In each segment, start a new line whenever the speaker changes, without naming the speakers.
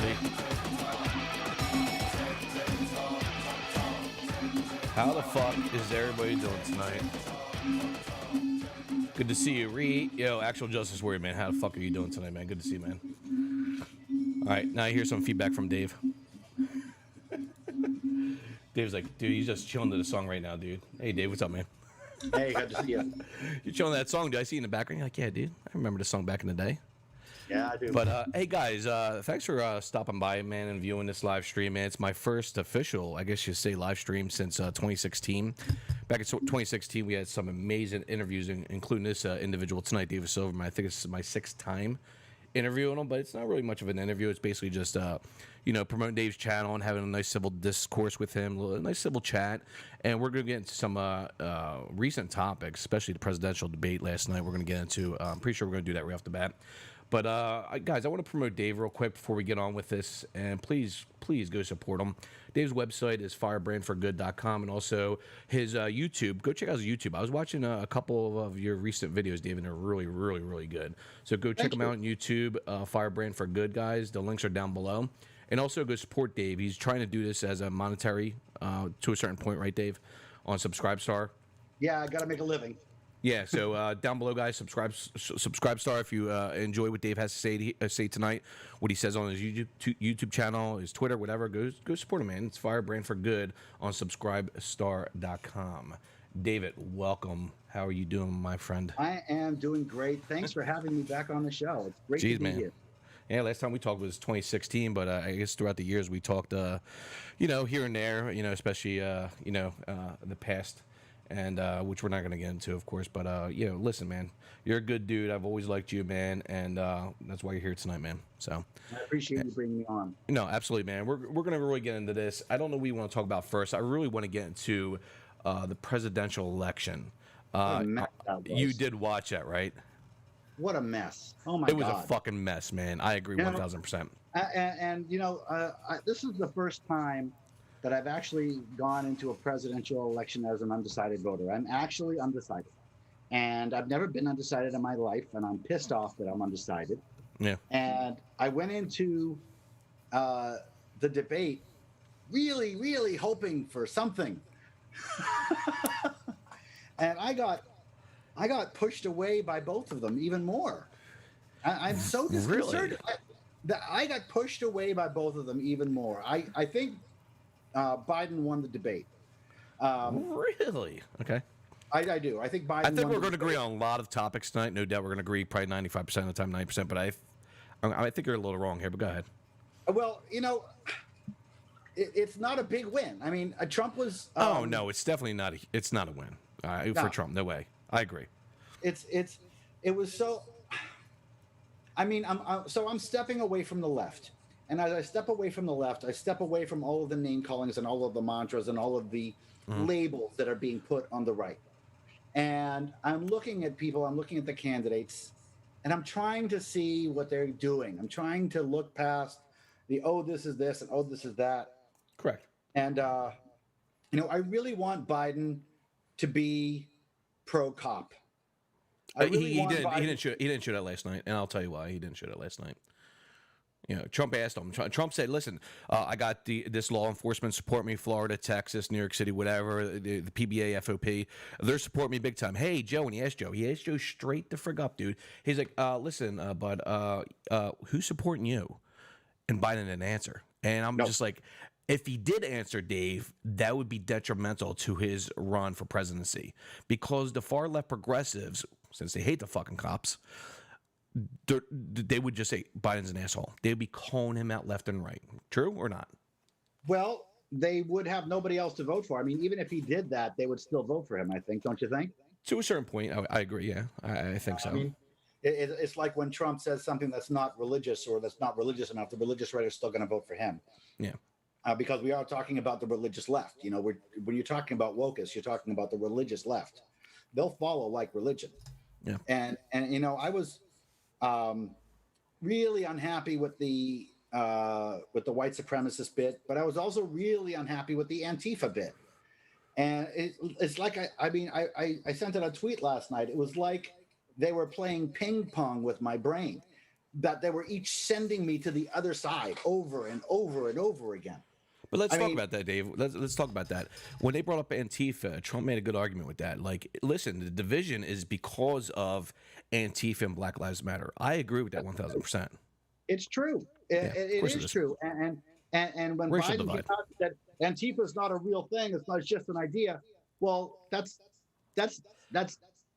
everybody. How the fuck is everybody doing tonight? Good to see you, Yo, Actual Justice Warrior, man. How the fuck are you doing tonight, man? Good to see you, man. All right, now I hear some feedback from Dave. Dave's like, dude, he's just chilling to the song right now, dude. Hey, Dave, what's up, man?
Hey, good to see you.
You're chilling to that song, dude. I see you in the background. You're like, yeah, dude, I remember the song back in the day.
Yeah, I do.
But hey, guys, thanks for stopping by, man, and viewing this live stream, man. It's my first official, I guess you say, live stream since 2016. Back in 2016, we had some amazing interviews, including this individual tonight, David Silverman. I think it's my 6th time interviewing him, but it's not really much of an interview. It's basically just, promoting Dave's channel and having a nice civil discourse with him, a nice civil chat. And we're going to get into some recent topics, especially the presidential debate last night. We're going to get into, I'm pretty sure we're going to do that right off the bat. But, guys, I want to promote Dave real quick before we get on with this, and please go support him. Dave's website is firebrandforgood.com, and also his YouTube. Go check out his YouTube. I was watching a couple of your recent videos, Dave, and they're really, really, really good. So go check him out on YouTube, Firebrand for Good, guys. The links are down below. And also go support Dave. He's trying to do this as a monetary to a certain point, right, Dave, on Subscribestar?
Yeah, I got to make a living.
Yeah, so down below, guys, Subscribestar if you enjoy what Dave has to say tonight, what he says on his YouTube channel, his Twitter, whatever. Go support him, man. It's Firebrand for Good on Subscribestar.com. David, welcome. How are you doing, my friend?
I am doing great. Thanks for having me back on the show. It's great to be here.
Yeah, last time we talked was 2016, but I guess throughout the years we talked, here and there, especially, the past. And which we're not going to get into, of course. But, listen, man, you're a good dude. I've always liked you, man. And that's why you're here tonight, man. So
I appreciate you bringing me on. No,
absolutely, man. We're going to really get into this. I don't know what you want to talk about first. I really want to get into the presidential election. You did watch that, right?
What a mess. Oh, my God.
It was a fucking mess, man. I agree 1,000%.
This is the first time that I've actually gone into a presidential election as an undecided voter. I'm actually undecided. And I've never been undecided in my life, and I'm pissed off that I'm undecided.
Yeah.
And I went into the debate really, really hoping for something. And I got pushed away by both of them even more. I'm so disconcerted.
Really?
I got pushed away by both of them even more. I think Biden won the debate.
Really? Okay.
I do. I think Biden.
I think we're going to agree on a lot of topics tonight. No doubt we're going to agree probably 95% of the time, 90%. But I think you're a little wrong here. But go ahead.
Well, it's not a big win. I mean, Trump was.
Oh no, it's definitely not. It's not a win for Trump. No way. I agree.
It was so. I mean, I'm stepping away from the left. And as I step away from the left, I step away from all of the name callings and all of the mantras and all of the labels that are being put on the right. And I'm looking at people, I'm looking at the candidates, and I'm trying to see what they're doing. I'm trying to look past the, oh, this is this, and oh, this is that.
Correct.
And, I really want Biden to be pro-cop.
He didn't show that last night, and I'll tell you why he didn't show that last night. Trump asked him. Trump said, listen, I got this law enforcement support me, Florida, Texas, New York City, whatever, the PBA, FOP. They're supporting me big time. Hey, Joe, and he asked Joe straight the frig up, dude. He's like, listen, bud, who's supporting you? And Biden didn't answer. And I'm just like, if he did answer, Dave, that would be detrimental to his run for presidency. Because the far left progressives, since they hate the fucking cops, they would just say Biden's an asshole. They'd be calling him out left and right. True or not?
Well, they would have nobody else to vote for. I mean, even if he did that, they would still vote for him, I think. Don't you think?
To a certain point, I agree. Yeah, I think so.
I mean, it's like when Trump says something that's not religious or that's not religious enough, the religious right is still going to vote for him.
Yeah.
Because we are talking about the religious left. When you're talking about wokists, you're talking about the religious left. They'll follow like religion.
Yeah.
And I was really unhappy with the white supremacist bit, but I was also really unhappy with the Antifa bit. And it's like I sent out a tweet last night. It was like they were playing ping pong with my brain. that they were each sending me to the other side over and over and over again.
But let's talk about that, Dave. Let's talk about that. When they brought up Antifa, Trump made a good argument with that. Like, listen, the division is because of Antifa and Black Lives Matter. I agree with that 1,000%.
It's true. It is true. And when Biden gets out that Antifa is not a real thing, it's just an idea. Well, that's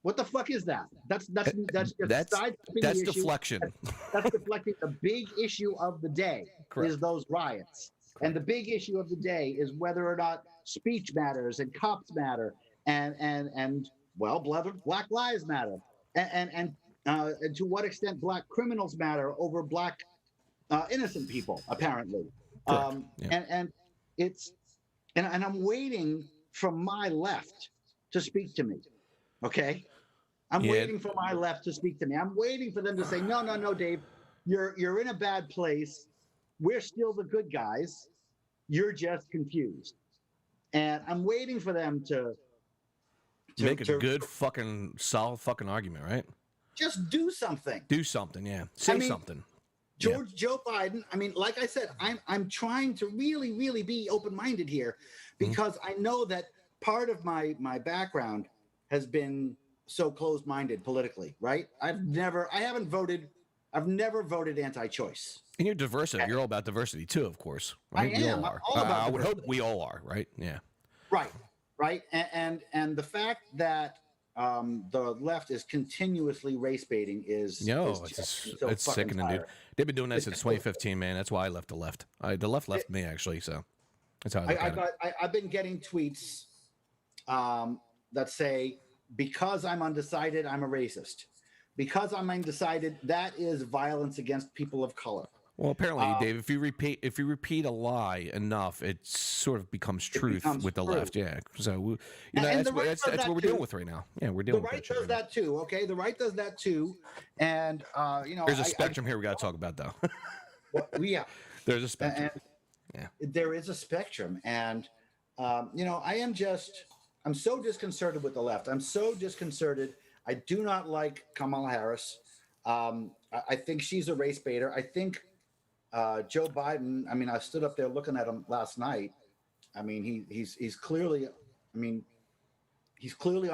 what the fuck is that? That's
deflection.
That's deflecting the big issue of the day. Correct. Is those riots. Correct. And the big issue of the day is whether or not speech matters and cops matter and Black lives matter and to what extent Black criminals matter over Black innocent people, apparently. And I'm waiting for my left to speak to me. Okay, I'm waiting for my left to speak to me. I'm waiting for them to say, no, Dave, you're in a bad place. We're still the good guys. You're just confused. And I'm waiting for them to
make a good fucking solid fucking argument, right?
Just do something.
Do something, yeah. Say something.
Joe Biden, I mean, like I said, I'm trying to really, really be open-minded here because I know that part of my background has been so closed-minded politically, right? I've never voted anti-choice.
And you're diverse. You're all about diversity too, of course. Right?
I am. All about
I would hope we all are, right? Yeah.
Right. And the fact that the left is continuously race baiting is
it's sickening, dude. They've been doing that since 2015, man. That's why I left the left. The left left me actually, so that's how I look at it.
I've been getting tweets that say, because I'm undecided, I'm a racist. Because I'm undecided, that is violence against people of color.
Well, apparently, Dave, if you repeat a lie enough, it sort of becomes truth with the left. Yeah. So that's what we're dealing with right now. Yeah, we're dealing with that.
The right does that too. Okay, the right does that too, and
there's a spectrum here we got to talk about, though. There's a spectrum.
There is a spectrum, and I'm so disconcerted with the left. I'm so disconcerted. I do not like Kamala Harris. I think she's a race baiter. I think Joe Biden, I mean, I stood up there looking at him last night. I mean, he's clearly on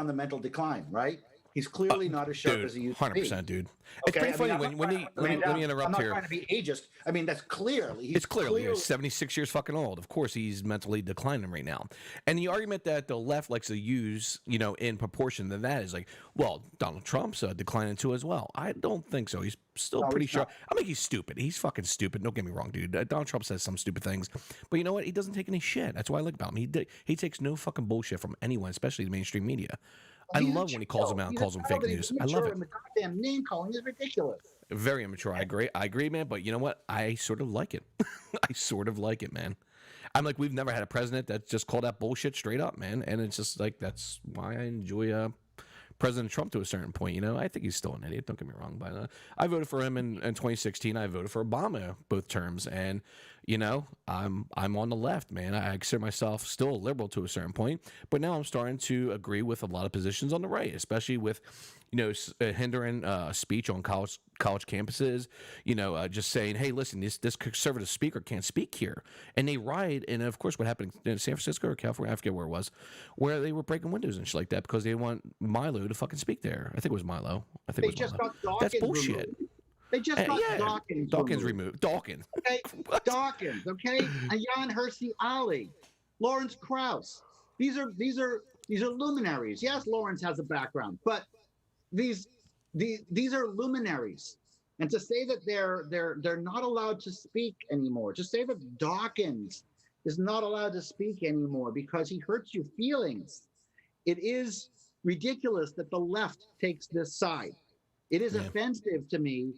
the mental decline, right? He's clearly not as sharp as he used to be.
100%, dude. It's pretty funny when you interrupt
I'm not
here.
trying to be ageist. I mean, that's clearly.
It's clearly 76 years fucking old. Of course, he's mentally declining right now. And the argument that the left likes to use, in proportion to that is like, well, Donald Trump's declining too as well. I don't think so. He's still pretty sharp. I mean, he's stupid. He's fucking stupid. Don't get me wrong, dude. Donald Trump says some stupid things, but you know what? He doesn't take any shit. That's what I like about him. He takes no fucking bullshit from anyone, especially the mainstream media. I love when he calls them out and calls them fake news. I love it.
The goddamn name calling is ridiculous.
Very immature. I agree, man. But you know what? I sort of like it. I sort of like it, man. I'm like, we've never had a president that just called out bullshit straight up, man. And it's just like, that's why I enjoy President Trump to a certain point. I think he's still an idiot. Don't get me wrong. But I voted for him in 2016. I voted for Obama both terms. And, I'm on the left, man. I consider myself still a liberal to a certain point. But now I'm starting to agree with a lot of positions on the right, especially with, hindering speech on college campuses, just saying, hey, listen, this conservative speaker can't speak here. And they riot. And, of course, what happened in San Francisco or California, I forget where it was, where they were breaking windows and shit like that because they want Milo to fucking speak there. I think it was Milo.
They just got Dawkins.
That's bullshit.
Removed. They just got
Dawkins removed. Dawkins.
Okay, Dawkins. Okay, Ayaan Hirsi Ali, Lawrence Krauss. These are luminaries. Yes, Lawrence has a background, but these are luminaries. And to say that they're not allowed to speak anymore, to say that Dawkins is not allowed to speak anymore because he hurts your feelings, it is ridiculous that the left takes this side. It is offensive to me.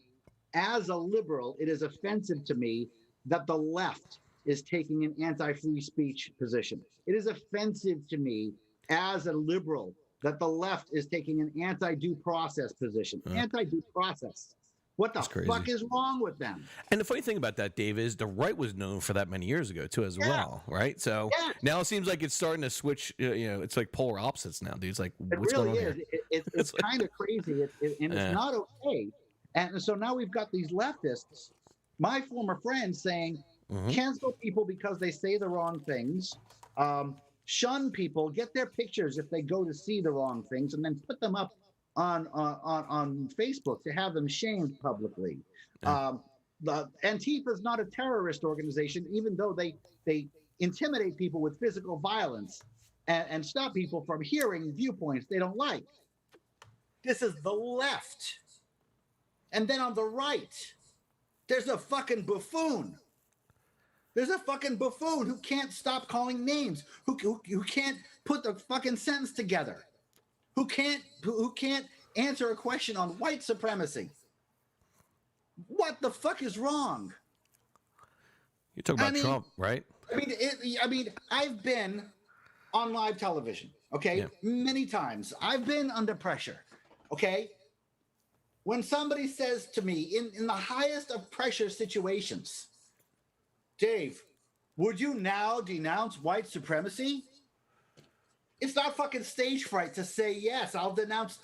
As a liberal, it is offensive to me that the left is taking an anti-free speech position. It is offensive to me as a liberal that the left is taking an anti-due process position. Anti-due process. What the fuck is wrong with them?
And the funny thing about that, Dave, is the right was known for that many years ago, too, as well, right? So now it seems like it's starting to switch, it's like polar opposites now, dude. It's like, what's going on here?
It's kind of crazy, and it's not okay. And so now we've got these leftists, my former friends, saying cancel people because they say the wrong things, shun people, get their pictures if they go to see the wrong things, and then put them up on Facebook to have them shamed publicly. The Antifa is not a terrorist organization, even though they intimidate people with physical violence and stop people from hearing viewpoints they don't like. This is the left. And then on the right, there's a fucking buffoon. There's a fucking buffoon who can't stop calling names, who can't put the fucking sentence together, who can't answer a question on white supremacy. What the fuck is wrong?
You're talking about Trump, right?
I mean, I've been on live television, okay, many times. I've been under pressure, okay? When somebody says to me in the highest of pressure situations, Dave, would you now denounce white supremacy? It's not fucking stage fright to say, yes, I'll denounce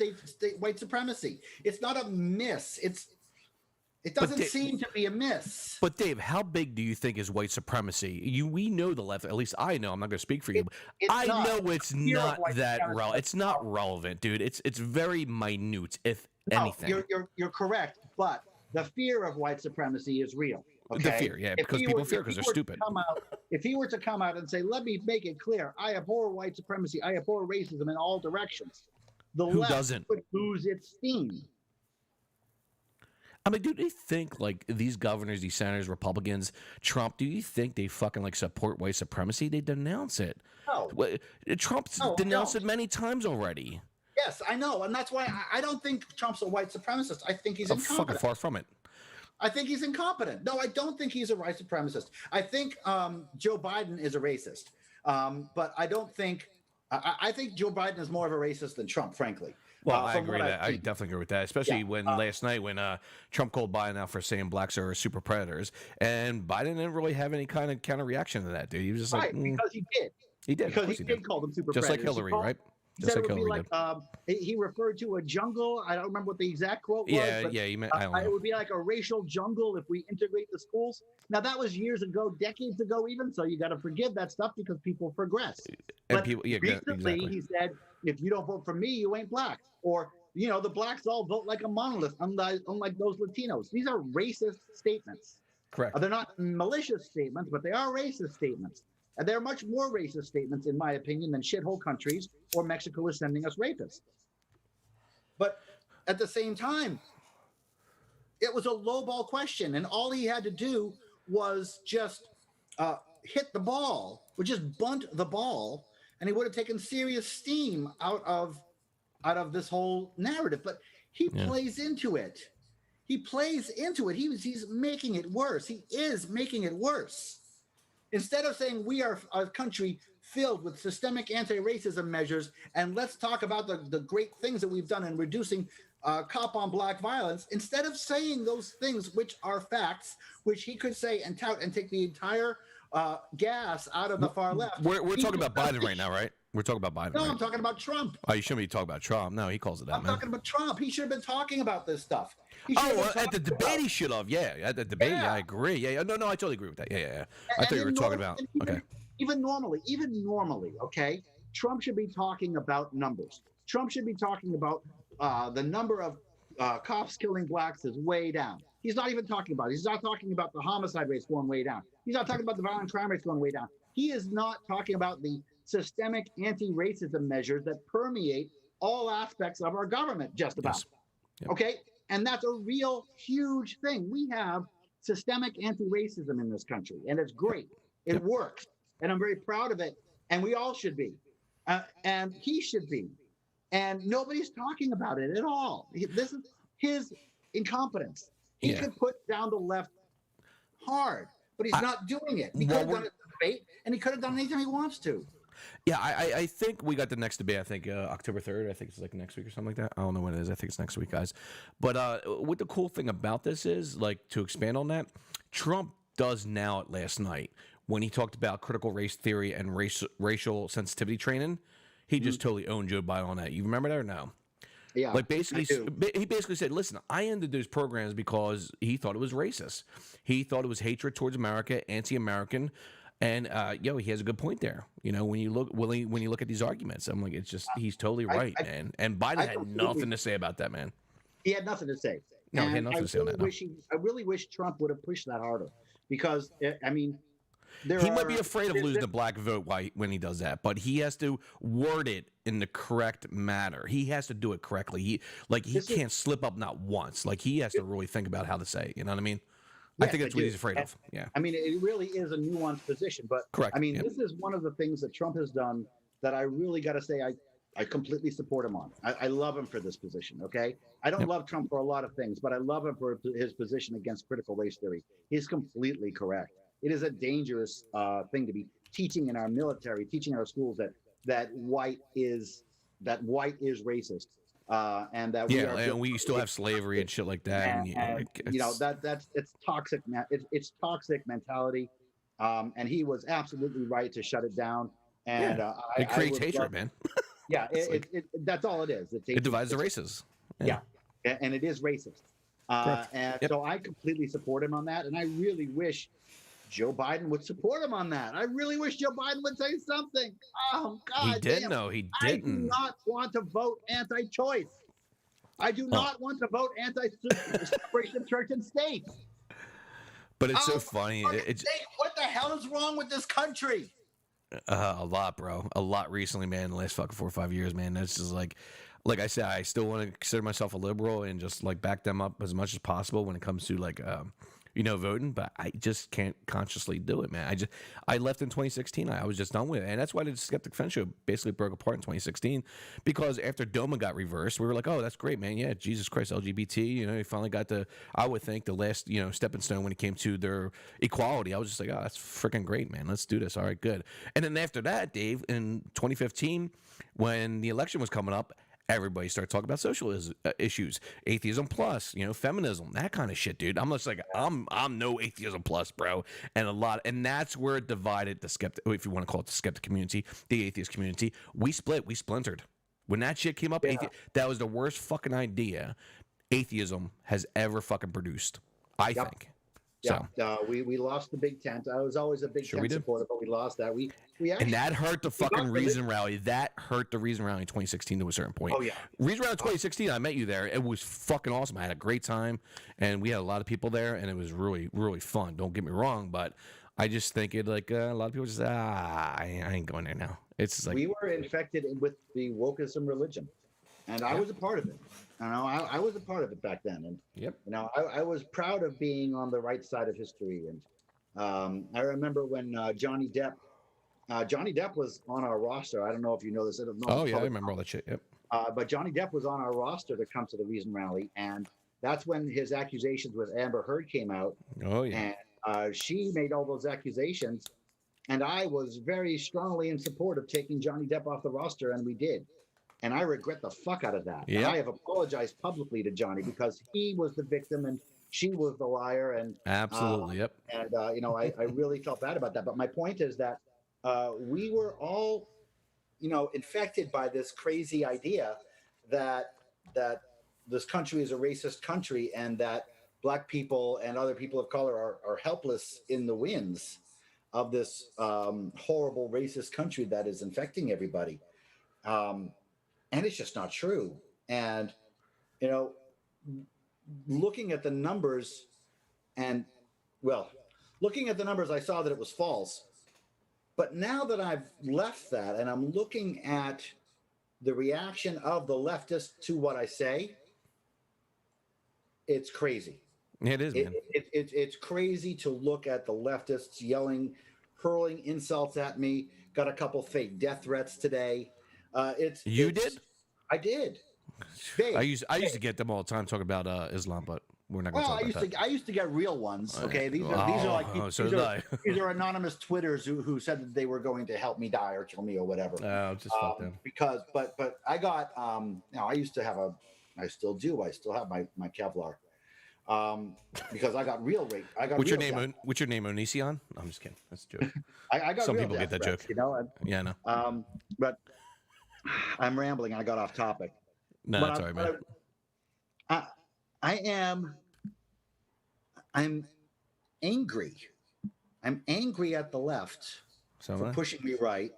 white supremacy. It's not a miss. It doesn't seem to be a miss.
But Dave, how big do you think is white supremacy? We know the left, at least I know, I'm not going to speak for you, but I know it's not that relevant. It's not relevant, dude. It's very minute, if anything.
You're correct, but the fear of white supremacy is real. Okay?
The fear, yeah, because people fear because they're stupid.
If he were to come out and say, let me make it clear, I abhor white supremacy, I abhor racism in all directions, the left would lose its steam.
I mean, do they think, like, these governors, these senators, Republicans, Trump, do you think they fucking, like, support white supremacy? They denounce it.
No.
Trump's denounced it many times already.
Yes, I know. And that's why I don't think Trump's a white supremacist. I think he's incompetent.
Fucking far from it.
I think he's incompetent. No, I don't think he's a white supremacist. I think Joe Biden is a racist. But I don't think I think Joe Biden is more of a racist than Trump, frankly.
Well, I agree that. I definitely agree with that, especially when last night when Trump called Biden out for saying blacks are super predators, and Biden didn't really have any kind of counter reaction to that, dude. He was just like,
because he did.
He did.
Because he did call them super
just
predators.
Like Hillary, right?
He said it would be like he referred to a jungle. I don't remember what the exact quote was.
Yeah, he meant. I don't know.
It would be like a racial jungle if we integrate the schools. Now that was years ago, decades ago, even. So you got to forgive that stuff because people progress.
And
but recently, he said, "If you don't vote for me, you ain't black." Or the blacks all vote like a monolith, unlike those Latinos. These are racist statements.
Correct.
They're not malicious statements, but they are racist statements. And they're much more racist statements, in my opinion, than shithole countries or Mexico is sending us rapists. But at the same time, it was a lowball question, and all he had to do was just hit the ball, or just bunt the ball, and he would have taken serious steam out of this whole narrative. But he plays into it. He plays into it. He's making it worse. He is making it worse. Instead of saying we are a country filled with systemic anti-racism measures, and let's talk about the great things that we've done in reducing cop on black violence, instead of saying those things which are facts, which he could say and tout and take the entire gas out of the far left.
We're talking about Biden right now, right? We're talking about Biden.
No,
right?
I'm talking about Trump.
Oh, you shouldn't be talking about Trump. No, he calls it that.
I'm talking about Trump. He should have been talking about this stuff.
At the debate, he should have. Yeah, at the debate, I agree. Yeah, no, I totally agree with that. Yeah. I thought you were talking about.
Even normally, okay, Trump should be talking about numbers. Trump should be talking about the number of cops killing blacks is way down. He's not even talking about it. He's not talking about the homicide rates going way down. He's not talking about the violent crime rates going way down. He is not talking about the systemic anti-racism measures that permeate all aspects of our government, just about. Yes. Yep. Okay? And that's a real huge thing. We have systemic anti-racism in this country, and it's great. It works. And I'm very proud of it. And we all should be. And he should be. And nobody's talking about it at all. This is his incompetence. He could put down the left hard, but he's not doing it. He could have done it in the debate, and he could have done it anytime he wants to.
Yeah, I think we got the next debate. I think October 3rd. I think it's like next week or something like that. I don't know when it is. I think it's next week, guys. But what the cool thing about this is, like, to expand on that, Trump does now last night when he talked about critical race theory and racial sensitivity training. He just totally owned Joe Biden on that. You remember that or no?
Yeah,
Like basically,
I do.
he basically said, "Listen, I ended those programs because he thought it was racist. He thought it was hatred towards America, anti-American, and he has a good point there. You know, when you look at these arguments, I'm like, it's just he's totally right,
I,
man. And Biden
I
had
completely,
nothing to say about that, man.
he had nothing to say.
No, he had
And
nothing to say on that. No.
I really wish Trump would have pushed that harder, because I mean,
He might be afraid of losing the black vote when he does that, but he has to word it in the correct manner. He has to do it correctly. He can't slip up not once. Like he has to really think about how to say it. You know what I mean? I think that's what he's afraid of. Yeah.
I mean, it really is a nuanced position, but
Correct.
I mean,
Yep.
this is one of the things that Trump has done that I really got to say I completely support him on. I love him for this position. Okay, I don't love Trump for a lot of things, but I love him for his position against critical race theory. He's completely correct. It is a dangerous thing to be teaching in our military, teaching in our schools that white is racist, and that
we still have slavery and shit like that.
It's toxic. It's toxic mentality, and he was absolutely right to shut it down. And
it creates hatred, man.
Yeah, that's all it is.
It divides the races.
Yeah, and it is racist. So I completely support him on that, and I really wish Joe Biden would support him on that. I really wish Joe Biden would say something. Oh God,
he didn't. No, he didn't.
I do not want to vote anti-choice. I do not want to vote anti-separation of church and state.
But it's so funny.
What the hell is wrong with this country?
A lot, bro. A lot recently, man. The last fucking 4 or 5 years, man. It's just like I said, I still want to consider myself a liberal and just like back them up as much as possible when it comes to like voting, but I just can't consciously do it, man. I left in 2016. I was just done with it, and that's why the Skeptic Fence show basically broke apart in 2016, because after DOMA got reversed, we were like, oh, that's great, man. Yeah, Jesus Christ, LGBT. He finally got I would think the last stepping stone when it came to their equality. I was just like, oh, that's freaking great, man. Let's do this. All right, good. And then after that, Dave, in 2015, when the election was coming up, everybody started talking about social issues, atheism plus, feminism, that kind of shit, dude. I'm just like, I'm no atheism plus, bro. And that's where it divided the skeptic, if you want to call it the skeptic community, the atheist community. We splintered. When that shit came up, that was the worst fucking idea atheism has ever fucking produced, I think.
Yeah, so. We lost the big tent. I was always a big tent supporter, but we lost that. We actually,
and that hurt the fucking Reason Rally. That hurt the Reason Rally in 2016 to a certain point.
Oh yeah,
Reason Rally 2016. I met you there. It was fucking awesome. I had a great time, and we had a lot of people there, and it was really, really fun. Don't get me wrong, but I just think a lot of people just I ain't going there now. It's just like
we were infected with the Wokism religion, and I was a part of it. I was a part of it back then, and I was proud of being on the right side of history. And I remember when Johnny Depp was on our roster. I don't know if you know this.
I remember all that shit. Yep.
But Johnny Depp was on our roster to come to the Reason Rally, and that's when his accusations with Amber Heard came out.
Oh yeah.
And she made all those accusations, and I was very strongly in support of taking Johnny Depp off the roster, and we did. And I regret the fuck out of that.
Yep.
And I have apologized publicly to Johnny because he was the victim and she was the liar. And
absolutely, yep.
And I really felt bad about that. But my point is that we were all, infected by this crazy idea that this country is a racist country and that black people and other people of color are helpless in the winds of this horrible racist country that is infecting everybody. And it's just not true. And, looking at the numbers I saw that it was false. But now that I've left that and I'm looking at the reaction of the leftists to what I say, it's crazy.
It is, man.
It's crazy to look at the leftists hurling insults at me. Got a couple fake death threats today.
You did?
I did.
I used to get them all the time talking about Islam, but we're not going to talk about that.
I used to get real ones. Okay, these are anonymous Twitters who said that they were going to help me die or kill me or whatever.
Just fuck them.
But I got I used to have I still do. I still have my Kevlar. Because I got real rape.
What's your name? What's your name? Onision? No, I'm just kidding. That's a joke.
I got
some
real
people get that
threats,
joke.
Yeah, I know.
Yeah, I know.
But I'm rambling. I got off topic.
No, that's all right, man.
I'm angry. I'm angry at the left
So
for pushing me right,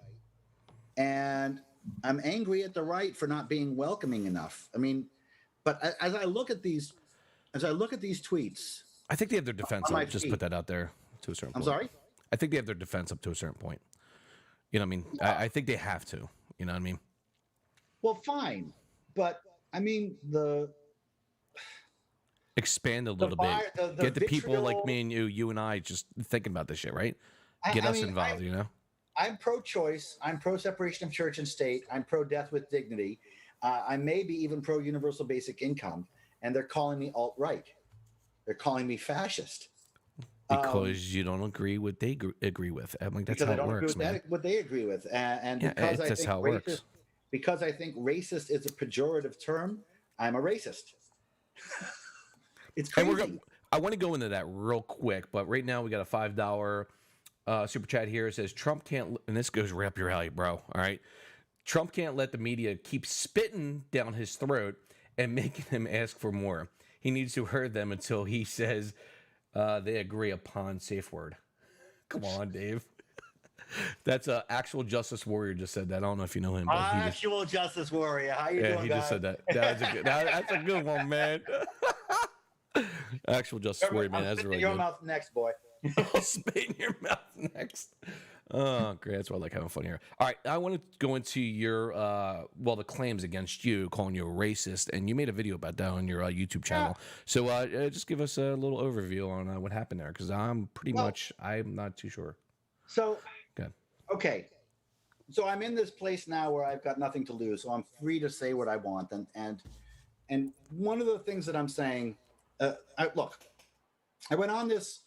and I'm angry at the right for not being welcoming enough. I mean, but as I look at these tweets,
I think they have their defense
on my
up. Just
feed.
put that out there to a certain
I'm
point.
sorry?
I think they have their defense up to a certain point. You know what I mean? I think they have to. You know what I mean?
Well, fine, but I mean
Expand a little bit. Get the people like me and you and I just thinking about this shit, right? Get us involved, you know?
I'm pro-choice. I'm pro-separation of church and state. I'm pro-death with dignity. I may be even pro-universal basic income. And they're calling me alt-right. They're calling me fascist.
Because you don't agree with they agree with. I mean, that's how it works, man.
What they agree with. And
yeah,
because
that's how it works.
Because I think racist is a pejorative term, I'm a racist. It's crazy.
I want to go into that real quick, but right now we got a $5 super chat here. It says Trump can't, and this goes right up your alley, bro. All right, Trump can't let the media keep spitting down his throat and making him ask for more. He needs to herd them until he says they agree upon safe word. Come on, Dave. That's an actual justice warrior just said that. I don't know if you know him. But
actual justice warrior. How you doing,
he
guys?
just said that. That's a good one, man. Actual justice warrior, man. That's really good.
Your mouth next, boy.
I'll spit in your mouth next. Oh, great. That's why I like having fun here. All right. I want to go into your, the claims against you, calling you a racist. And you made a video about that on your YouTube channel. So just give us a little overview on what happened there. Because I'm not too sure.
So,
good.
Okay. So I'm in this place now where I've got nothing to lose. So I'm free to say what I want. And one of the things that I'm saying, I went on this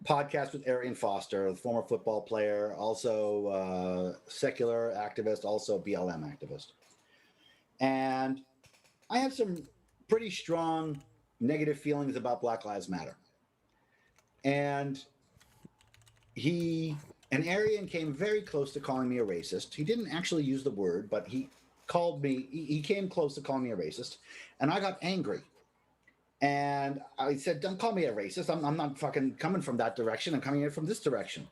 podcast with Arian Foster, the former football player, also secular activist, also BLM activist. And I have some pretty strong negative feelings about Black Lives Matter. And Arian came very close to calling me a racist. He didn't actually use the word, but he came close to calling me a racist. And I got angry. And I said, don't call me a racist. I'm not fucking coming from that direction. I'm coming in from this direction.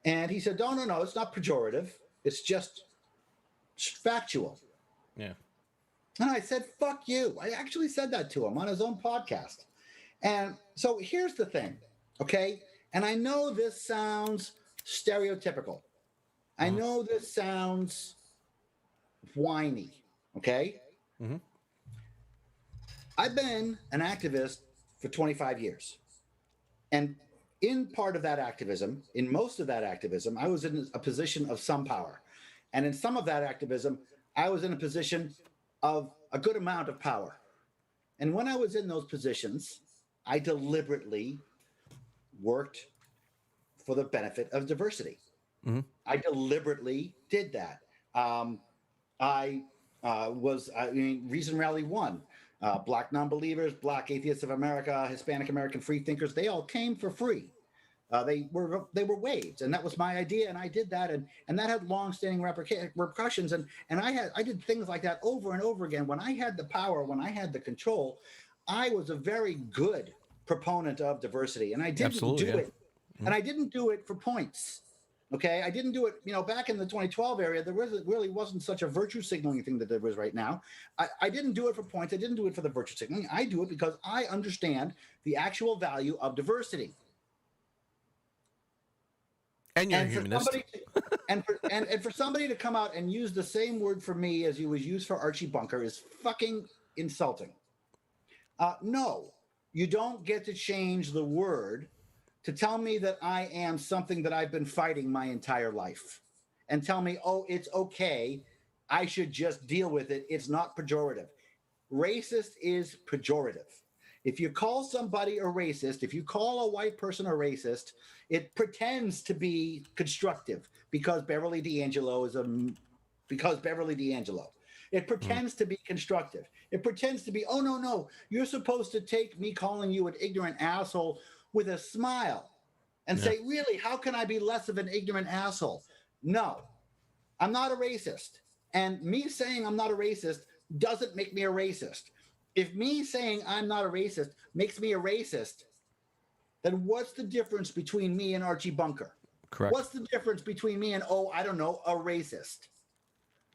And he said, no, it's not pejorative. It's just factual.
Yeah.
And I said, fuck you. I actually said that to him on his own podcast. And so here's the thing, okay? And I know this sounds stereotypical. I know this sounds whiny, okay?
Mm-hmm.
I've been an activist for 25 years. And in part of that activism, in most of that activism, I was in a position of some power. And in some of that activism, I was in a position of a good amount of power. And when I was in those positions, I deliberately worked for the benefit of diversity.
Mm-hmm.
I deliberately did that. Reason Rally 1. Black non-believers, Black atheists of America, Hispanic American free thinkers, they all came for free. They were waived, and that was my idea, and I did that, and that had long-standing repercussions, and I did things like that over and over again. When I had the power, when I had the control, I was a very good proponent of diversity, and I didn't do it, and I didn't do it for points. Okay, I didn't do it, back in the 2012 area, there really wasn't such a virtue signaling thing that there is right now. I didn't do it for points. I didn't do it for the virtue signaling. I do it because I understand the actual value of diversity.
And you're a humanist.
And for somebody to come out and use the same word for me as you was used for Archie Bunker is fucking insulting. No, you don't get to change the word to tell me that I am something that I've been fighting my entire life and tell me, oh, it's okay. I should just deal with it. It's not pejorative. Racist is pejorative. If you call somebody a racist, if you call a white person a racist, it pretends to be constructive because Beverly D'Angelo. It pretends to be constructive. It pretends to be, oh, no, you're supposed to take me calling you an ignorant asshole with a smile and say, really, how can I be less of an ignorant asshole? No, I'm not a racist. And me saying I'm not a racist doesn't make me a racist. If me saying I'm not a racist makes me a racist, then what's the difference between me and Archie Bunker?
Correct.
What's the difference between me and, I don't know, a racist?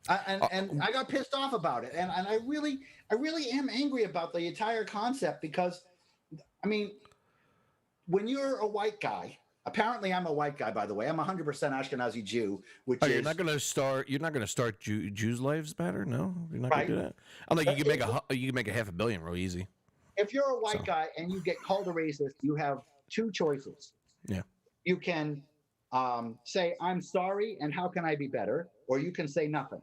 And I got pissed off about it. And I really am angry about the entire concept because, I mean, when you're a white guy, apparently I'm a white guy, by the way. I'm 100% Ashkenazi Jew, which is...
You're not going to start Jews' Lives Matter? No? You're not going to do that? I'm like, you can make a $500 million real easy.
If you're a white guy and you get called a racist, you have two choices.
Yeah.
You can say, I'm sorry, and how can I be better? Or you can say nothing.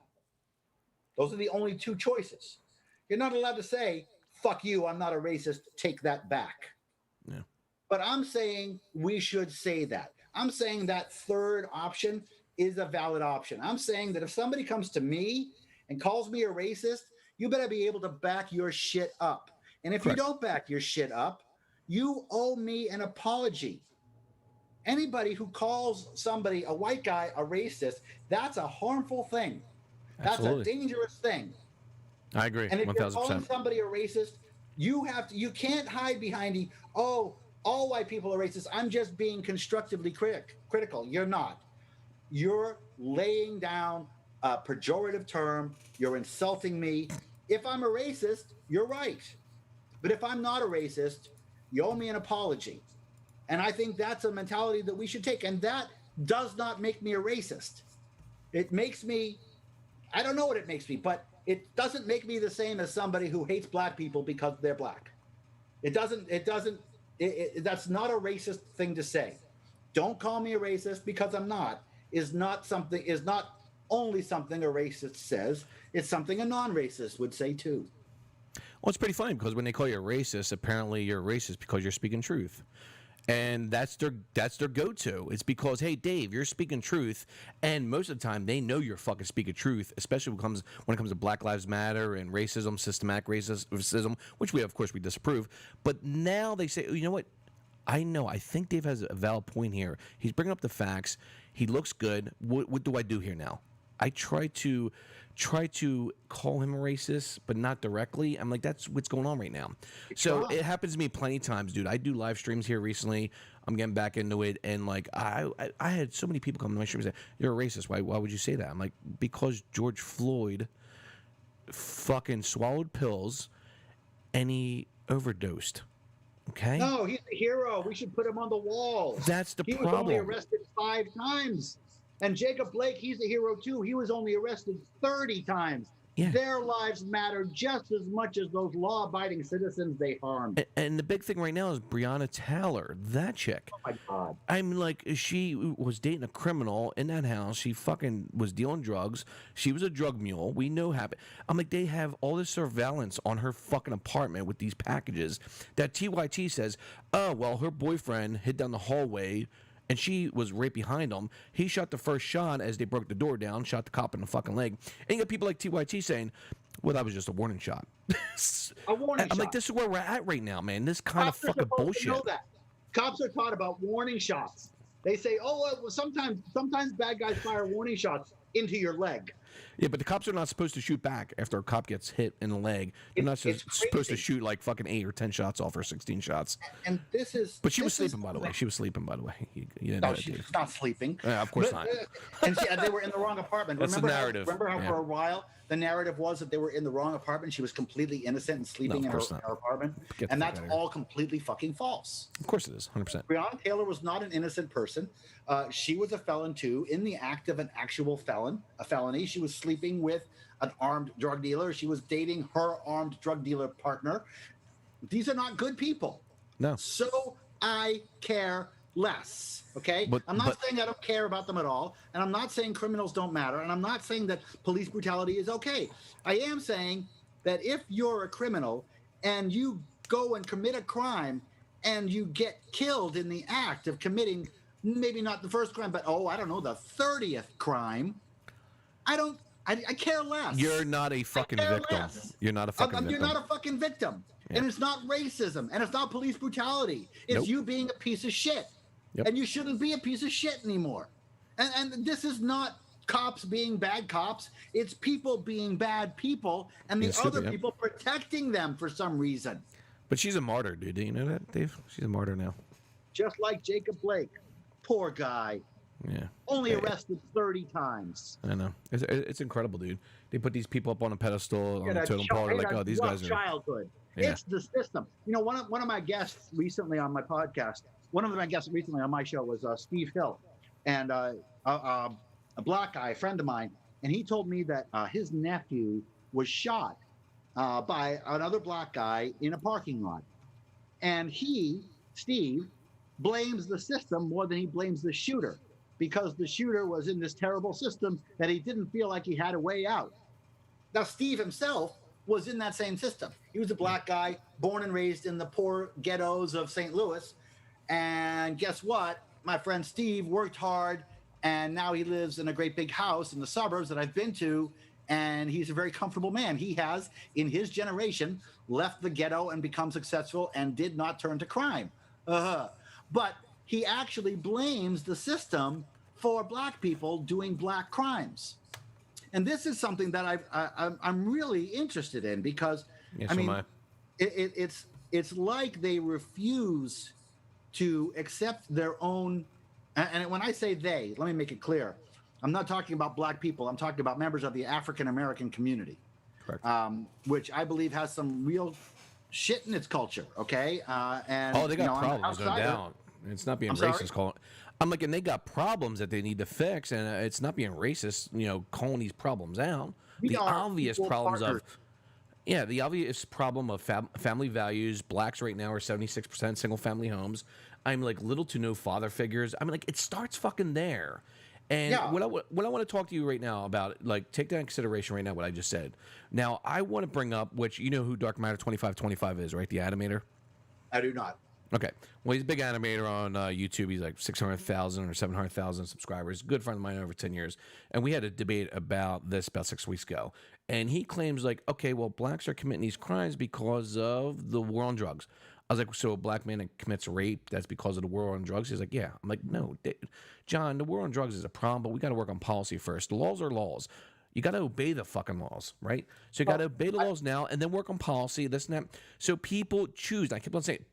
Those are the only two choices. You're not allowed to say, fuck you, I'm not a racist, take that back.
Yeah.
But I'm saying we should say that. I'm saying that third option is a valid option. I'm saying that if somebody comes to me and calls me a racist, you better be able to back your shit up. And if
Correct.
you don't back your shit up, you owe me an apology. Anybody who calls somebody, a white guy, a racist, that's a harmful thing. That's
Absolutely.
a dangerous thing.
I agree.
And if
1,000%.
you're calling somebody a racist, you can't hide behind all white people are racist. I'm just being constructively critical. You're not. You're laying down a pejorative term. You're insulting me. If I'm a racist, you're right. But if I'm not a racist, you owe me an apology. And I think that's a mentality that we should take. And that does not make me a racist. It makes me, I don't know what it makes me, but it doesn't make me the same as somebody who hates black people because they're black. That's not a racist thing to say. Don't call me a racist because I'm not, is not only something a racist says, it's something a non-racist would say too.
Well, it's pretty funny because when they call you a racist, apparently you're a racist because you're speaking truth. And that's their go-to. It's because, hey, Dave, you're speaking truth, and most of the time they know you're fucking speaking truth, especially when it comes to Black Lives Matter and racism, systematic racism, which we disapprove. But now they say, you know what? I think Dave has a valid point here. He's bringing up the facts. He looks good. What do I do here now? I try to call him a racist, but not directly. I'm like, that's what's going on right now. So it happens to me plenty of times, dude. I do live streams here recently. I'm getting back into it, and like I had so many people come to my stream and say, "You're a racist. Why would you say that?" I'm like, because George Floyd fucking swallowed pills and he overdosed. Okay.
No, he's a hero. We should put him on the wall.
That's the problem.
He was only arrested 5 times. And Jacob Blake, he's a hero too. He was only arrested 30 times. Yeah. Their lives matter just as much as those law-abiding citizens they harmed.
And the big thing right now is Breonna Taylor, that chick.
Oh, my God.
I'm like, she was dating a criminal in that house. She fucking was dealing drugs. She was a drug mule. We know happened. I'm like, they have all this surveillance on her fucking apartment with these packages that TYT says, oh, well, her boyfriend hid down the hallway and she was right behind him. He shot the first shot as they broke the door down, shot the cop in the fucking leg. And you got people like TYT saying, well, that was just a warning shot.
A warning shot.
I'm like, this is where we're at right now, man. This kind of fucking bullshit.
To know that. Cops are taught about warning shots. They say, oh, well, sometimes bad guys fire warning shots into your leg.
Yeah, but the cops are not supposed to shoot back after a cop gets hit in the leg. They're not supposed to shoot like fucking 8 or 10 shots off or 16 shots.
And this is.
But she was sleeping, by the way. She was sleeping, by the way.
No, she's not sleeping.
Yeah, of course not.
And they were in the wrong apartment.
That's the narrative.
Remember how for a while the narrative was that they were in the wrong apartment? She was completely innocent and sleeping in her apartment. And that's all completely fucking false.
Of course it is, 100%.
Breonna Taylor was not an innocent person. She was a felon too, in the act of an actual felony. She was sleeping with an armed drug dealer. She was dating her armed drug dealer partner. These are not good people.
No.
So I care less. Okay? I'm not saying I don't care about them at all. And I'm not saying criminals don't matter. And I'm not saying that police brutality is okay. I am saying that if you're a criminal and you go and commit a crime and you get killed in the act of committing maybe not the first crime, but the 30th crime, I care less.
You're not a fucking victim.
Less.
You're not a fucking victim.
You're not a fucking victim. Yeah. And it's not racism. And it's not police brutality. It's you being a piece of shit. Yep. And you shouldn't be a piece of shit anymore. And this is not cops being bad cops. It's people being bad people, and the other people protecting them for some reason.
But she's a martyr, dude. Do you know that, Dave? She's a martyr now.
Just like Jacob Blake. Poor guy.
Yeah.
Only arrested 30 times.
I know. It's incredible, dude. They put these people up on a pedestal on a totem pole. Like, oh, these guys are
childhood.
Yeah.
It's the system. You know, one of my guests recently on my podcast, one of my guests recently on my show was Steve Hill, and a black guy, a friend of mine, and he told me that his nephew was shot by another black guy in a parking lot, and Steve, blames the system more than he blames the shooter, because the shooter was in this terrible system that he didn't feel like he had a way out. Now, Steve himself was in that same system. He was a black guy, born and raised in the poor ghettos of St. Louis. And guess what? My friend Steve worked hard, and now he lives in a great big house in the suburbs that I've been to, and he's a very comfortable man. He has, in his generation, left the ghetto and become successful and did not turn to crime. But he actually blames the system for black people doing black crimes. And this is something that I'm really interested in, because
yes,
I mean, it's like they refuse to accept their own. And when I say they, let me make it clear. I'm not talking about black people. I'm talking about members of the African American community,
correct.
Which I believe has some real shit in its culture. Okay. And
they got problems, no doubt. It's not being racist. I'm like, and they got problems that they need to fix, and it's not being racist, calling these problems out. The obvious problems of family values. Blacks right now are 76% single family homes. I'm like, little to no father figures. I mean, like, it starts fucking there. And what I want to talk to you right now about, like, take that in consideration right now, what I just said. Now, I want to bring up, which you know who Dark Matter 2525 is, right? The animator?
I do not.
Okay. Well, he's a big animator on YouTube. He's like 600,000 or 700,000 subscribers. Good friend of mine over 10 years. And we had a debate about this about 6 weeks ago. And he claims, like, okay, well, blacks are committing these crimes because of the war on drugs. I was like, so a black man that commits rape, that's because of the war on drugs? He's like, yeah. I'm like, no, John, the war on drugs is a problem, but we got to work on policy first. The laws are laws. You got to obey the fucking laws, right? So you got to obey the laws now and then work on policy, this and that. So people choose. I keep on saying,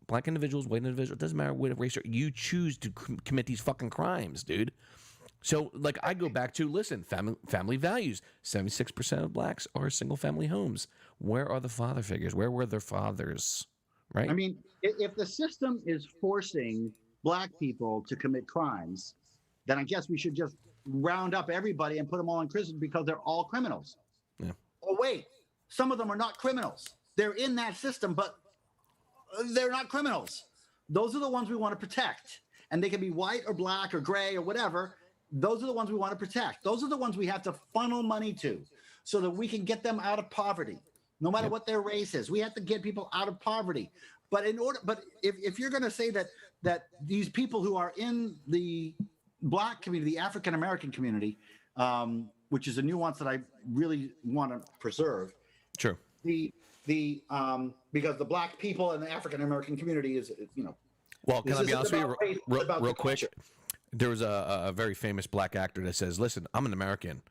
black individuals, white individuals, it doesn't matter what race you choose to commit these fucking crimes, dude. So, like, I go back to, listen, family values. 76% of blacks are single-family homes. Where are the father figures? Where were their fathers, right?
I mean, if the system is forcing black people to commit crimes, then I guess we should just round up everybody and put them all in prison because they're all criminals.
Yeah.
Oh, wait, some of them are not criminals. They're in that system, but they're not criminals. Those are the ones we want to protect. And they can be white or black or gray or whatever. Those are the ones we want to protect. Those are the ones we have to funnel money to so that we can get them out of poverty, no matter what their race is. We have to get people out of poverty. But if you're going to say that these people who are in the black community, the African American community, which is a nuance that I really want to preserve.
Sure.
Because the black people and the African American community is,
Well, can I be honest with you, real quick?
Culture.
There was a very famous black actor that says, "Listen, I'm an American.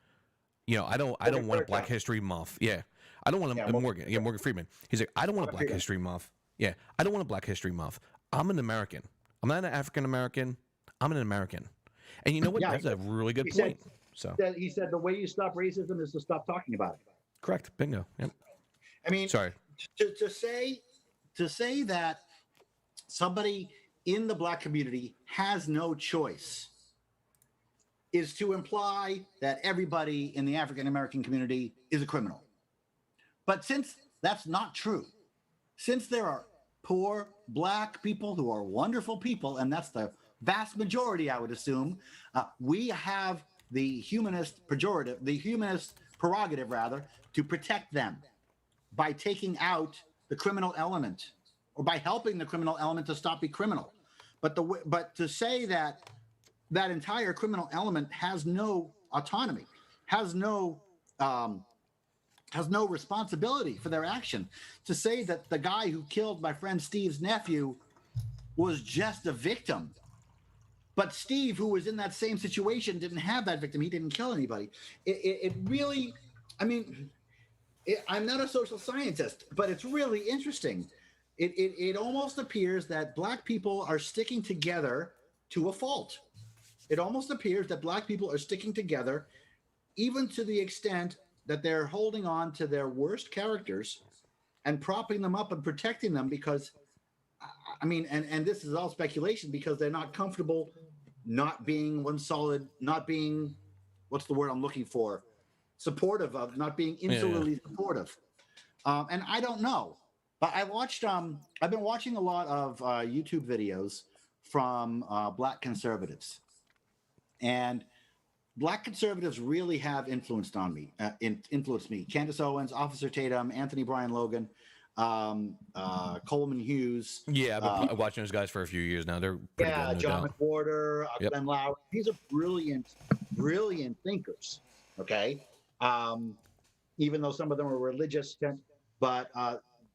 I don't want a Black History Month. Yeah, I don't want a Morgan Freeman. He's like, I don't want a Black History Month. Yeah, I don't want a Black History Month. I'm an American. I'm not an African American. I'm an American. And you know what? That's a really good point.
He said the way you stop racism is to stop talking about it.
Correct. Bingo. Yep.
I mean,
sorry
to say that somebody in the black community has no choice is to imply that everybody in the African American community is a criminal. But since that's not true, since there are poor black people who are wonderful people, and that's the vast majority, I would assume, we have the humanist prerogative, to protect them by taking out the criminal element or by helping the criminal element to stop being criminal. But to say that entire criminal element has no autonomy, has no responsibility for their action, to say that the guy who killed my friend Steve's nephew was just a victim, But Steve, who was in that same situation, didn't have that victim. He didn't kill anybody. It really, I mean, I'm not a social scientist, but it's really interesting. It almost appears that black people are sticking together to a fault. It almost appears that black people are sticking together, even to the extent that they're holding on to their worst characters and propping them up and protecting them because, I mean, and this is all speculation because they're not comfortable not being one solid, not being, what's the word I'm looking for? Supportive of, not being insularly supportive. And I don't know, but I've been watching a lot of YouTube videos from black conservatives. And black conservatives really have influenced me. Candace Owens, Officer Tatum, Anthony Brian Logan, Coleman Hughes.
Yeah, I've been watching those guys for a few years now. They're pretty good. No
John
doubt.
McWhorter, Glenn Lowry. These are brilliant thinkers. Okay, even though some of them are religious, but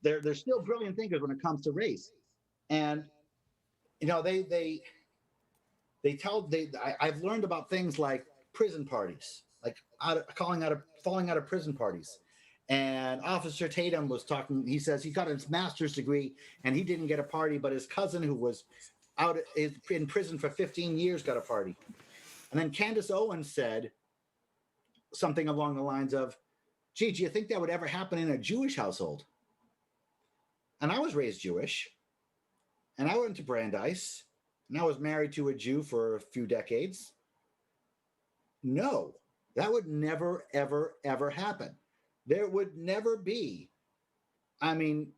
they're still brilliant thinkers when it comes to race. And you know, I've learned about things like prison parties, like falling out of prison parties. And Officer Tatum was talking. He says he got his master's degree and he didn't get a party, but his cousin, who was in prison for 15 years, got a party. And then Candace Owens said something along the lines of, "Gee, do you think that would ever happen in a Jewish household?" And I was raised Jewish, and I went to Brandeis, and I was married to a Jew for a few decades. No, that would never, ever, ever happen. There would never be. I mean,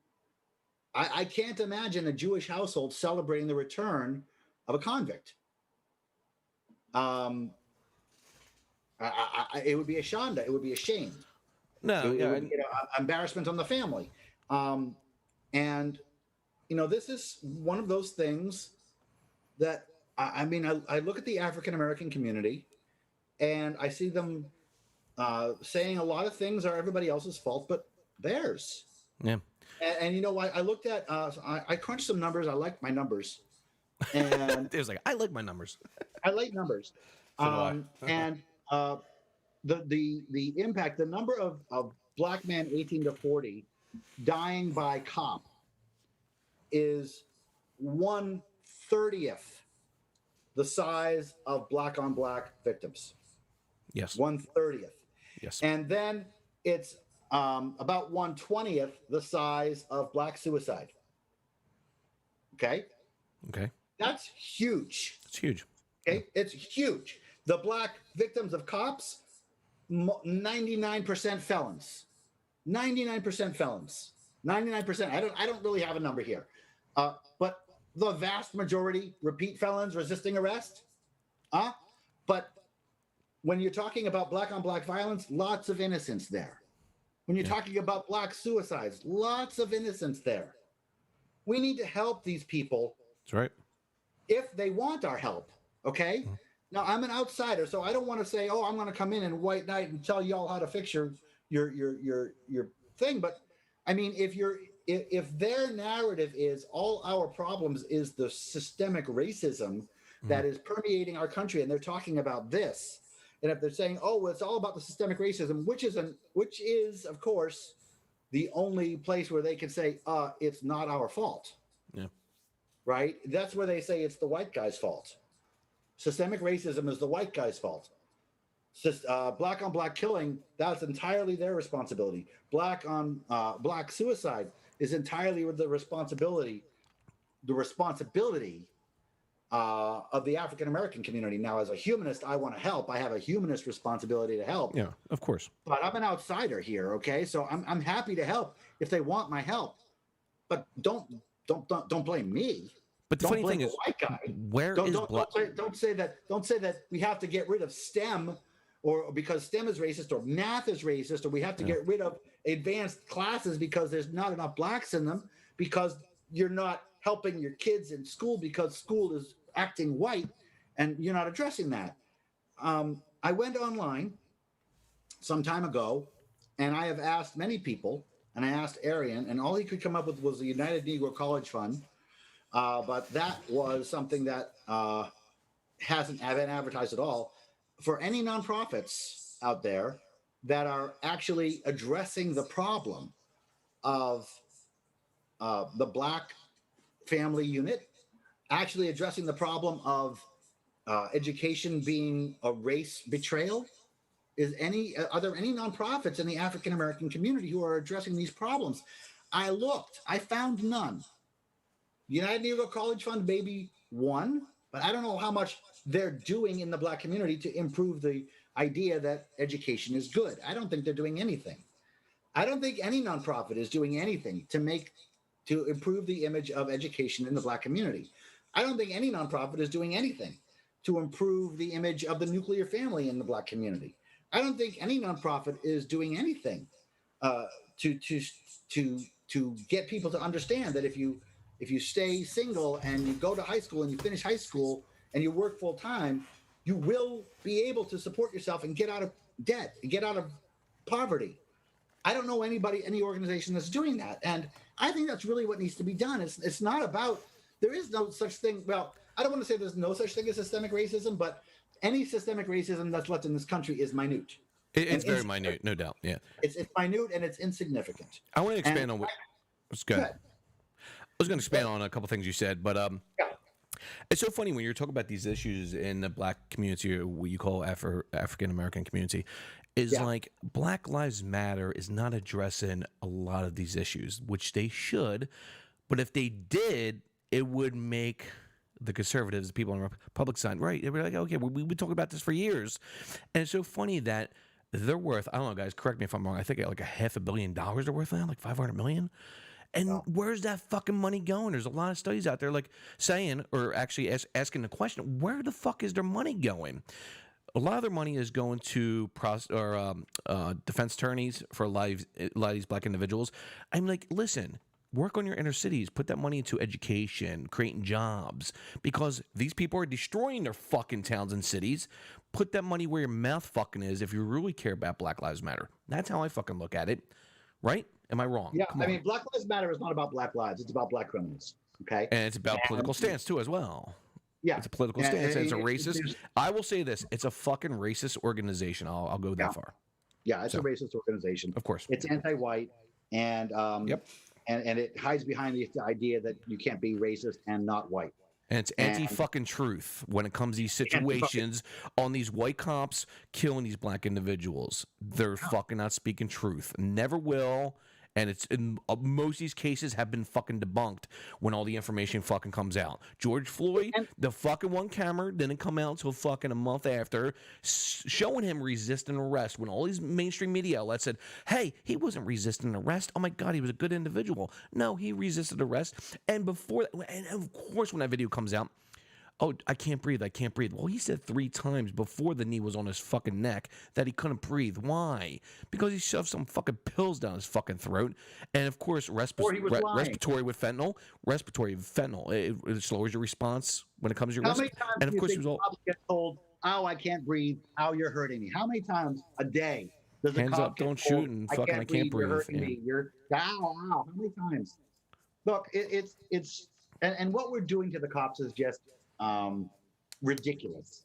I can't imagine a Jewish household celebrating the return of a convict. It would be a shanda. It would be a shame.
No,
it would be an embarrassment on the family. And you know, this is one of those things that I look at the African American community, and I see them saying a lot of things are everybody else's fault, but theirs.
Yeah.
And you know, I looked at, I crunched some numbers. I like my numbers. And
it was like, I like my numbers.
I like numbers.
So
and the impact, the number of black men 18 to 40 dying by cop is 1/30th the size of black on black victims.
Yes.
1/30th.
Yes.
And then it's about 1/20th the size of black suicide. Okay. That's huge.
It's huge.
Okay. It's huge. The black victims of cops, 99% felons. 99% felons. 99%. I don't really have a number here. But the vast majority repeat felons resisting arrest. But when you're talking about black on black violence, lots of innocence there. When you're talking about black suicides, lots of innocence there. We need to help these people.
That's right.
If they want our help. Okay. Mm-hmm. Now I'm an outsider, so I don't want to say, "Oh, I'm going to come in white knight and tell y'all how to fix your thing." But I mean, if their narrative is all our problems is the systemic racism that is permeating our country, and they're talking about this, and if they're saying, "Oh, well, it's all about the systemic racism," which is of course the only place where they can say, "It's not our fault."
Yeah.
Right. That's where they say it's the white guy's fault. Systemic racism is the white guy's fault. Black on black killing, that's entirely their responsibility. Black on black suicide is entirely the responsibility of the African American community. Now, as a humanist, I want to help. I have a humanist responsibility to help.
Yeah, of course.
But I'm an outsider here. Okay, so I'm happy to help if they want my help. But don't blame me.
But the funny thing is,
white guy.
Don't
say that we have to get rid of STEM, or because STEM is racist, or math is racist, or we have to get rid of advanced classes because there's not enough blacks in them, because you're not helping your kids in school because school is acting white, and you're not addressing that. I went online some time ago, and I have asked many people, and I asked Arian, and all he could come up with was the United Negro College Fund. But that was something that hasn't been advertised at all, for any nonprofits out there that are actually addressing the problem of the Black family unit, actually addressing the problem of education being a race betrayal. Are there any nonprofits in the African American community who are addressing these problems? I looked, I found none. United Negro College Fund, maybe one, but I don't know how much they're doing in the Black community to improve the idea that education is good. I don't think they're doing anything. I don't think any nonprofit is doing anything to improve the image of education in the Black community. I don't think any nonprofit is doing anything to improve the image of the nuclear family in the Black community. I don't think any nonprofit is doing anything to get people to understand that if you stay single and you go to high school and you finish high school and you work full time, you will be able to support yourself and get out of debt and get out of poverty. I don't know any organization that's doing that. And I think that's really what needs to be done. It's not about, there is no such thing. Well, I don't want to say there's no such thing as systemic racism, but any systemic racism that's left in this country is minute.
It's very minute, no doubt. Yeah.
It's minute and it's insignificant.
I want to expand on what. Let's go. I was going to expand on a couple things you said, but
yeah.
It's so funny when you're talking about these issues in the Black community, or what you call African American community, is like Black Lives Matter is not addressing a lot of these issues, which they should. But if they did, it would make the conservatives, the people on the Republican side, right? They'd be like, okay, we've been talking about this for years. And it's so funny that they're worth, I don't know, guys, correct me if I'm wrong, I think like $500 million they're worth now, like $500 million. And where's that fucking money going? There's a lot of studies out there like saying, or actually asking the question, where the fuck is their money going? A lot of their money is going to defense attorneys for a lot of these Black individuals. I'm like, listen, work on your inner cities. Put that money into education, creating jobs, because these people are destroying their fucking towns and cities. Put that money where your mouth fucking is if you really care about Black Lives Matter. That's how I fucking look at it. Right? Am I wrong?
Yeah, I mean, Black Lives Matter is not about Black lives. It's about Black criminals. Okay?
And it's about political stance, too, as well.
Yeah.
It's a political stance. And it's a racist. I will say this. It's a fucking racist organization. I'll go that far.
Yeah, it's a racist organization.
Of course.
It's anti-white. And and it hides behind the idea that you can't be racist and not white.
And it's anti-fucking truth when it comes to these situations on these white cops killing these Black individuals. They're fucking not speaking truth. Never will. And it's in most of these cases have been fucking debunked when all the information fucking comes out. George Floyd, the fucking one camera didn't come out until fucking a month after, showing him resisting arrest when all these mainstream media outlets said, hey, he wasn't resisting arrest. Oh my God, he was a good individual. No, he resisted arrest. And before, and of course, when that video comes out, oh, I can't breathe. I can't breathe. Well, he said 3 times before the knee was on his fucking neck that he couldn't breathe. Why? Because he shoved some fucking pills down his fucking throat. And, of course, respiratory with fentanyl. Respiratory with fentanyl. It lowers your response when it comes to your risk. And, of course,
cops get told, oh, I can't breathe. Oh, you're hurting me. How many times a day does a
hands
cop
up, don't shoot, and fucking I can't breathe.
You're hurting me. You're, ow. How many times? Look, it's and what we're doing to the cops is just ridiculous.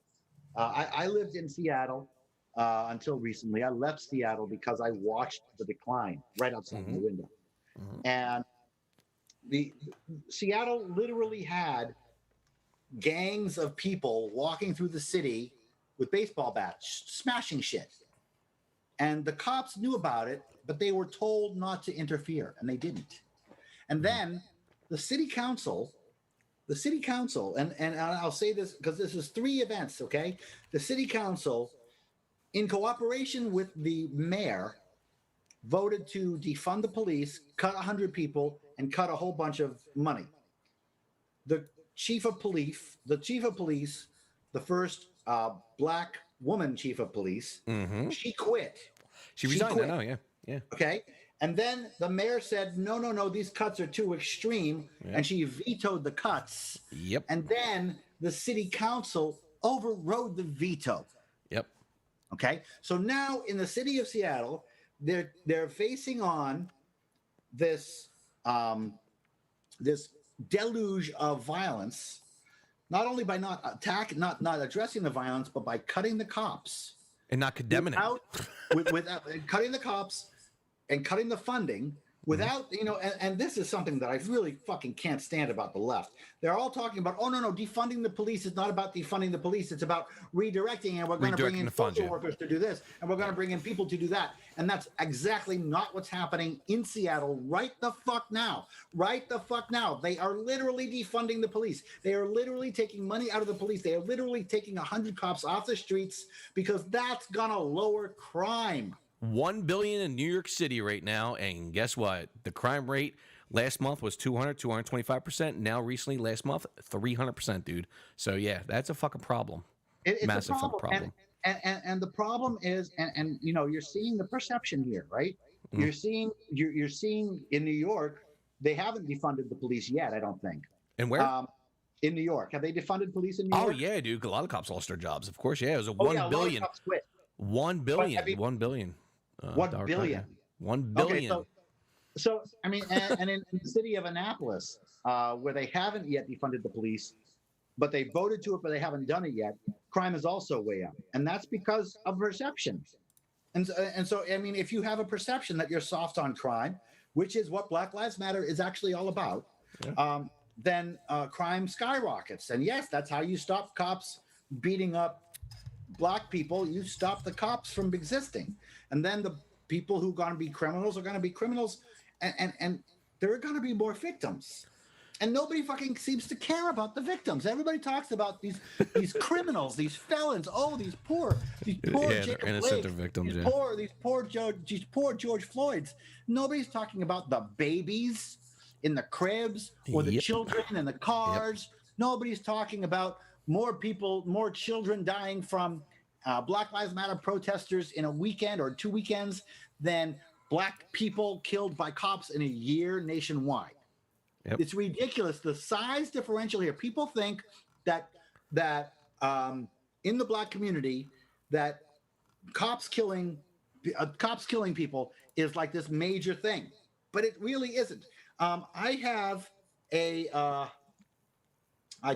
I lived in Seattle until recently. I left Seattle because I watched the decline right outside my window. And the Seattle literally had gangs of people walking through the city with baseball bats, smashing shit. And the cops knew about it, but they were told not to interfere, and they didn't. And then the city council, and I'll say this because this is 3 events, okay? The city council, in cooperation with the mayor, voted to defund the police, cut 100 people, and cut a whole bunch of money. The chief of police, the first Black woman chief of police, she quit.
She resigned, I know, yeah.
Okay? And then the mayor said, no, these cuts are too extreme. And she vetoed the cuts.
Yep.
And then the city council overrode the veto.
Yep.
Okay. So now in the city of Seattle, they're facing on this this deluge of violence not only by not addressing the violence, but by cutting the cops
And not condemning it.
without cutting the cops and cutting the funding without, and this is something that I really fucking can't stand about the left. They're all talking about, oh, no, defunding the police is not about defunding the police. It's about redirecting, and we're going to bring in social workers to do this, and we're going to bring in people to do that. And that's exactly not what's happening in Seattle right the fuck now. Right the fuck now. They are literally defunding the police. They are literally taking money out of the police. They are literally taking 100 cops off the streets because that's going to lower crime.
1 billion in New York City right now, and guess what? The crime rate last month was 225%. Now, recently, last month, 300%, dude. So yeah, that's a fucking problem.
It's
Massive
a problem.
fucking problem.
And the problem is, and you're seeing the perception here, right? You're seeing in New York, they haven't defunded the police yet. I don't think.
And where?
In New York, have they defunded police in New York?
Oh yeah, dude. A lot of cops lost their jobs. Of course, yeah. It was a 1 billion. 1 billion. 1 billion.
1 billion.
1 billion.
Okay, so I mean, and in the city of Annapolis, where they haven't yet defunded the police, but they voted to it, but they haven't done it yet, crime is also way up, and that's because of perception. And so I mean, if you have a perception that you're soft on crime, which is what Black Lives Matter is actually all about, then crime skyrockets. And yes, that's how you stop cops beating up Black people. You stop the cops from existing, and then the people who are going to be criminals are going to be criminals, and there are going to be more victims, and nobody fucking seems to care about the victims. Everybody talks about these criminals, these felons. Oh, these poor Jacob
innocent
Blake,
victims.
these poor George Floyds. Nobody's talking about the babies in the cribs or the children in the cars. Nobody's talking about more children dying from Black Lives Matter protesters in a weekend or 2 weekends than Black people killed by cops in a year nationwide. Yep. It's ridiculous. The size differential here. People think that in the Black community that cops killing people is like this major thing, but it really isn't. I have I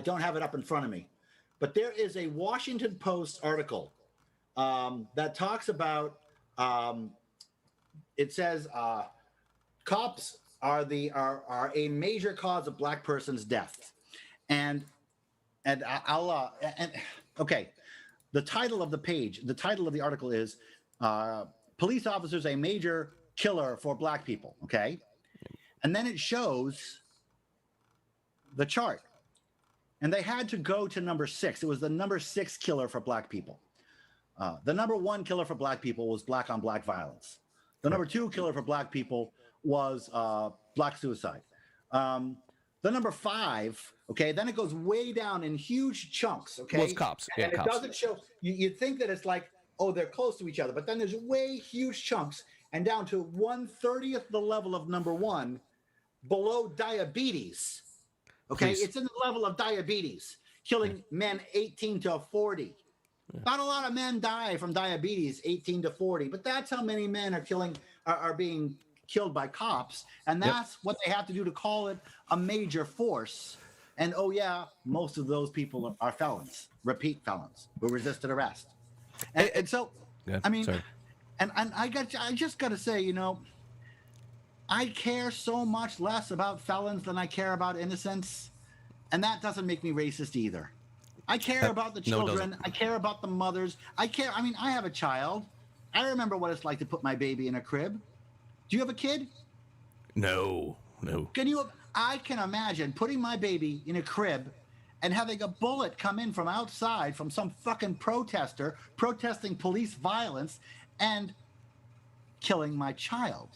don't have it up in front of me, but there is a Washington Post article that talks about, it says cops are a major cause of Black persons' death. And okay, the title of the article is Police Officers a Major Killer for Black People, okay? And then it shows the chart. And they had to go to number 6. It was the number 6 killer for Black people. The number 1 killer for Black people was Black on Black violence. The number 2 killer for Black people was Black suicide. The number 5, okay, then it goes way down in huge chunks, okay?
Well, it's cops.
And it doesn't show, you'd think that it's like, oh, they're close to each other, but then there's way huge chunks and down to 1/30th the level of number 1 below diabetes. Okay, it's in the level of diabetes, killing men 18 to 40. Not a lot of men die from diabetes 18 to 40, but that's how many men are being killed by cops, and that's what they have to do to call it a major force. And oh yeah, most of those people are felons, repeat felons who resisted arrest. And so, I mean, and I just got to say, I care so much less about felons than I care about innocents, and that doesn't make me racist either. I care about the children. I care about the mothers. I mean, I have a child. I remember what it's like to put my baby in a crib. Do you have a kid?
No.
I can imagine putting my baby in a crib and having a bullet come in from outside from some fucking protester protesting police violence and killing my child.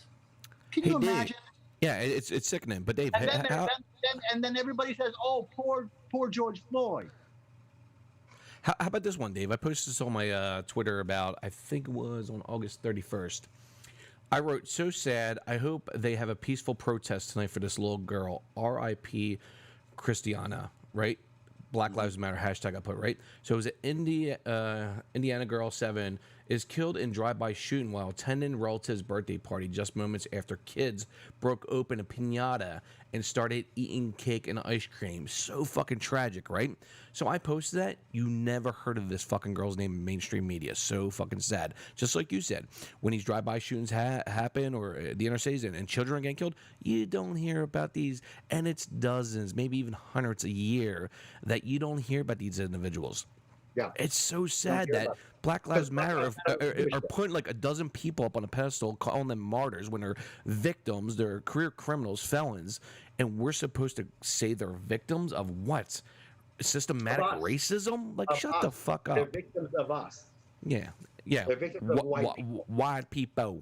Can you imagine?
Yeah, it's sickening. But Dave,
and then everybody says, "Oh, poor George Floyd."
How about this one, Dave? I posted this on my Twitter about, I think it was on August 31st. I wrote, "So sad. I hope they have a peaceful protest tonight for this little girl. R.I.P. Christiana." Right? Black Lives Matter hashtag I put, right? So it was an Indiana girl, 7, is killed in drive-by shooting while attending relative's birthday party just moments after kids broke open a piñata and started eating cake and ice cream. So fucking tragic, right? So I posted that. You never heard of this fucking girl's name in mainstream media. So fucking sad. Just like you said, when these drive-by shootings happen or the interstates and children are getting killed, you don't hear about these. And it's dozens, maybe even hundreds a year that you don't hear about these individuals.
Yeah.
It's so sad that Black Lives Matter are putting like a dozen people up on a pedestal, calling them martyrs when they're victims, they're career criminals, felons, and we're supposed to say they're victims of what? Systematic racism? Like, shut the fuck up.
They're victims of us.
Yeah.
They're victims of
white people.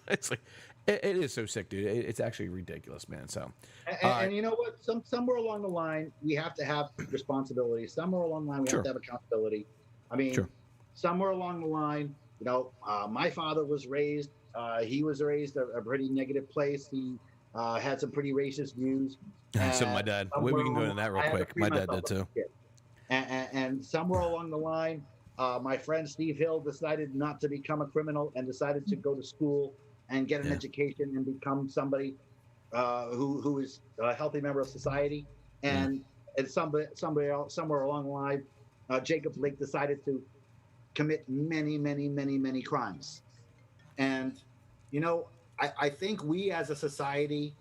It's like, it is so sick, dude. It's actually ridiculous, man. So,
and you know what? Somewhere along the line, we have to have responsibility. Somewhere along the line, we have to have accountability. I mean, somewhere along the line, you know, my father was raised. He was raised a pretty negative place. He had some pretty racist views.
So my dad. We can go into that real quick. My dad did too.
And somewhere along the line, my friend Steve Hill decided not to become a criminal and decided to go to school and get an education and become somebody who is a healthy member of society. And somebody else, somewhere along the line, Jacob Blake decided to commit many crimes. And, you know, I think we as a society,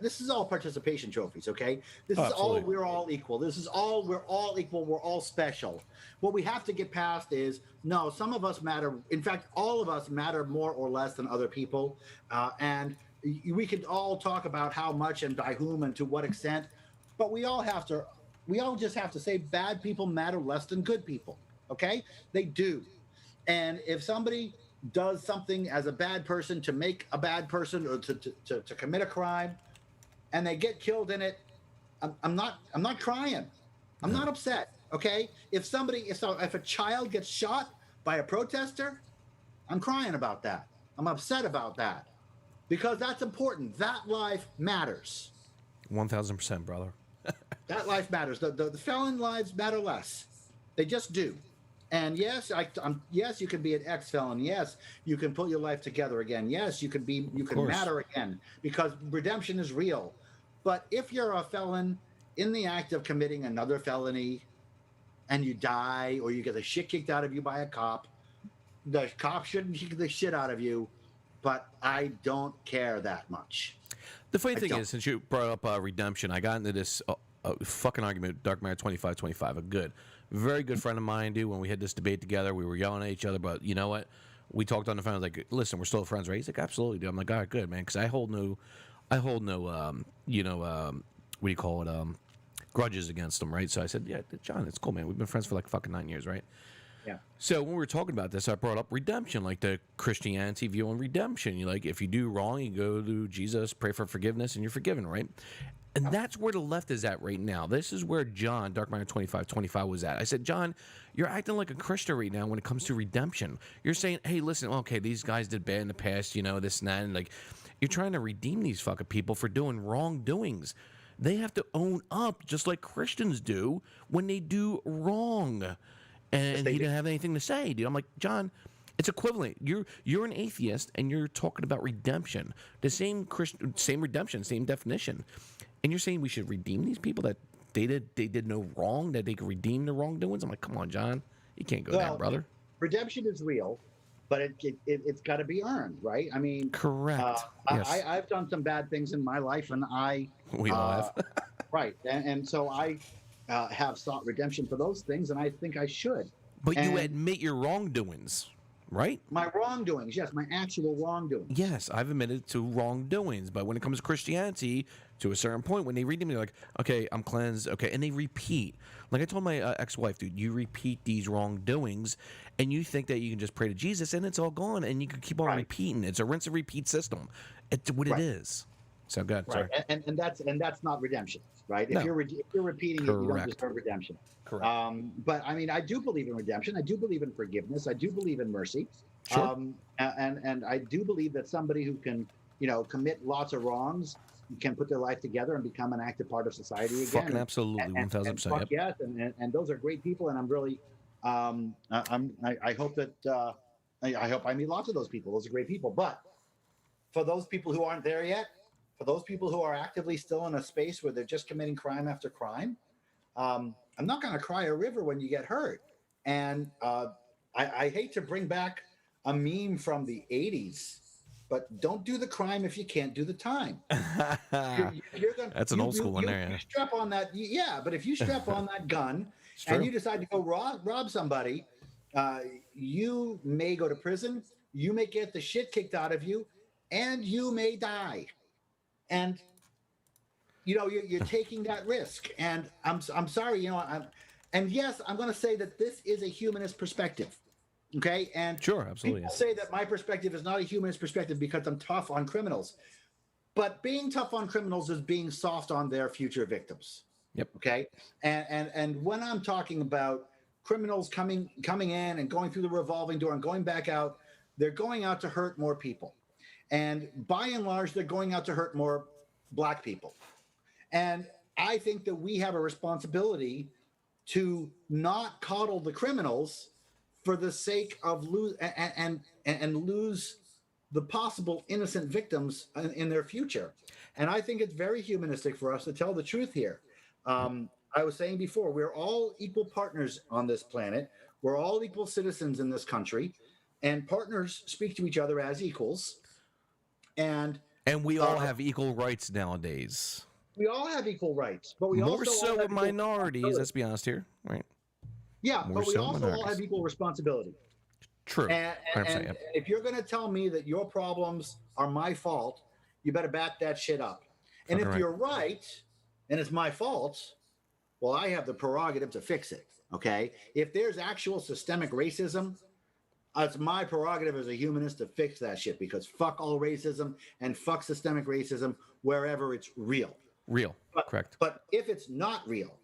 this is all participation trophies, okay? This is all, we're all equal. We're all equal. We're all special. What we have to get past is, no, some of us matter. In fact, all of us matter more or less than other people. And we could all talk about how much and by whom and to what extent, but we all just have to say bad people matter less than good people, okay? They do. And if somebody does something as a bad person to make a bad person or to commit a crime and they get killed in it, I'm not crying. I'm not upset. Okay. If a child gets shot by a protester, I'm crying about that. I'm upset about that because that's important. That life matters.
1000%, brother.
That life matters. The felon lives matter less. They just do. And yes, yes, you can be an ex-felon. Yes, you can put your life together again. Yes, you can matter again because redemption is real. But if you're a felon in the act of committing another felony and you die or you get the shit kicked out of you by a cop, the cop shouldn't kick the shit out of you, but I don't care that much.
The funny thing is, since you brought up redemption, I got into this fucking argument with Dark Matter 2525, very good friend of mine, dude. When we had this debate together, we were yelling at each other, but you know what? We talked on the phone. I was like, listen, we're still friends, right? He's like, absolutely, dude. I'm like, all right, good, man, because I hold no, what do you call it, grudges against him, right? So I said, yeah, John, it's cool, man. We've been friends for like fucking 9 years, right?
Yeah.
So when we were talking about this, I brought up redemption, like the Christianity view on redemption. You like, if you do wrong, you go to Jesus, pray for forgiveness, and you're forgiven, right? And that's where the left is at right now. This is where John, Dark Matter 2525, was at. I said, John, you're acting like a Christian right now when it comes to redemption. You're saying, hey, listen, okay, these guys did bad in the past, you know, this and that. And like, you're trying to redeem these fucking people for doing wrongdoings. They have to own up just like Christians do when they do wrong. And he didn't have anything to say, dude. I'm like, John, it's equivalent. You're an atheist and you're talking about redemption. The same redemption, same definition. And you're saying we should redeem these people that they did no wrong, that they could redeem the wrongdoings? I'm like, come on, John. You can't go there, brother.
Redemption is real, but it's got to be earned, right? I mean,
correct. Yes.
I've done some bad things in my life, and
we all have.
Right. And so I have sought redemption for those things, and I think I should.
But you admit your wrongdoings, right?
My wrongdoings, yes, my actual wrongdoings.
Yes, I've admitted to wrongdoings, but when it comes to Christianity, to a certain point, when they read them, they're like, okay, I'm cleansed, okay, and they repeat. Like I told my ex-wife, dude, you repeat these wrongdoings, and you think that you can just pray to Jesus, and it's all gone, and you can keep on repeating. It's a rinse and repeat system. It's what it is. So good.
Right, sorry. And that's not redemption, right? If you're repeating it, you don't deserve redemption.
Correct.
But I mean, I do believe in redemption. I do believe in forgiveness. I do believe in mercy.
Sure.
And I do believe that somebody who can, commit lots of wrongs can put their life together and become an active part of society again.
Fucking absolutely, 1000%.
Yes, and those are great people, and I'm really I hope that I hope I meet lots of those people. Those are great people. But for those people who aren't there yet, for those people who are actively still in a space where they're just committing crime after crime, I'm not going to cry a river when you get hurt. And I hate to bring back a meme from the 80s, but don't do the crime if you can't do the time.
That's an old school one there.
You strap on that, but if you strap on that gun and you decide to go rob somebody, you may go to prison, you may get the shit kicked out of you, and you may die. And you're taking that risk. And I'm sorry, and yes, I'm going to say that this is a humanist perspective. Okay. And
sure, absolutely.
People say that my perspective is not a humanist perspective because I'm tough on criminals. But being tough on criminals is being soft on their future victims.
Yep.
Okay. And when I'm talking about criminals coming in and going through the revolving door and going back out, they're going out to hurt more people. And by and large, they're going out to hurt more Black people. And I think that we have a responsibility to not coddle the criminals for the sake of lose the possible innocent victims in their future. And I think it's very humanistic for us to tell the truth here. I was saying before, we're all equal partners on this planet. We're all equal citizens in this country, and partners speak to each other as equals. And
we all have equal rights nowadays.
We all have equal rights, but we
more
also
so with minorities. Let's be honest here, right?
Yeah, but we also all have equal responsibility.
True.
And if you're going to tell me that your problems are my fault, you better back that shit up. And if you're right, and it's my fault, well, I have the prerogative to fix it. Okay. If there's actual systemic racism, it's my prerogative as a humanist to fix that shit, because fuck all racism and fuck systemic racism wherever it's real.
Correct.
But if it's not real,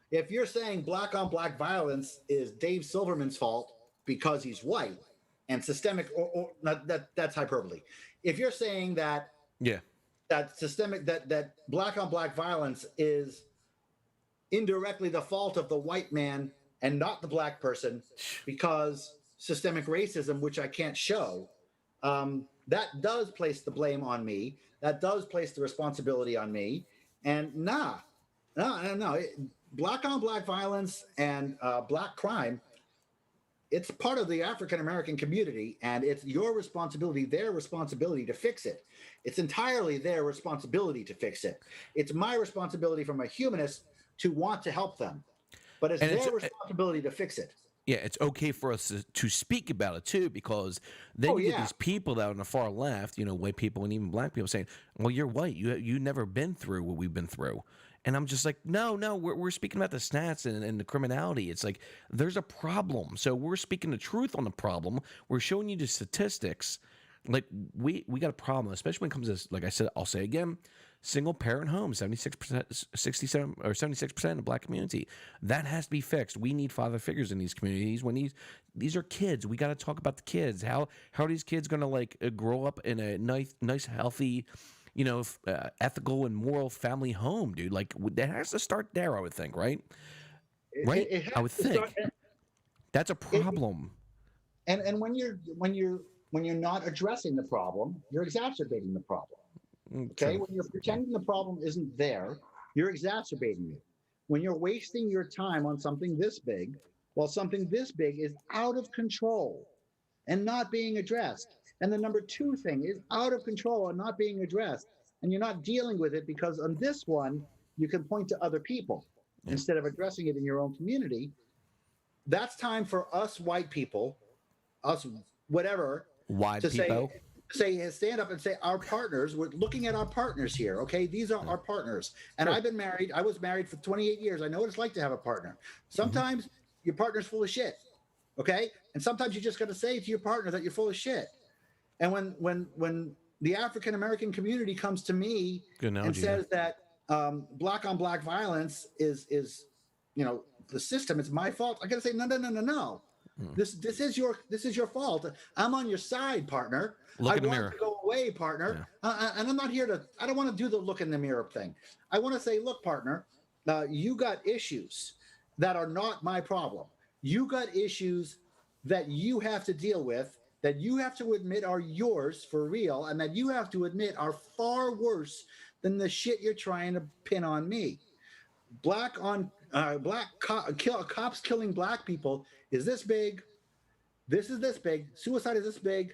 if you're saying Black on Black violence is Dave Silverman's fault because he's white and systemic, or not, that's hyperbole. If you're saying that that systemic that Black on Black violence is indirectly the fault of the white man and not the Black person because systemic racism, which I can't show, that does place the blame on me. That does place the responsibility on me. And no. Black on Black violence and Black crime, it's part of the African American community, and it's your responsibility, their responsibility to fix it. It's entirely their responsibility to fix it. It's my responsibility from a humanist to want to help them, but it's their responsibility to fix it.
Yeah, it's okay for us to speak about it too, because then you get these people that are on the far left, white people and even Black people saying, "Well, you're white. You never been through what we've been through." And I'm just like, no, we're speaking about the stats and the criminality. It's like there's a problem, so we're speaking the truth on the problem. We're showing you the statistics. Like we got a problem, especially when it comes to, like I said, I'll say again, single parent homes, 76%, 67 or 76% of the Black community. That has to be fixed. We need father figures in these communities. When these are kids, we got to talk about the kids. How are these kids going to grow up in a nice, healthy, ethical and moral family home, dude? Like that has to start there, I would think, right? Right? I would think that's a problem.
And when you're not addressing the problem, you're exacerbating the problem. Okay, when you're pretending the problem isn't there, you're exacerbating it. When you're wasting your time on something this big, while something this big is out of control and not being addressed. And the number two thing is out of control and not being addressed, and you're not dealing with it because on this one, you can point to other people instead of addressing it in your own community. That's time for us white people, us whatever,
to
stand up and say, our partners, we're looking at our partners here. Okay. These are our partners. And I was married for 28 years. I know what it's like to have a partner. Sometimes your partner's full of shit. Okay. And sometimes you just got to say to your partner that you're full of shit. And when the African-American community comes to me and says that Black on Black violence is the system, it's my fault, I got to say, no. This is your fault. I'm on your side, partner.
Look in the mirror.
To go away, partner. And I'm not here I don't want to do the look in the mirror thing. I want to say, look, partner, you got issues that are not my problem. You got issues that you have to deal with, that you have to admit are yours for real, and that you have to admit are far worse than the shit you're trying to pin on me. Cops killing black people is this big. This is this big. Suicide is this big,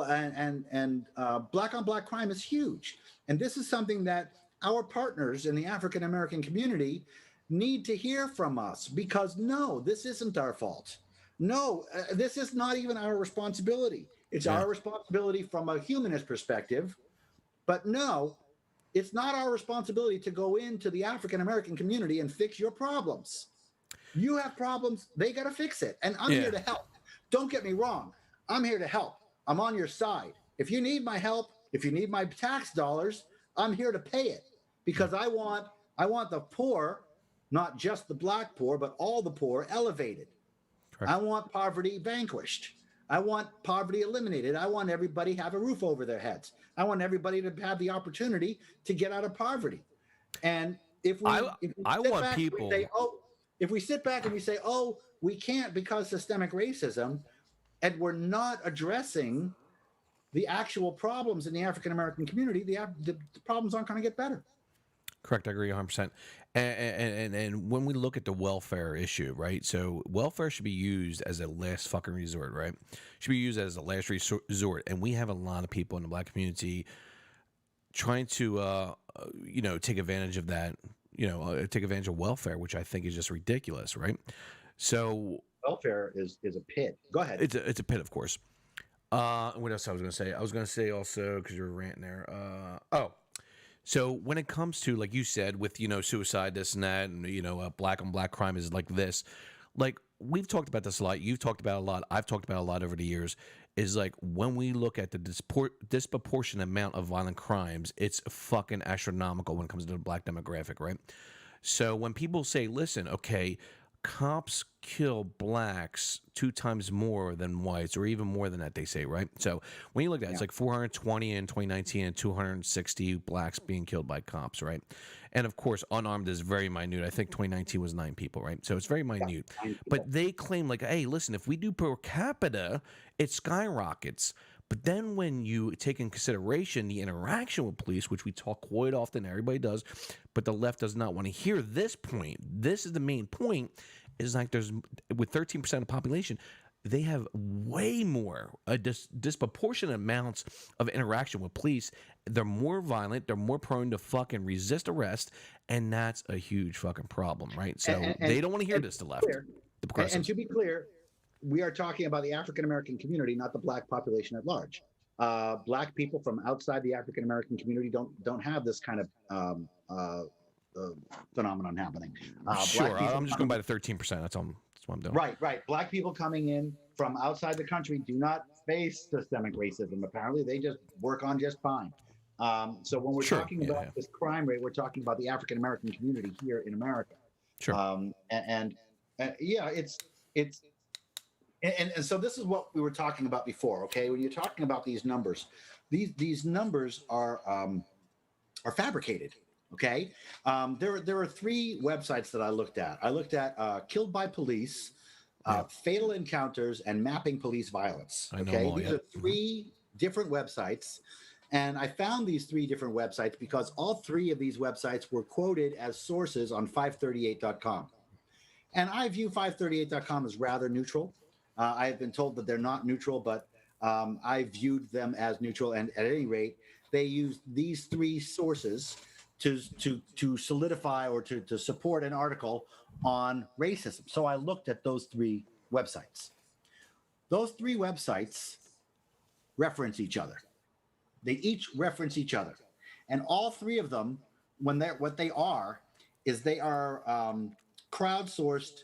and black on black crime is huge. And this is something that our partners in the African American community need to hear from us, because no, this isn't our fault. No, this is not even our responsibility. It's our responsibility from a humanist perspective. But no, it's not our responsibility to go into the African American community and fix your problems. You have problems, they got to fix it. And I'm here to help. Don't get me wrong. I'm here to help. I'm on your side. If you need my help, if you need my tax dollars, I'm here to pay it, because I want the poor, not just the black poor, but all the poor, elevated. Correct. I want poverty vanquished. I want poverty eliminated. I want everybody to have a roof over their heads. I want everybody to have the opportunity to get out of poverty. And if we sit back and we say, oh, we can't because systemic racism, and we're not addressing the actual problems in the African American community, the problems aren't going to get better.
Correct. I agree 100%. And when we look at the welfare issue, right? So welfare should be used as a last fucking resort, right? Should be used as a last resort. And we have a lot of people in the black community trying to, take advantage of that, take advantage of welfare, which I think is just ridiculous, right? So
welfare is a pit. Go ahead.
It's a pit, of course. What else I was going to say? I was going to say also, because you're ranting there. So when it comes to, like you said, with, suicide, this and that, and, black on black crime is like this, like we've talked about this a lot. You've talked about it a lot. I've talked about it a lot over the years, is like when we look at the disproportionate amount of violent crimes, it's fucking astronomical when it comes to the black demographic, right? So when people say, listen, okay, cops kill blacks 2 times more than whites, or even more than that, they say, right? So when you look at it, it's like 420 in 2019 and 260 blacks being killed by cops, right? And of course, unarmed is very minute. I think 2019 was 9 people, right? So it's very minute. But they claim like, hey, listen, if we do per capita, it skyrockets. But then when you take in consideration the interaction with police, which we talk quite often, everybody does, but the left does not want to hear this point. This is the main point, is like with 13% of the population, they have way more, disproportionate amounts of interaction with police. They're more violent. They're more prone to fucking resist arrest. And that's a huge fucking problem, right? So they don't want to hear this, the left.
And to be clear, we are talking about the African American community, not the black population at large. Black people from outside the African American community don't have this kind of phenomenon happening.
Sure, I'm just going by the 13%. That's what I'm doing.
Right. Black people coming in from outside the country do not face systemic racism. Apparently, they just work on just fine. So when we're talking about this crime rate, we're talking about the African American community here in America.
Sure.
And so this is what we were talking about before. Okay, when you're talking about these numbers, these numbers are fabricated. Okay, there are 3 websites that I looked at. I looked at Killed by Police, Fatal Encounters, and Mapping Police Violence. Okay, these are 3 different websites, and I found these 3 different websites because all 3 of these websites were quoted as sources on 538.com, and I view 538.com as rather neutral. I have been told that they're not neutral, but I viewed them as neutral, and at any rate, they used these 3 sources to solidify or to support an article on racism. So I looked at those 3 websites. Those 3 websites reference each other. They each reference each other. And all 3 of them, what they are crowdsourced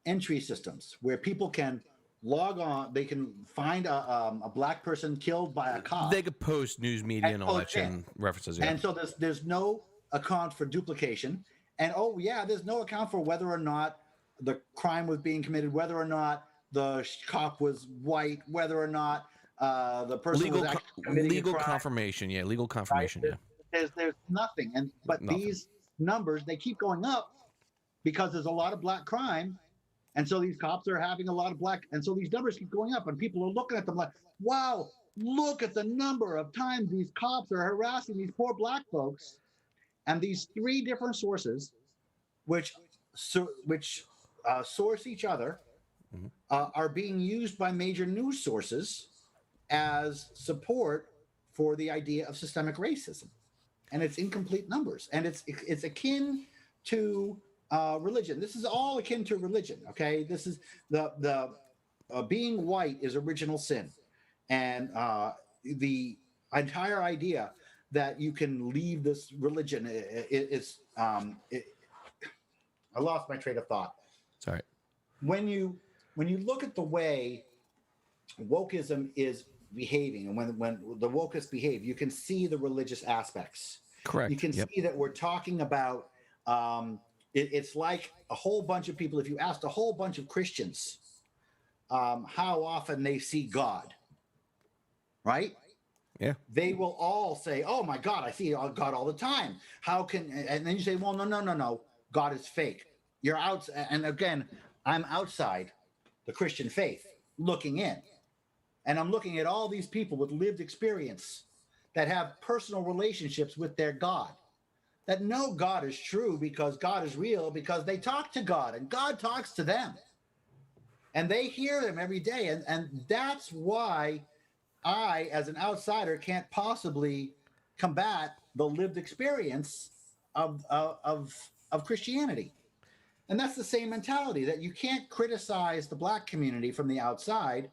entry systems where people can log on, they can find a black person killed by a cop.
They could post news media and all that shit and references. Yeah.
And so there's no account for duplication. And there's no account for whether or not the crime was being committed, whether or not the cop was white, whether or not the person was actually committing
legal
a crime.
Confirmation. Yeah, legal confirmation.
Right? There's nothing. But these numbers, they keep going up because there's a lot of black crime. And so these cops are having a lot of black, and so these numbers keep going up, and people are looking at them like, wow, look at the number of times these cops are harassing these poor black folks. And these three different sources, which source each other, are being used by major news sources as support for the idea of systemic racism. And it's incomplete numbers. And it's akin to religion. This is all akin to religion, okay? This is the being white is original sin. And the entire idea that you can leave this religion is I lost my train of thought.
Sorry.
When you look at the way wokeism is behaving, and when the wokists behave, you can see the religious aspects.
Correct.
You can see that we're talking about it's like a whole bunch of people. If you asked a whole bunch of Christians how often they see God, right?
Yeah.
They will all say, "Oh my God, I see God all the time. How can?" And then you say, "Well, no. God is fake. You're out." And again, I'm outside the Christian faith, looking in, and I'm looking at all these people with lived experience that have personal relationships with their God, that know God is true because God is real, because they talk to God and God talks to them, and they hear Him every day, and that's why I, as an outsider, can't possibly combat the lived experience of Christianity. And that's the same mentality, that you can't criticize the black community from the outside,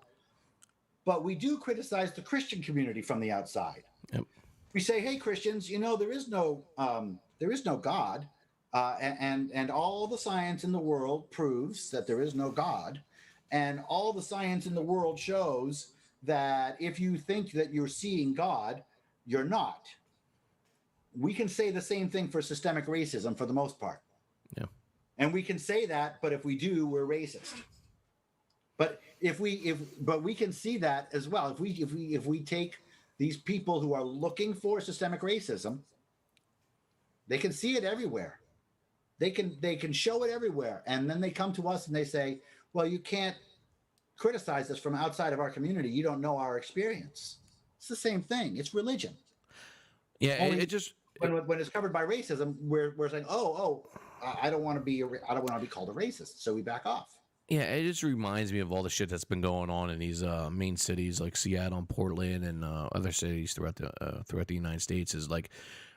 but we do criticize the Christian community from the outside.
Yep.
We say, "Hey, Christians, there is no God, and all the science in the world proves that there is no God, and all the science in the world shows that if you think that you're seeing God, you're not." We can say the same thing for systemic racism for the most part.
Yeah.
And we can say that, but if we do, we're racist. But but we can see that as well. If we take these people who are looking for systemic racism, they can see it everywhere. They can show it everywhere. And then they come to us and they say, "Well, you can't criticize us from outside of our community. You don't know our experience." It's the same thing. It's religion.
Yeah.
Only
It just
when it's covered by racism, we're saying, I don't want to be called a racist, so we back off.
Yeah, it just reminds me of all the shit that's been going on in these main cities like Seattle and Portland and other cities throughout the United States. Is like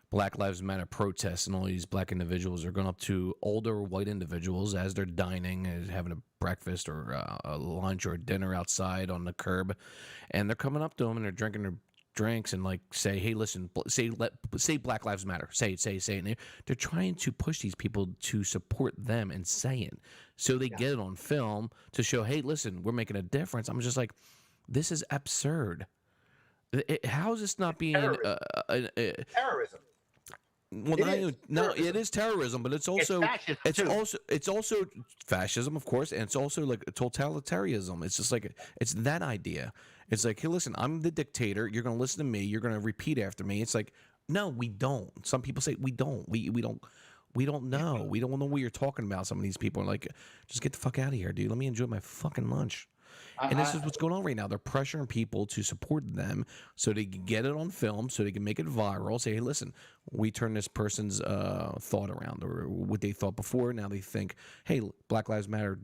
Black Lives Matter protests, and all these black individuals are going up to older white individuals as they're dining and having a breakfast or a lunch or a dinner outside on the curb, and they're coming up to them and they're drinking their drinks and like say, "Hey, listen, say Black Lives Matter, say it." And they're trying to push these people to support them and say it, so they get it on film to show, "Hey, listen, we're making a difference." I'm just like, this is absurd. How is this not being
terrorism?
Well, it is terrorism, but it's also fascism, of course, and it's also like totalitarianism. It's just like it's that idea. It's like, "Hey, listen, I'm the dictator. You're going to listen to me. You're going to repeat after me." It's like, no, we don't. Some people say we don't. We don't know. We don't know what you're talking about. Some of these people are like, "Just get the fuck out of here, dude. Let me enjoy my fucking lunch." And this is what's going on right now. They're pressuring people to support them so they can get it on film, so they can make it viral. Say, "Hey, listen, we turn this person's thought around, or what they thought before. Now they think, hey, Black Lives Matter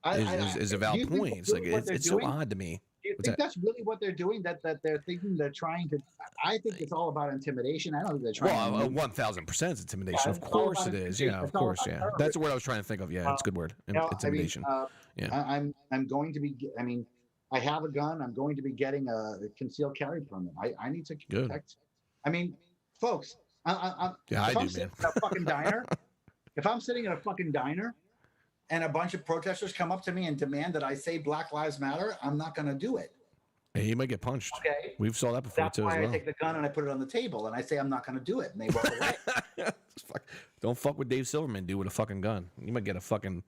is a valid point." It's like it's so odd to me.
Do you think that's really what they're doing? That they're thinking they're trying to? I think it's all about intimidation. I don't think they're trying.
Well, 1,000% intimidation. Yeah, of course it is. Yeah, of course. Yeah, that's the word I was trying to think of. Yeah, it's a good word. Intimidation.
I'm going to be. I mean, I have a gun. I'm going to be getting a concealed carry permit. I need to protect. I mean, folks.
I do, man.
Sitting at a fucking diner, if I'm sitting at a fucking diner, and a bunch of protesters come up to me and demand that I say Black Lives Matter, I'm not going to do it.
Hey, you might get punched.
Okay.
We've saw that before.
That's why I take the gun and I put it on the table and I say I'm not going to do it, and they walk away.
Don't fuck with Dave Silverman, dude, with a fucking gun. You might get a fucking.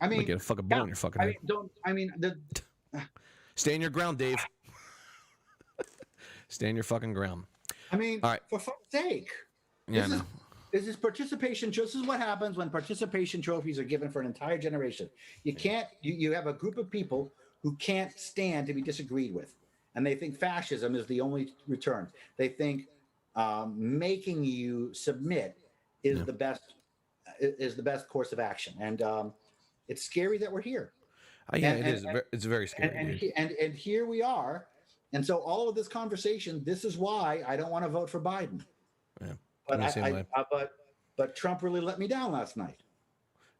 I mean,
get a fucking bullet in your fucking head. Stand your ground, Dave. Stand your fucking ground.
I mean,
all right.
For fuck's sake.
Yeah, I know.
This is participation. This is what happens when participation trophies are given for an entire generation. You can't. You have a group of people who can't stand to be disagreed with, and they think fascism is the only return. They think making you submit is the best course of action, and it's scary that we're here.
Yeah, it is. It's very scary, dude.
And here we are, and so all of this conversation. This is why I don't want to vote for Biden.
Yeah.
But Trump really let me down last night.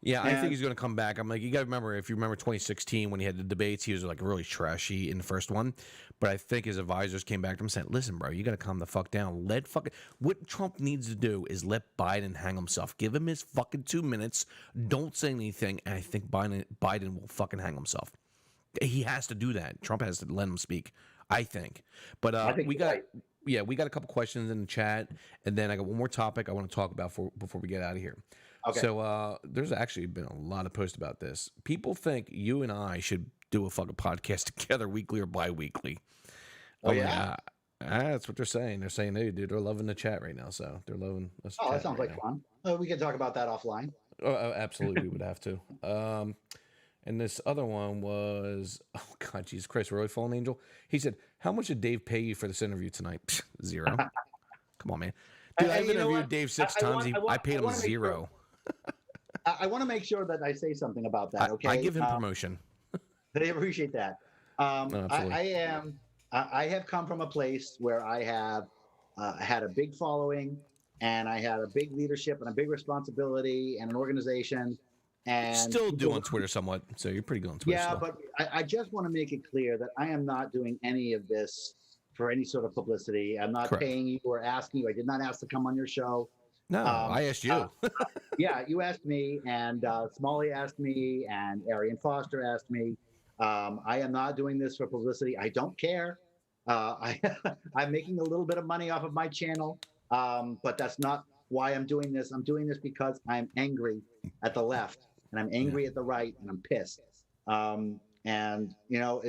Yeah, I think he's going to come back. I'm like, you got to remember, if you remember 2016 when he had the debates, he was like really trashy in the first one. But I think his advisors came back to him and said, listen, bro, you got to calm the fuck down. What Trump needs to do is let Biden hang himself. Give him his fucking 2 minutes. Don't say anything. And I think Biden will fucking hang himself. He has to do that. Trump has to let him speak, I think. But we got a couple questions in the chat, and then I got one more topic I want to talk about before we get out of here.
Okay.
So there's actually been a lot of posts about this. People think you and I should do a fucking podcast together, weekly or bi-weekly.
Oh, yeah?
That's what they're saying. They're saying, hey, dude, they're loving the chat right now, so they're loving us.
Oh, that sounds like fun. We can talk about that offline.
Oh, absolutely, we would have to. And this other one was, oh, God, Jesus Christ, really fallen angel? He said, how much did Dave pay you for this interview tonight? Pfft, $0. Come on, man. Dude, I've interviewed Dave 6 times. I paid him $0.
I want to make sure that I say something about that, okay?
I give him promotion.
They appreciate that. I have come from a place where I have had a big following, and I had a big leadership and a big responsibility and an organization. And
still do on Twitter somewhat, so you're pretty good on Twitter.
Yeah,
still.
but I just want to make it clear that I am not doing any of this for any sort of publicity. I'm not paying you or asking you. I did not ask to come on your show.
No, I asked you.
Yeah, you asked me, and Smalley asked me, and Arian Foster asked me. I am not doing this for publicity. I don't care. I'm making a little bit of money off of my channel, but that's not why I'm doing this. I'm doing this because I'm angry at the left, and I'm angry at the right, and I'm pissed. And you know,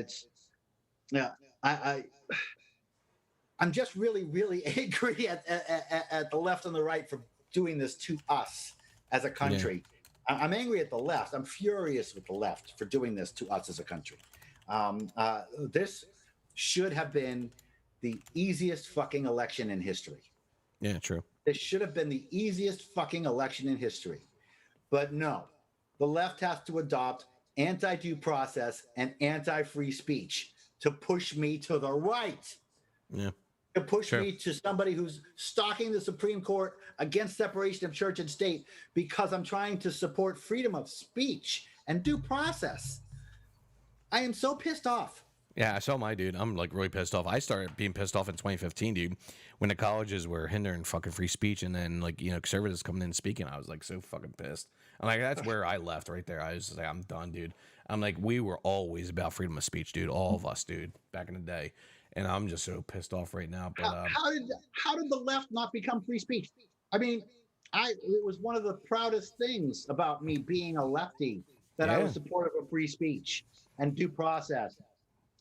I'm just really, really angry at the left and the right for doing this to us as a country. Yeah. I'm angry at the left. I'm furious with the left for doing this to us as a country. This should have been the easiest fucking election in history.
Yeah, true.
This should have been the easiest fucking election in history. But no, the left has to adopt anti-due process and anti-free speech to push me to the right.
Yeah.
To push me to somebody who's stalking the Supreme Court against separation of church and state because I'm trying to support freedom of speech and due process. I am so pissed off.
Yeah, I saw my dude. I'm like really pissed off. I started being pissed off in 2015, dude, when the colleges were hindering fucking free speech, and then like, you know, conservatives coming in and speaking. I was like so fucking pissed. I'm like, that's where I left right there. I was just like, I'm done, dude. I'm like, we were always about freedom of speech, dude. All of us, dude, back in the day. And I'm just so pissed off right now. But
how did the left not become free speech? I mean, it was one of the proudest things about me being a lefty that I was supportive of free speech and due process,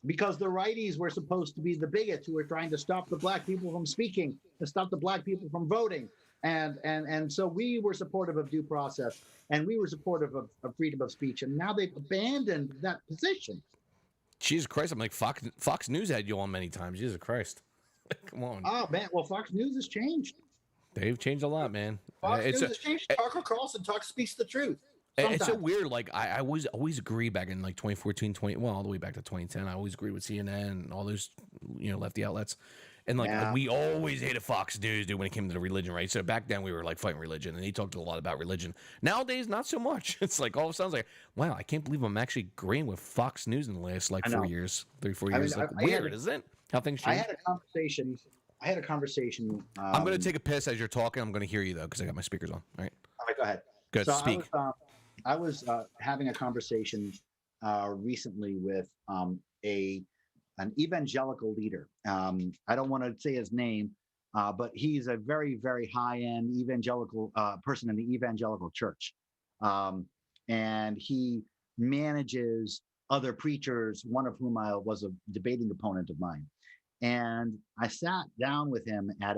because the righties were supposed to be the bigots who were trying to stop the black people from speaking, to stop the black people from voting, and so we were supportive of due process, and we were supportive of freedom of speech, and now they've abandoned that position.
Jesus Christ, I'm like, Fox News had you on many times. Jesus Christ. Come on.
Oh, man. Well, Fox News has changed.
They've changed a lot, man.
Fox News has changed. Tucker Carlson speaks the truth.
Sometimes. It's so weird. Like, I always agree back in like 2014, all the way back to 2010. I always agreed with CNN and all those, you know, lefty outlets. And like, we always hated Fox News, dude, when it came to the religion, right? So back then we were like fighting religion, and he talked a lot about religion. Nowadays, not so much. It's like all of a sudden, like, wow, I can't believe I'm actually agreeing with Fox News in the last like 4 years, 3-4 years. Like, weird, isn't it? How things change.
I had a conversation.
I'm going to take a piss as you're talking. I'm going to hear you though, because I got my speakers on. All right,
go ahead.
Good.
So
speak.
I was having a conversation recently with an evangelical leader. I don't want to say his name, but he's a very, very high-end evangelical person in the evangelical church. And he manages other preachers, one of whom was a debating opponent of mine. And I sat down with him at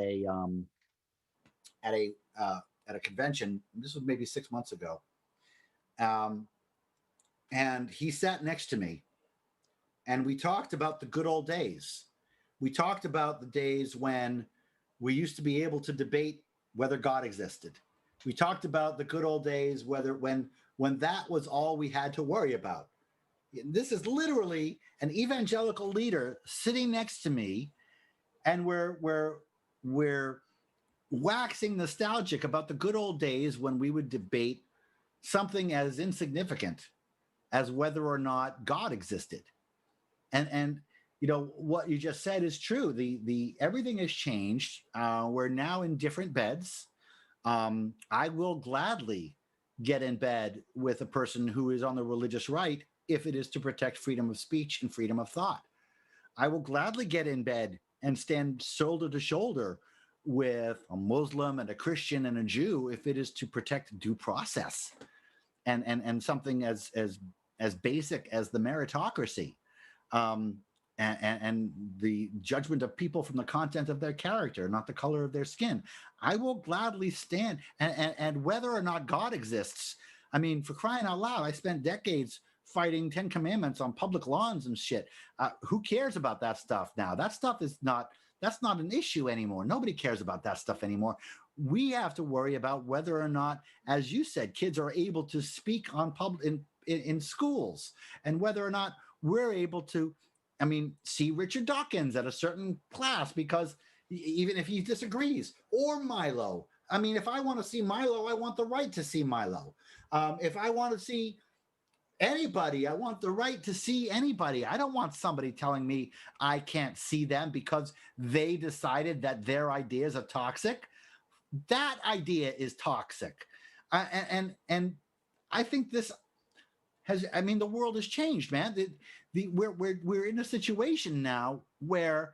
at a convention. This was maybe 6 months ago. And he sat next to me, and we talked about the good old days. We talked about the days when we used to be able to debate whether God existed. We talked about the good old days, when that was all we had to worry about. This is literally an evangelical leader sitting next to me, and we're waxing nostalgic about the good old days when we would debate something as insignificant as whether or not God existed. And what you just said is true. The everything has changed. We're now in different beds. I will gladly get in bed with a person who is on the religious right if it is to protect freedom of speech and freedom of thought. I will gladly get in bed and stand shoulder to shoulder with a Muslim and a Christian and a Jew if it is to protect due process and something as basic as the meritocracy. And the judgment of people from the content of their character, not the color of their skin. I will gladly stand. And whether or not God exists, I mean, for crying out loud, I spent decades fighting 10 commandments on public lawns and shit. Who cares about that stuff now? That stuff that's not an issue anymore. Nobody cares about that stuff anymore. We have to worry about whether or not, as you said, kids are able to speak on in schools, and whether or not we're able to, see Richard Dawkins at a certain class, because even if he disagrees, or Milo. If I want to see Milo, I want the right to see Milo. If I want to see anybody, I want the right to see anybody. I don't want somebody telling me I can't see them because they decided that their ideas are toxic. That idea is toxic. And I think this the world has changed, man. We're in a situation now where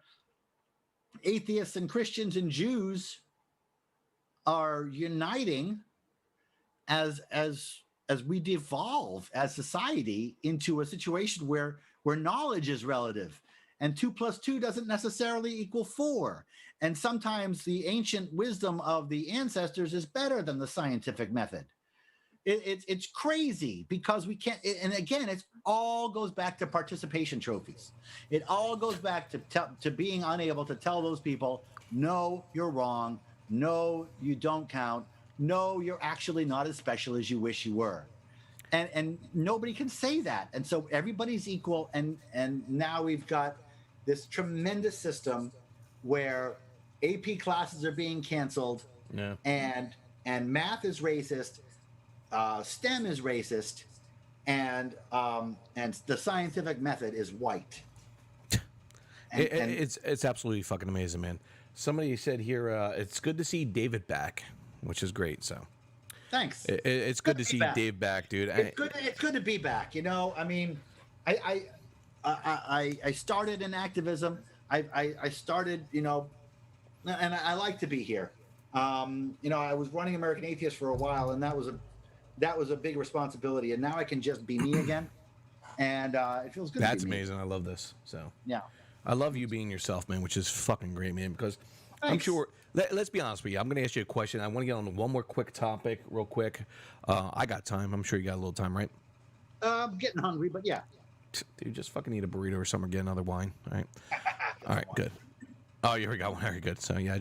atheists and Christians and Jews are uniting as we devolve as society into a situation where knowledge is relative, and 2 + 2 doesn't necessarily equal 4. And sometimes the ancient wisdom of the ancestors is better than the scientific method. It's crazy because we can't. And again, it all goes back to participation trophies. It all goes back to being unable to tell those people, no, you're wrong. No, you don't count. No, you're actually not as special as you wish you were. And nobody can say that. And so everybody's equal. And now we've got this tremendous system where AP classes are being canceled.
Yeah.
And math is racist. STEM is racist, and the scientific method is white.
It's absolutely fucking amazing, man. Somebody said here, it's good to see David back, which is great. So,
thanks.
It's good to see Dave back, dude.
It's good to be back. I started in activism. I started, and I like to be here. I was running American Atheist for a while, and that was a big responsibility, and now I can just be me again, and it feels good.
That's amazing. I love this. So
yeah,
I love you being yourself, man, which is fucking great, man. Because thanks. I'm sure. Let's be honest with you. I'm going to ask you a question. I want to get on one more quick topic, real quick. I got time. I'm sure you got a little time, right?
I'm getting hungry, but yeah.
Dude, just fucking eat a burrito or something. Get another wine. All right. All right. Good. Oh, you already got one. Very good. So yeah, I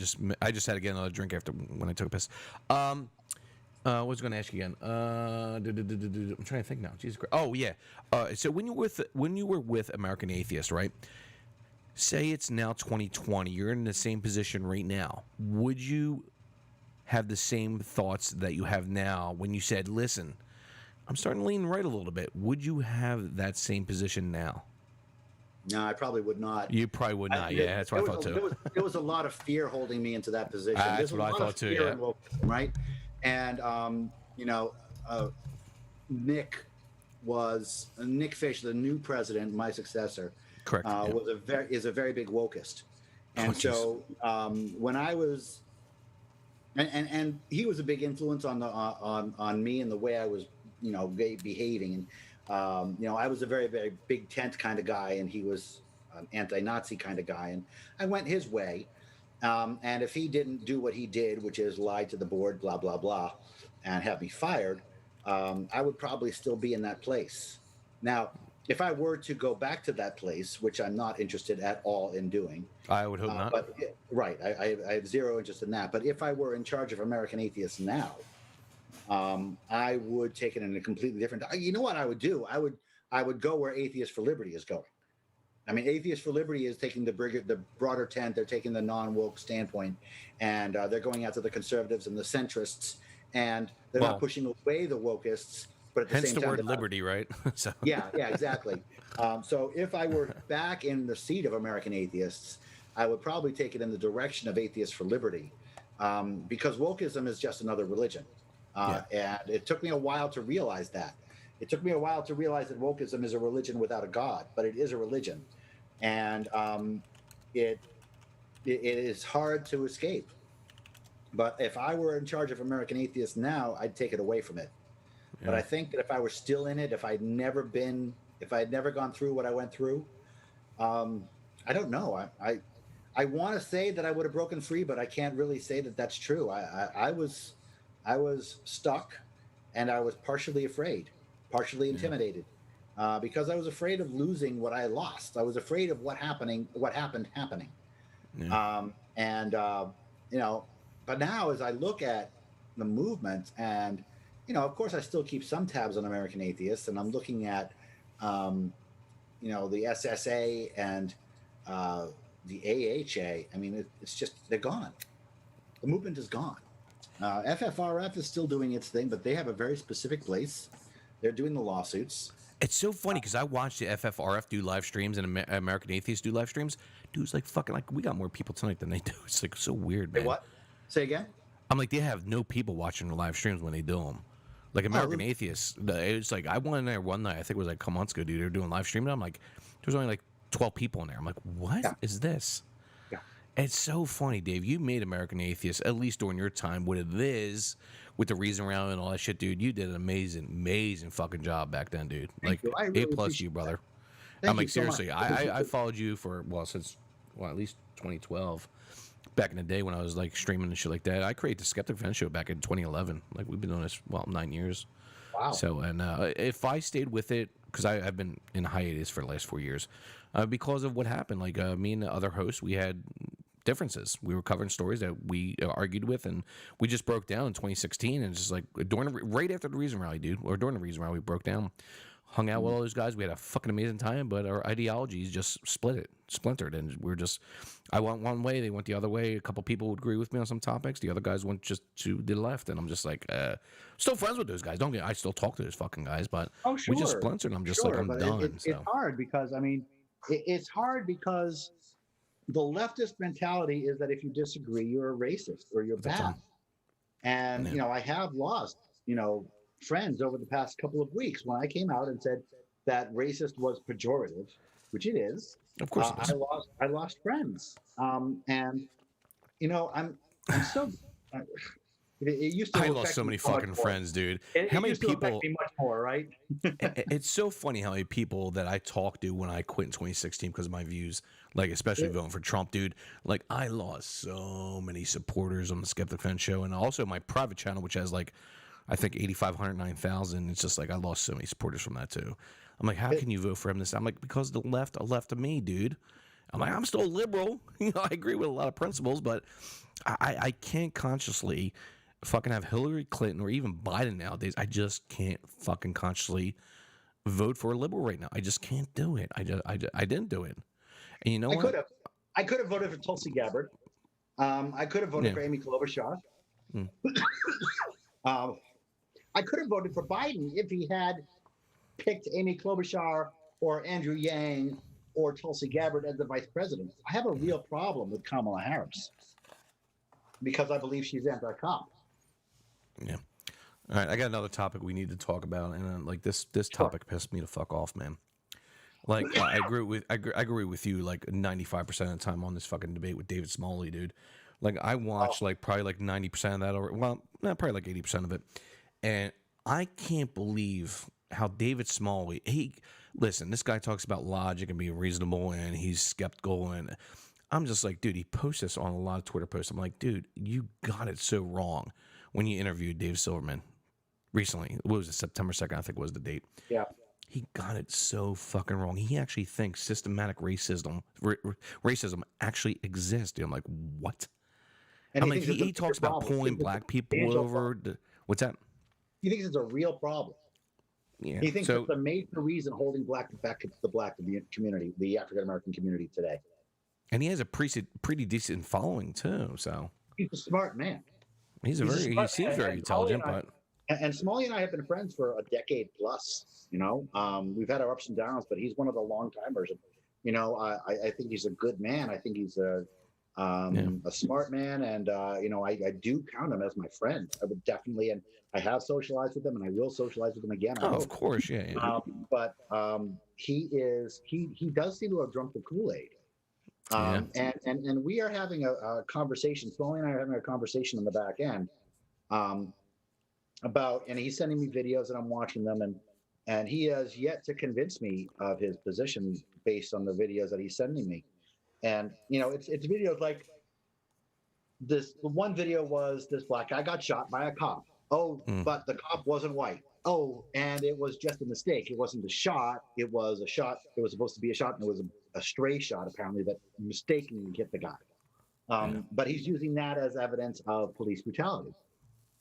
just had to get another drink after when I took a piss. What was I going to ask you again? I'm trying to think now. Jesus Christ. Oh yeah. So when you were with American Atheist, right? Say it's now 2020. You're in the same position right now. Would you have the same thoughts that you have now when you said, "Listen, I'm starting to lean right a little bit"? Would you have that same position now?
No, I probably would not.
You probably would not. Yeah, that's what I thought too.
There was a lot of fear holding me into that position.
That's what I thought too. Yeah.
Right. And Nick Fish, the new president, my successor,
correct,
is a very big wokist. And so when I was, and he was a big influence on me and the way I was, behaving. And I was a very, very big tent kind of guy, and he was an anti-Nazi kind of guy, and I went his way. And if he didn't do what he did, which is lie to the board, blah, blah, blah, and have me fired, I would probably still be in that place. Now, if I were to go back to that place, which I'm not interested at all in doing,
I would hope not.
Right, I have zero interest in that. But if I were in charge of American Atheists now, I would take it in a completely different. You know what I would do? I would go where Atheists for Liberty is going. I mean, Atheists for Liberty is taking the broader tent. They're taking the non-woke standpoint, and they're going after the conservatives and the centrists, and they're not pushing away the wokists. But at the
hence
same
the
time,
word liberty, right? So.
Yeah, exactly. So if I were back in the seat of American Atheists, I would probably take it in the direction of Atheists for Liberty, because Wokism is just another religion. And it took me a while to realize that. It took me a while to realize that Wokism is a religion without a God, but it is a religion. And it is hard to escape. But if I were in charge of American Atheists now, I'd take it away from it. Yeah. But I think that if I were still in it, if I'd never gone through what I went through, I don't know. I want to say that I would have broken free, but I can't really say that that's true. I was stuck, and I was partially afraid, partially intimidated, because I was afraid of losing what I lost. I was afraid of what happened happening. Yeah. But now as I look at the movement, and of course I still keep some tabs on American Atheists, and I'm looking at the SSA and the AHA. I mean, it's just, they're gone. The movement is gone. FFRF is still doing its thing, but they have a very specific place. They're doing the lawsuits.
It's so funny because I watched the FFRF do live streams and American Atheists do live streams. Dude's like, fucking, like, we got more people tonight than they do. It's like so weird, man.
Hey, what? Say again?
I'm like, they have no people watching the live streams when they do them. Like American Atheists, it's like, I went in there one night, I think it was like a couple months ago, dude, they were doing live streaming. I'm like, there's only like 12 people in there. I'm like, what is this? Yeah. It's so funny, Dave. You made American Atheists, at least during your time, what it is, with the reason around and all that shit, dude. You did an amazing fucking job back then, dude.
Thank
like,
really
A+ you, brother. I'm like, seriously, I followed you for, since at least 2012. Back in the day when I was like streaming and shit like that. I created the Skeptic Fence show back in 2011. Like, we've been doing this 9 years.
Wow.
So, and if I stayed with it, because I've been in hiatus for the last 4 years, because of what happened. Like, me and the other hosts, we had differences. We were covering stories that we argued with, and we just broke down in 2016. And just like right after the Reason Rally, dude, or during the Reason Rally, we broke down, hung out with all those guys. We had a fucking amazing time, but our ideologies just splintered, and we're just, I went one way, they went the other way. A couple people would agree with me on some topics. The other guys went just to the left, and I'm just like, still friends with those guys. I still talk to those fucking guys, but we just splintered. And I'm just like, I'm done.
It's hard because, I mean, it's hard because the leftist mentality is that if you disagree, you're a racist or you're bad. And, I have lost, friends over the past couple of weeks when I came out and said that racist was pejorative, which it is.
Of course,
I lost friends, and I'm so. It used to.
I lost so many fucking friends, dude. How many people?
Me much more, right?
It's so funny how many people that I talked to when I quit in 2016 because of my views, like especially voting for Trump, dude. Like, I lost so many supporters on the Skeptic Fence show, and also my private channel, which has like, I think 8,500, 9,000. It's just like, I lost so many supporters from that too. I'm like, how can you vote for him? I'm like, because the left are left of me, dude. I'm like, I'm still a liberal. I agree with a lot of principles, but I can't consciously fucking have Hillary Clinton or even Biden nowadays. I just can't fucking consciously vote for a liberal right now. I just can't do it. I didn't do it. And you know what?
I could have voted for Tulsi Gabbard. I could have voted for Amy Klobuchar. I could have voted for Biden if he had picked Amy Klobuchar or Andrew Yang or Tulsi Gabbard as the vice president. I have a real problem with Kamala Harris because I believe she's anti-cop.
Yeah. All right, I got another topic we need to talk about, and like this topic pissed me the fuck off, man. Like, I agree with you like 95% of the time on this fucking debate with David Smalley, dude. Like, I watched like probably like 90% of that, or probably like 80% of it, and I can't believe how David Smalley. Listen, this guy talks about logic and being reasonable, and he's skeptical, and I'm just like, dude, he posts this on a lot of Twitter posts. I'm like, dude, you got it so wrong when you interviewed David Silverman recently. What was it? September 2nd, I think was the date.
Yeah.
He got it so fucking wrong. He actually thinks systematic racism actually exists. Dude, I'm like, what?
And
I'm like, he talks about pulling black people over. What's that?
He thinks it's a real problem.
Yeah.
He thinks it's a major reason holding back the black community, the African American community today.
And he has a pretty decent following too. So
he's a smart man.
He seems very intelligent, but.
And Smalley and I have been friends for a decade plus. You know, we've had our ups and downs, but he's one of the long timers. You know, I think he's a good man. I think he's a smart man, and you know, I do count him as my friend. I would definitely, and I have socialized with him, and I will socialize with him again.
Of course, yeah.
But he does seem to have drunk the Kool-Aid. And we are having a conversation. Smalley and I are having a conversation on the back end about, and he's sending me videos, and I'm watching them, and he has yet to convince me of his position based on the videos that he's sending me. And, you know, it's videos like this. One video was this black guy got shot by a cop. But the cop wasn't white. And it was just a mistake. It wasn't a shot. It was a shot. It was supposed to be a shot, and it was a stray shot, apparently, that mistakenly hit the guy. But he's using that as evidence of police brutality.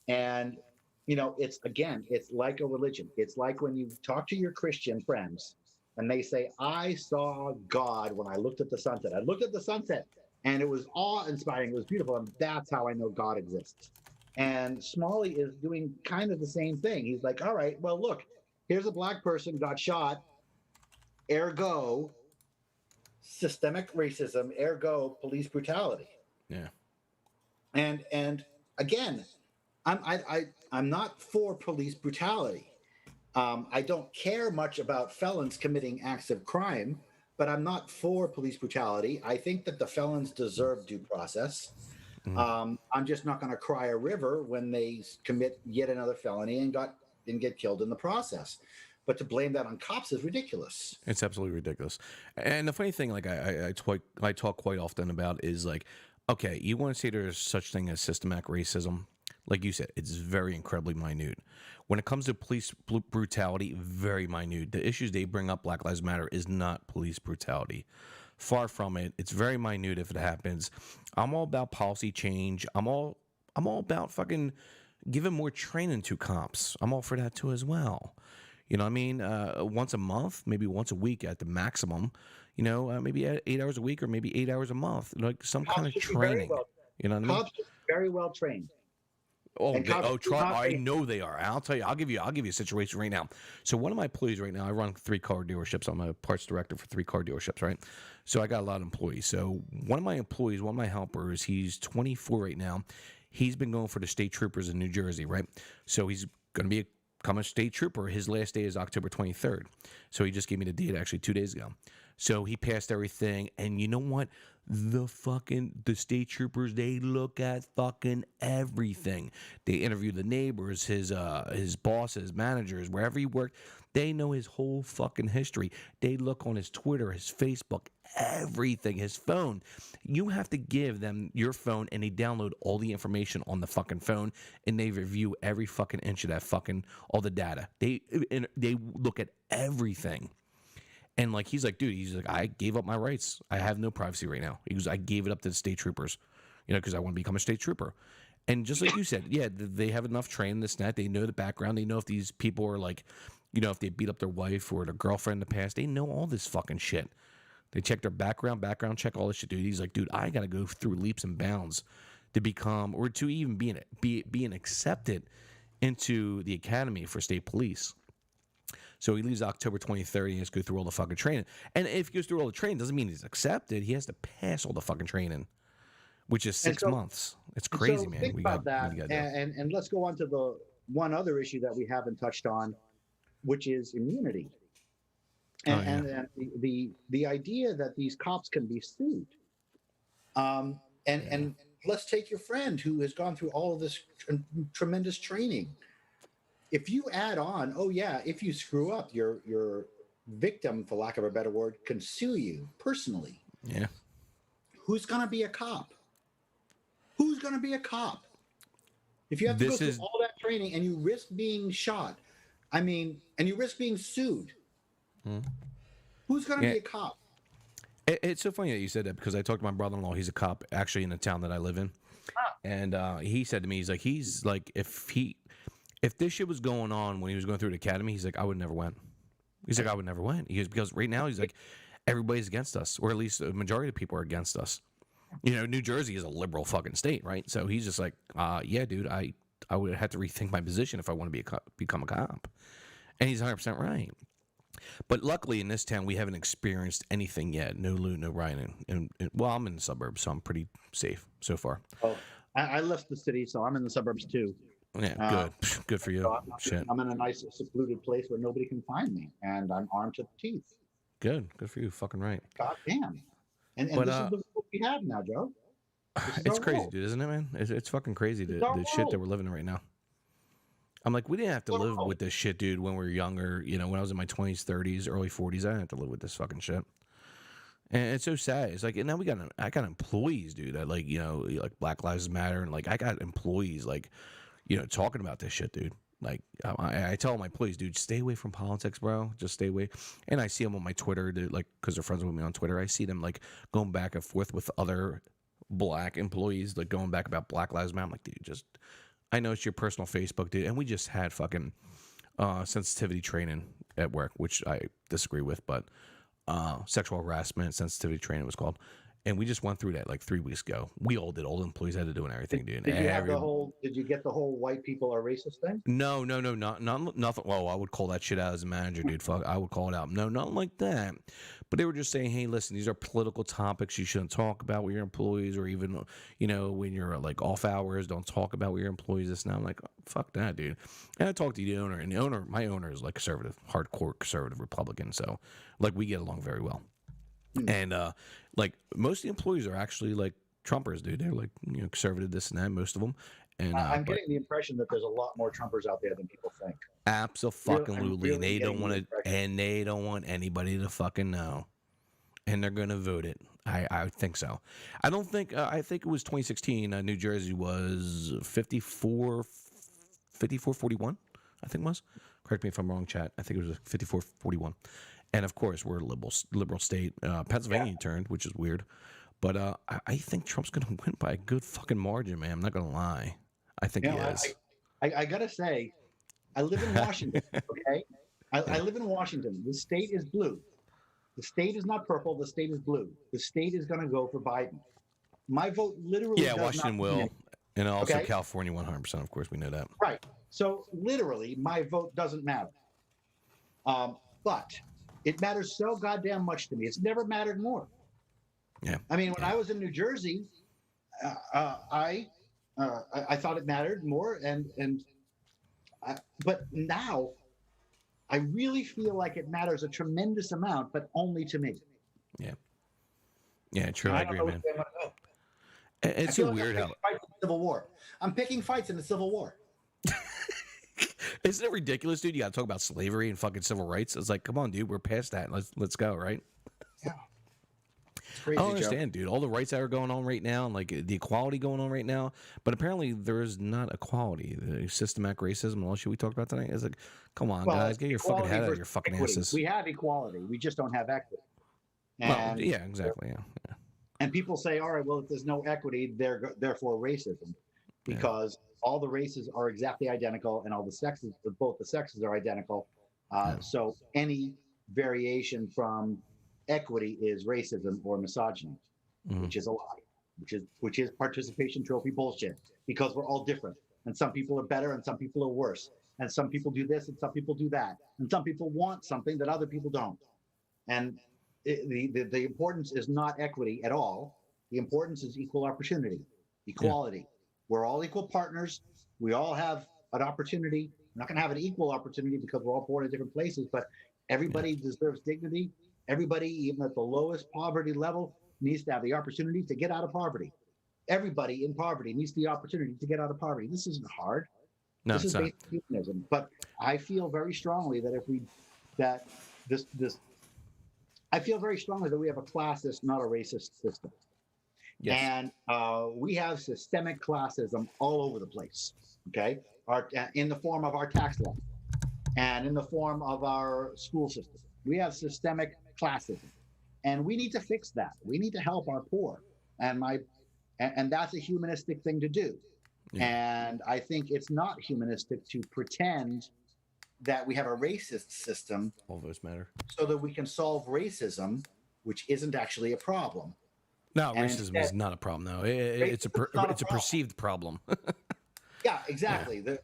And, you know, it's like a religion. It's like when you talk to your Christian friends, and they say, I saw God when I looked at the sunset. I looked at the sunset, and it was awe-inspiring. It was beautiful, and that's how I know God exists. And Smalley is doing kind of the same thing. He's like, all right, well, look, here's a black person got shot, ergo systemic racism, ergo police brutality.
Yeah.
And again, I'm not for police brutality. I don't care much about felons committing acts of crime, but I'm not for police brutality. I think that the felons deserve due process. I'm just not going to cry a river when they commit yet another felony and get killed in the process. But to blame that on cops is ridiculous.
It's absolutely ridiculous. And the funny thing, like I talk quite often about, is like, okay, you want to say there's such thing as systematic racism? Like you said, it's very incredibly minute. When it comes to police brutality, very minute. The issues they bring up, Black Lives Matter, is not police brutality. Far from it. It's very minute if it happens. I'm all about policy change. I'm all about fucking giving more training to cops. I'm all for that too as well. You know what I mean? Once a month, maybe once a week at the maximum. You know, maybe 8 hours a week or maybe 8 hours a month. Like some kind of training. You know what I mean?
Cops are very well trained.
I know they are. I'll tell you. I'll give you a situation right now. So one of my employees right now, I run 3 car dealerships. I'm a parts director for 3 car dealerships, right? So I got a lot of employees. So one of my employees, one of my helpers, he's 24 right now. He's been going for the state troopers in New Jersey, right? So he's going to become a state trooper. His last day is October 23rd. So he just gave me the date actually 2 days ago. So he passed everything, and you know what? The state troopers, they look at fucking everything. They interview the neighbors, his bosses, managers, wherever he worked. They know his whole fucking history. They look on his Twitter, his Facebook, everything, his phone. You have to give them your phone, and they download all the information on the fucking phone, and they review every fucking inch of that fucking, all the data. They look at everything. And like he's like, dude, he's like, I gave up my rights. I have no privacy right now. He goes, I gave it up to the state troopers, you know, because I want to become a state trooper. And just like you said, yeah, they have enough training, this and that. They know the background. They know if these people are like, you know, if they beat up their wife or their girlfriend in the past. They know all this fucking shit. They check their background check, all this shit, dude. He's like, dude, I got to go through leaps and bounds to become, or to even being accepted into the academy for state police. So he leaves October 23rd. He has to go through all the fucking training. And if he goes through all the training, doesn't mean he's accepted. He has to pass all the fucking training, which is 6 months. It's crazy, man.
Think about that. And let's go on to the one other issue that we haven't touched on, which is immunity. And the idea that these cops can be sued. And let's take your friend who has gone through all of this tremendous training. If you add on, if you screw up, your victim, for lack of a better word, can sue you personally.
Yeah.
who's going to be a cop? Who's going to be a cop? If you have to go through all that training and you risk being shot, and you risk being sued, who's going to be a cop?
It's so funny that you said that, because I talked to my brother-in-law. He's a cop, actually, in the town that I live in. And he said to me, he's like, if this shit was going on when he was going through the academy, he's like, I would never went. He's like, I would never went. Because right now, he's like, everybody's against us, or at least the majority of people are against us. You know, New Jersey is a liberal fucking state, right? So he's just like, yeah, dude, I would have to rethink my position if I want to become a cop. And he's 100% right. But luckily in this town, we haven't experienced anything yet. No loot, no rioting. And well, I'm in the suburbs, so I'm pretty safe so far.
Oh, I left the city, so I'm in the suburbs too.
Yeah, good for you.
So I'm in a nice secluded place where nobody can find me, and I'm armed to the teeth.
Good for you. Fucking right.
God damn. And this is the world we have now, Joe.
It's crazy, dude, isn't it, man? It's fucking crazy, the shit that we're living in right now. I'm like, we didn't have to live with this shit, dude, when we were younger. You know, when I was in my 20s, 30s, early 40s, I didn't have to live with this fucking shit. And it's so sad. It's like, and now I got employees, dude, that like, you know, like Black Lives Matter, and like I got employees like, you know, talking about this shit, dude. Like, I tell my employees, dude, stay away from politics, bro. Just stay away. And I see them on my Twitter, dude, like, because they're friends with me on Twitter. I see them like going back and forth with other black employees, like going back about Black Lives Matter. I'm like, dude, just, I know it's your personal Facebook, dude. And we just had fucking sensitivity training at work, which I disagree with, but sexual harassment sensitivity training was called. And we just went through that like 3 weeks ago. We all did. All the employees had to do and everything, dude.
Did you get the whole white people are racist thing?
No, not nothing. Well, I would call that shit out as a manager, dude. Fuck, I would call it out. No, not like that. But they were just saying, hey, listen, these are political topics you shouldn't talk about with your employees, or even, you know, when you're like off hours, don't talk about with your employees. This and I'm like, fuck that, dude. And I talked to the owner, and my owner is like conservative, hardcore conservative Republican. So like we get along very well. And like most of the employees are actually like Trumpers, dude. They're like, you know, conservative, this and that, most of them. And
I'm getting the impression that there's a lot more Trumpers out there than people think.
Absolutely. And they don't want anybody to fucking know. And they're gonna vote it. I think so. I don't think I think it was 2016. New Jersey was 54-41. I think it was. Correct me if I'm wrong, chat. I think it was 54-41. And of course, we're a liberal state. Pennsylvania turned, which is weird. But I think Trump's going to win by a good fucking margin, man. I'm not going to lie. I think he is.
I got to say, I live in Washington, okay? I live in Washington. The state is blue. The state is not purple. The state is blue. The state is going to go for Biden. My vote literally does
Washington
not
will. And also California 100%. Of course, we know that.
Right. So literally, my vote doesn't matter. But it matters so goddamn much to me. It's never mattered more.
Yeah.
I mean, when I was in New Jersey, I thought it mattered more, but now I really feel like it matters a tremendous amount, but only to me.
Yeah. Yeah, true. I agree, man. It's so weird how
Civil War. I'm picking fights in the Civil War.
Isn't it ridiculous, dude? You got to talk about slavery and fucking civil rights. It's like, come on, dude, we're past that. Let's go, right?
Yeah. It's crazy,
I don't understand, dude. All the rights that are going on right now, and like the equality going on right now, but apparently there is not equality. The systematic racism and all the shit we talked about tonight. It's like, come on, guys, get your fucking head out of your fucking asses.
We have equality. We just don't have equity.
Well, yeah, exactly. Yeah.
And people say, all right, well, if there's no equity, therefore racism, because all the races are exactly identical, and all the sexes, both the sexes are identical. So any variation from equity is racism or misogyny, which is a lie, which is participation trophy bullshit, because we're all different, and some people are better and some people are worse, and some people do this and some people do that, and some people want something that other people don't. And the importance is not equity at all. The importance is equal opportunity, equality. Yeah. We're all equal partners. We all have an opportunity. We're not going to have an equal opportunity because we're all born in different places, but everybody deserves dignity. Everybody, even at the lowest poverty level, needs to have the opportunity to get out of poverty. Everybody in poverty needs the opportunity to get out of poverty. This isn't hard.
No,
this is basic humanism. But I feel very strongly that I feel very strongly that we have a classist, not a racist system.
Yes.
And we have systemic classism all over the place. Okay, in the form of our tax law and in the form of our school system, we have systemic classism, and we need to fix that. We need to help our poor, and that's a humanistic thing to do.
Yeah.
And I think it's not humanistic to pretend that we have a racist system
All votes matter.
so that we can solve racism, which isn't actually a problem.
No,
And
racism is not a problem, though. It's a perceived problem.
Yeah, exactly. Yeah.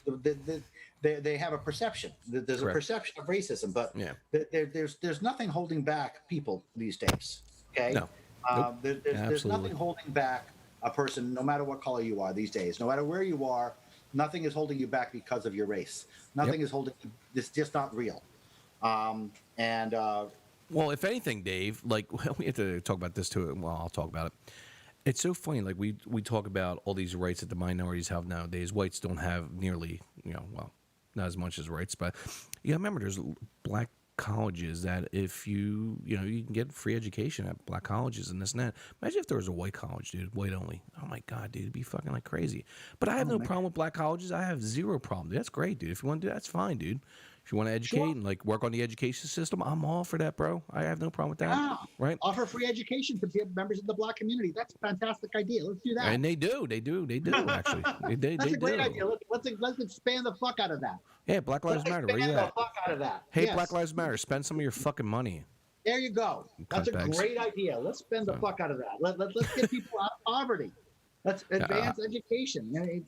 They have a perception. There's
Correct.
a perception of racism, but
Yeah.
there's nothing holding back people these days. Okay.
No. Nope.
There's nothing holding back a person, no matter what color you are these days, no matter where you are. Nothing is holding you back because of your race. Nothing is holding. It's just not real.
Well, if anything, Dave, like we have to talk about this too. Well, I'll talk about it. It's so funny. Like we talk about all these rights that the minorities have nowadays. Whites don't have nearly, well, not as much as rights. But yeah, remember, there's black colleges that if you can get free education at black colleges and this and that. Imagine if there was a white college, dude, white only. Oh my God, dude, it'd be fucking like crazy. But I have no problem with black colleges. I have zero problem. That's great, dude. If you want to do that, that's fine, dude. If you want to educate and like work on the education system, I'm all for that, bro. I have no problem with that.
Yeah.
Right?
Offer free education to members of the black community. That's a fantastic idea. Let's do that.
And they do actually.
That's a great idea. Let's expand the fuck out of that.
Yeah, Black Lives Matter. Where you
Expand
at?
the fuck out of that.
Hey,
Yes.
Black Lives Matter. Spend some of your fucking money.
There you go. That's a
Cutbacks.
great idea. Let's spend the fuck out of that. Let's get people out of poverty. Let's advance education. I mean,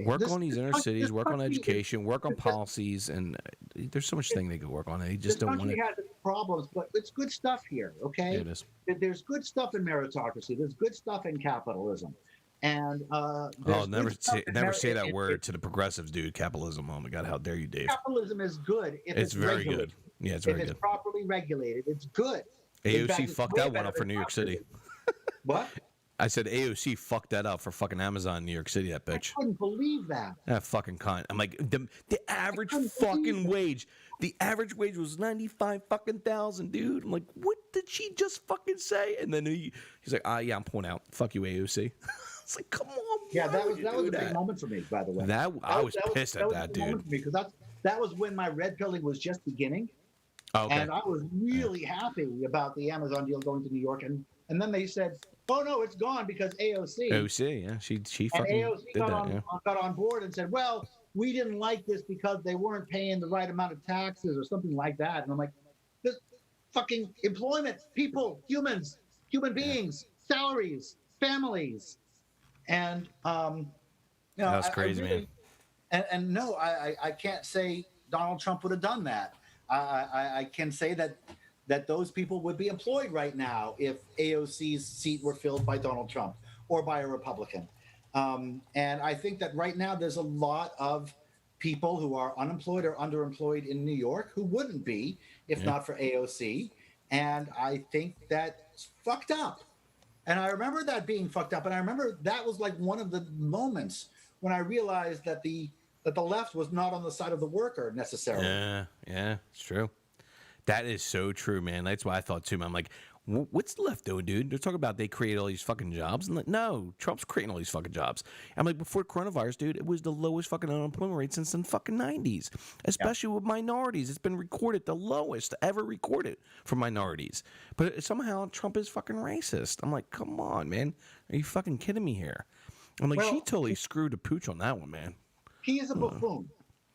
Work on these inner cities. Work on
country
education. Work on policies. And there's so much thing they could work on. They just
this
don't want
country
it.
has its problems, but it's good stuff here. Okay,
Yeah, it is.
There's good stuff in meritocracy. There's good stuff in capitalism, and
Never say that word to the progressives, dude. Capitalism. Oh my God, how dare you, Dave?
Capitalism is good. If
It's very
regulated.
good. Yeah, it's
If
very
it's
good.
properly regulated, it's good. In fact,
AOC
it's
fucked
way
that one
better
up for
than
New York City.
capitalism. What?
I said AOC fucked that up for fucking Amazon in New York City, that
I
bitch.
couldn't believe that.
That fucking cunt. I'm like, the average
couldn't
fucking
believe it.
wage. The average wage was 95 fucking thousand, dude. I'm like, what did she just fucking say? And then he's like, yeah, I'm pulling out. Fuck you, AOC. It's like, come on.
Yeah,
why
that
would
was
you
a
do
big moment for me, by the way.
I was pissed at that, dude.
Because that was when my red pilling was just beginning,
Oh, okay.
and I was really happy about the Amazon deal going to New York, and then they said, "Oh no, it's gone because AOC."
AOC, yeah, she
And
fucking
AOC
did that, yeah.
got on board and said, "Well, we didn't like this because they weren't paying the right amount of taxes or something like that." And I'm like, "This fucking employment, people, humans, human beings, salaries, families," and
That's crazy, man.
And no, I can't say Donald Trump would have done that. I can say that those people would be employed right now if AOC's seat were filled by Donald Trump or by a Republican. And I think that right now there's a lot of people who are unemployed or underemployed in New York who wouldn't be if not for AOC. And I think that's fucked up. And I remember that being fucked up. And I remember that was like one of the moments when I realized that the left was not on the side of the worker necessarily.
Yeah, it's true. That is so true, man. That's what I thought too, man. I'm like, what's the left doing, dude? They're talking about they create all these fucking jobs. And like, no, Trump's creating all these fucking jobs. I'm like, before coronavirus, dude, it was the lowest fucking unemployment rate since the fucking 90s, especially with minorities. It's been recorded the lowest ever recorded for minorities. But somehow Trump is fucking racist. I'm like, come on, man. Are you fucking kidding me here? I'm like, she totally screwed the pooch on that one, man.
He is a buffoon.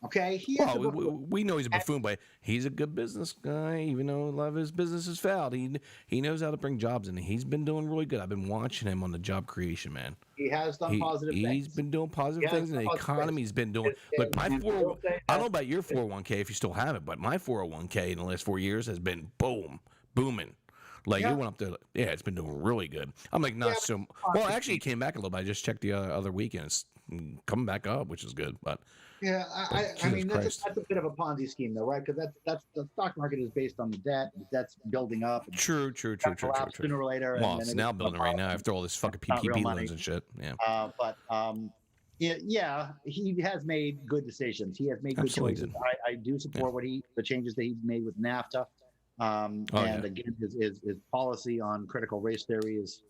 Okay, he is a buffoon.
We know he's a buffoon, but he's a good business guy. Even though a lot of his business has failed, he knows how to bring jobs in. He's been doing really good. I've been watching him on the job creation, man.
He has done positive things.
He's been doing positive things, and the economy's been doing. Look, my 401. I don't know about your 401k if you still have it, but my 401k in the last 4 years has been booming. Like it went up to, it's been doing really good. I'm like, not so. Well, actually, it came back a little bit. I just checked the other weekend. It's coming back up, which is good. But
yeah, I mean that's a bit of a Ponzi scheme, though, right? Because that's the stock market is based on the debt. The debt's building up.
True.
Sooner or later.
Well, it's now building right now after all this fucking PPP loans and shit. Yeah.
Yeah, he has made good decisions. He has made good choices. I do support the changes that he's made with NAFTA. And again, his policy on critical race theory is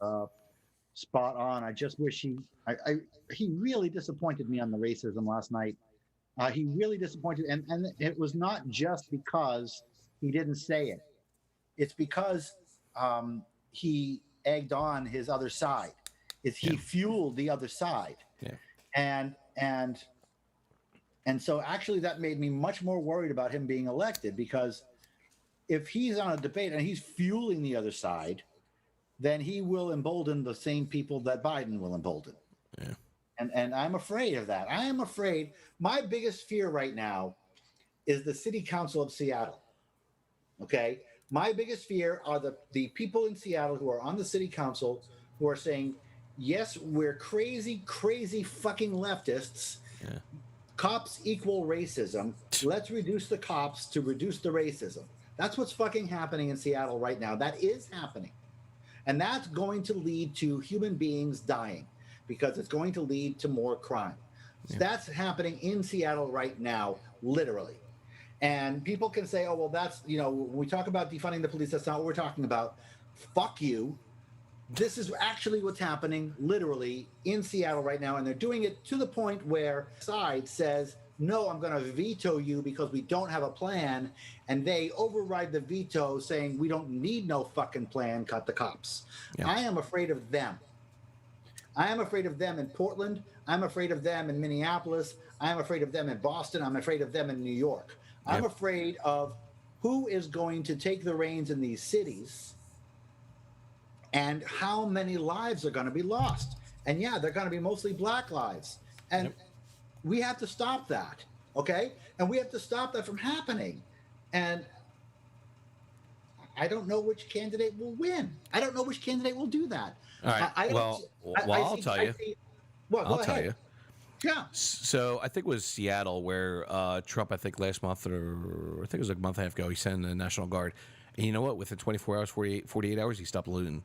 spot on. I just wish he really disappointed me on the racism last night. He really disappointed, and it was not just because he didn't say it. It's because he egged on his other side. He fueled the other side.
Yeah.
And so actually that made me much more worried about him being elected, because if he's on a debate and he's fueling the other side, then he will embolden the same people that Biden will embolden.
Yeah.
And I'm afraid of that. I am afraid. My biggest fear right now is the city council of Seattle. Okay? My biggest fear are the people in Seattle who are on the city council who are saying, yes, we're crazy, crazy fucking leftists.
Yeah.
Cops equal racism. Let's reduce the cops to reduce the racism. That's what's fucking happening in Seattle right now. That is happening. And that's going to lead to human beings dying, because it's going to lead to more crime. So that's happening in Seattle right now, literally. And people can say, oh, well, that's, when we talk about defunding the police, that's not what we're talking about. Fuck you. This is actually what's happening literally in Seattle right now. And they're doing it to the point where side says, no, I'm going to veto you because we don't have a plan. And they override the veto saying, we don't need no fucking plan, cut the cops. Yeah. I am afraid of them. I am afraid of them in Portland. I'm afraid of them in Minneapolis. I'm afraid of them in Boston. I'm afraid of them in New York. Yep. I'm afraid of who is going to take the reins in these cities and how many lives are going to be lost. And yeah, they're going to be mostly black lives. And we have to stop that, okay? And we have to stop that from happening. And I don't know which candidate will win. I don't know which candidate will do that.
All right. I'll tell you.
I'll tell you. Yeah.
So I think it was Seattle where Trump, I think last month, or I think it was like a month and a half ago, he sent the National Guard. And you know what? Within 24 hours, 48 hours, he stopped looting.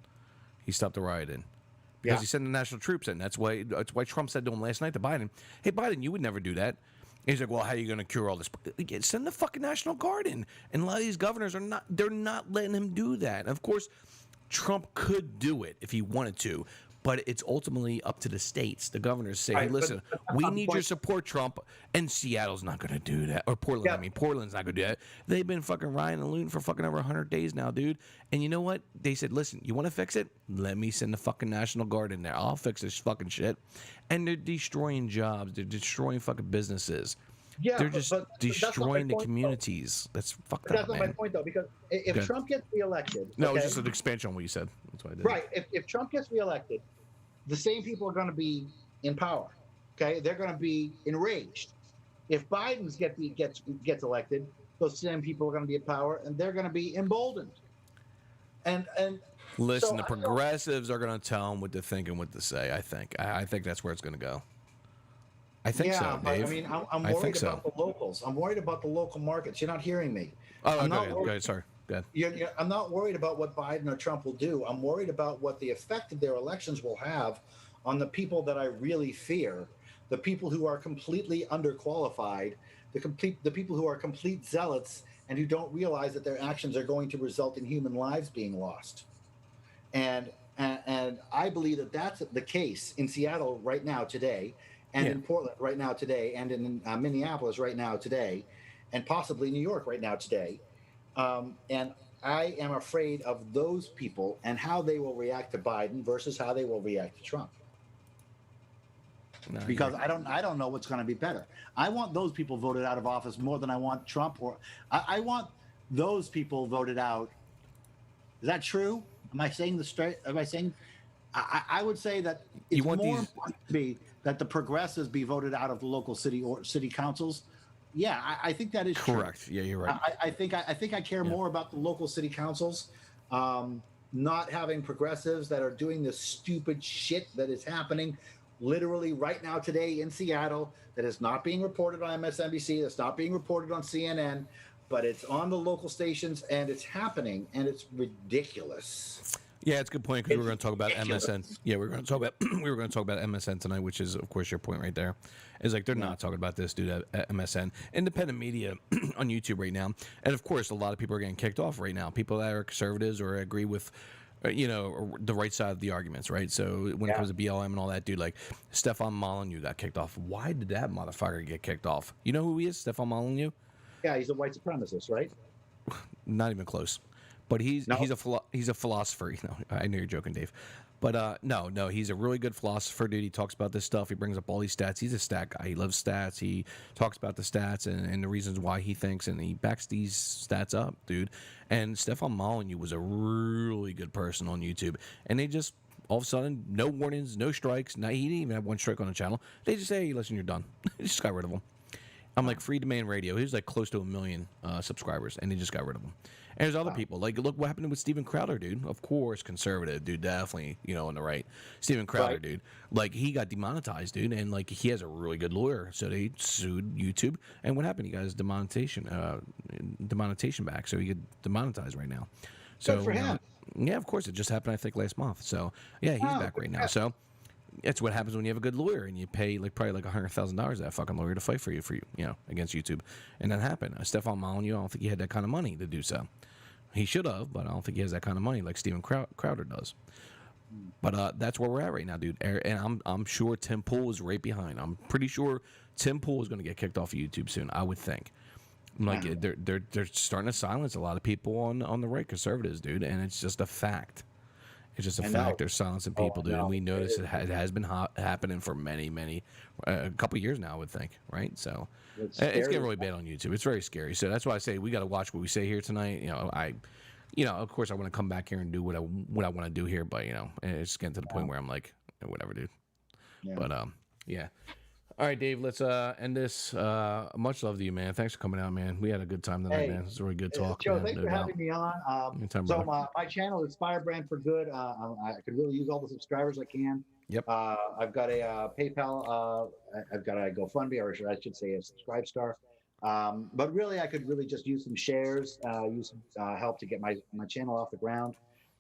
He stopped the rioting. Because he sent the national troops in. That's why Trump said to him last night, to Biden, hey, Biden, you would never do that. He's like, well, how are you going to cure all this? Send the fucking National Guard in. And a lot of these governors they're not letting him do that. And of course, Trump could do it if he wanted to, but it's ultimately up to the states. The governors say, hey, listen, we need your support, Trump. And Seattle's not going to do that. Or Portland, Portland's not going to do that. They've been fucking rioting and looting for fucking over 100 days now, dude. And you know what? They said, listen, you want to fix it? Let me send the fucking National Guard in there. I'll fix this fucking shit. And they're destroying jobs. They're destroying fucking businesses. Yeah, they're just destroying the communities. That's fucked up,
That's not my point, though, because if Trump gets reelected...
No, it was just an expansion on what you said. That's why I did.
Right. If Trump gets reelected, the same people are going to be in power, okay? They're going to be enraged. If Biden gets elected, those same people are going to be in power, and they're going to be emboldened. And
listen, so the progressives are going to tell them what to think and what to say, I think. I think that's where it's going to go. I think so, Dave.
I mean, I'm worried about the locals. I'm worried about the local markets. You're not hearing me.
Oh, go ahead. Sorry. Go ahead.
I'm not worried about what Biden or Trump will do. I'm worried about what the effect of their elections will have on the people that I really fear, the people who are completely underqualified, the people who are complete zealots and who don't realize that their actions are going to result in human lives being lost. And I believe that that's the case in Seattle right now today, and in Portland right now today, and in Minneapolis right now today, and possibly New York right now today. And I am afraid of those people and how they will react to Biden versus how they will react to Trump. No, because I don't know what's going to be better. I want those people voted out of office more than I want Trump, or I want those people voted out. Is that true? Am I saying the straight? Am I saying? I would say that it's more important to me that the progressives be voted out of the local city or city councils. Yeah, I think that is
correct.
True.
Yeah, you're right.
I think I care more about the local city councils, not having progressives that are doing this stupid shit that is happening literally right now today in Seattle, that is not being reported on MSNBC, that's not being reported on CNN, but it's on the local stations and it's happening and it's ridiculous.
Yeah, it's a good point because we're going to talk about
ridiculous.
MSN. Yeah, we're going to talk about MSN tonight, which is of course your point right there. Is like they're not talking about this dude at MSN, independent media on YouTube right now, and of course a lot of people are getting kicked off right now. People that are conservatives or agree with, the right side of the arguments, right? So when it comes to BLM and all that, dude, like Stefan Molyneux got kicked off. Why did that motherfucker get kicked off? You know who he is, Stefan Molyneux?
Yeah, he's a white supremacist, right?
Not even close. But he's
No.
he's a philosopher. I know you're joking, Dave. But no, he's a really good philosopher, dude. He talks about this stuff. He brings up all these stats. He's a stat guy. He loves stats. He talks about the stats and the reasons why he thinks, and he backs these stats up, dude. And Stefan Molyneux was a really good person on YouTube. And they just, all of a sudden, no warnings, no strikes. Now, he didn't even have one strike on the channel. They just say, hey, listen, you're done. They just got rid of him. I'm like, Free Domain Radio. He was like close to 1 million subscribers, and they just got rid of him. And there's other people. Like, look what happened with Steven Crowder, dude. Of course, conservative, dude. Definitely, on the right. Steven Crowder, dude. Like, he got demonetized, dude. And, like, he has a really good lawyer. So they sued YouTube. And what happened? He got his demonetization back. So he get demonetized right now. So,
Good for him.
Yeah, of course. It just happened, I think, last month. So, yeah, he's back right now. So that's what happens when you have a good lawyer and you pay probably $100,000 that fucking lawyer to fight for you, against YouTube. And that happened. Stefan Molyneux, I don't think he had that kind of money to do so. He should have, but I don't think he has that kind of money like Steven Crowder does. But that's where we're at right now, dude. And I'm sure Tim Pool is right behind. I'm pretty sure Tim Pool is going to get kicked off of YouTube soon, I would think. Like they're starting to silence a lot of people on the right, conservatives, dude, and it's just a fact. It's just a fact. They're silencing people, dude. And we notice it has been happening for many, a couple of years now, I would think, right? So it's getting really bad on YouTube. It's very scary. So that's why I say we got to watch what we say here tonight. Of course, I want to come back here and do what I want to do here, but it's getting to the point where I'm like, whatever, dude. Yeah. But yeah. All right, Dave, let's end this. Much love to you, man. Thanks for coming out, man. We had a good time tonight, man. It was a really good talk.
Joe,
man.
thanks for having me on. My channel is Firebrand for Good. I could really use all the subscribers I can.
Yep.
I've got a PayPal. I've got a GoFundMe, or I should say a Subscribe Star. But really, I could really just use some shares, use some help to get my channel off the ground.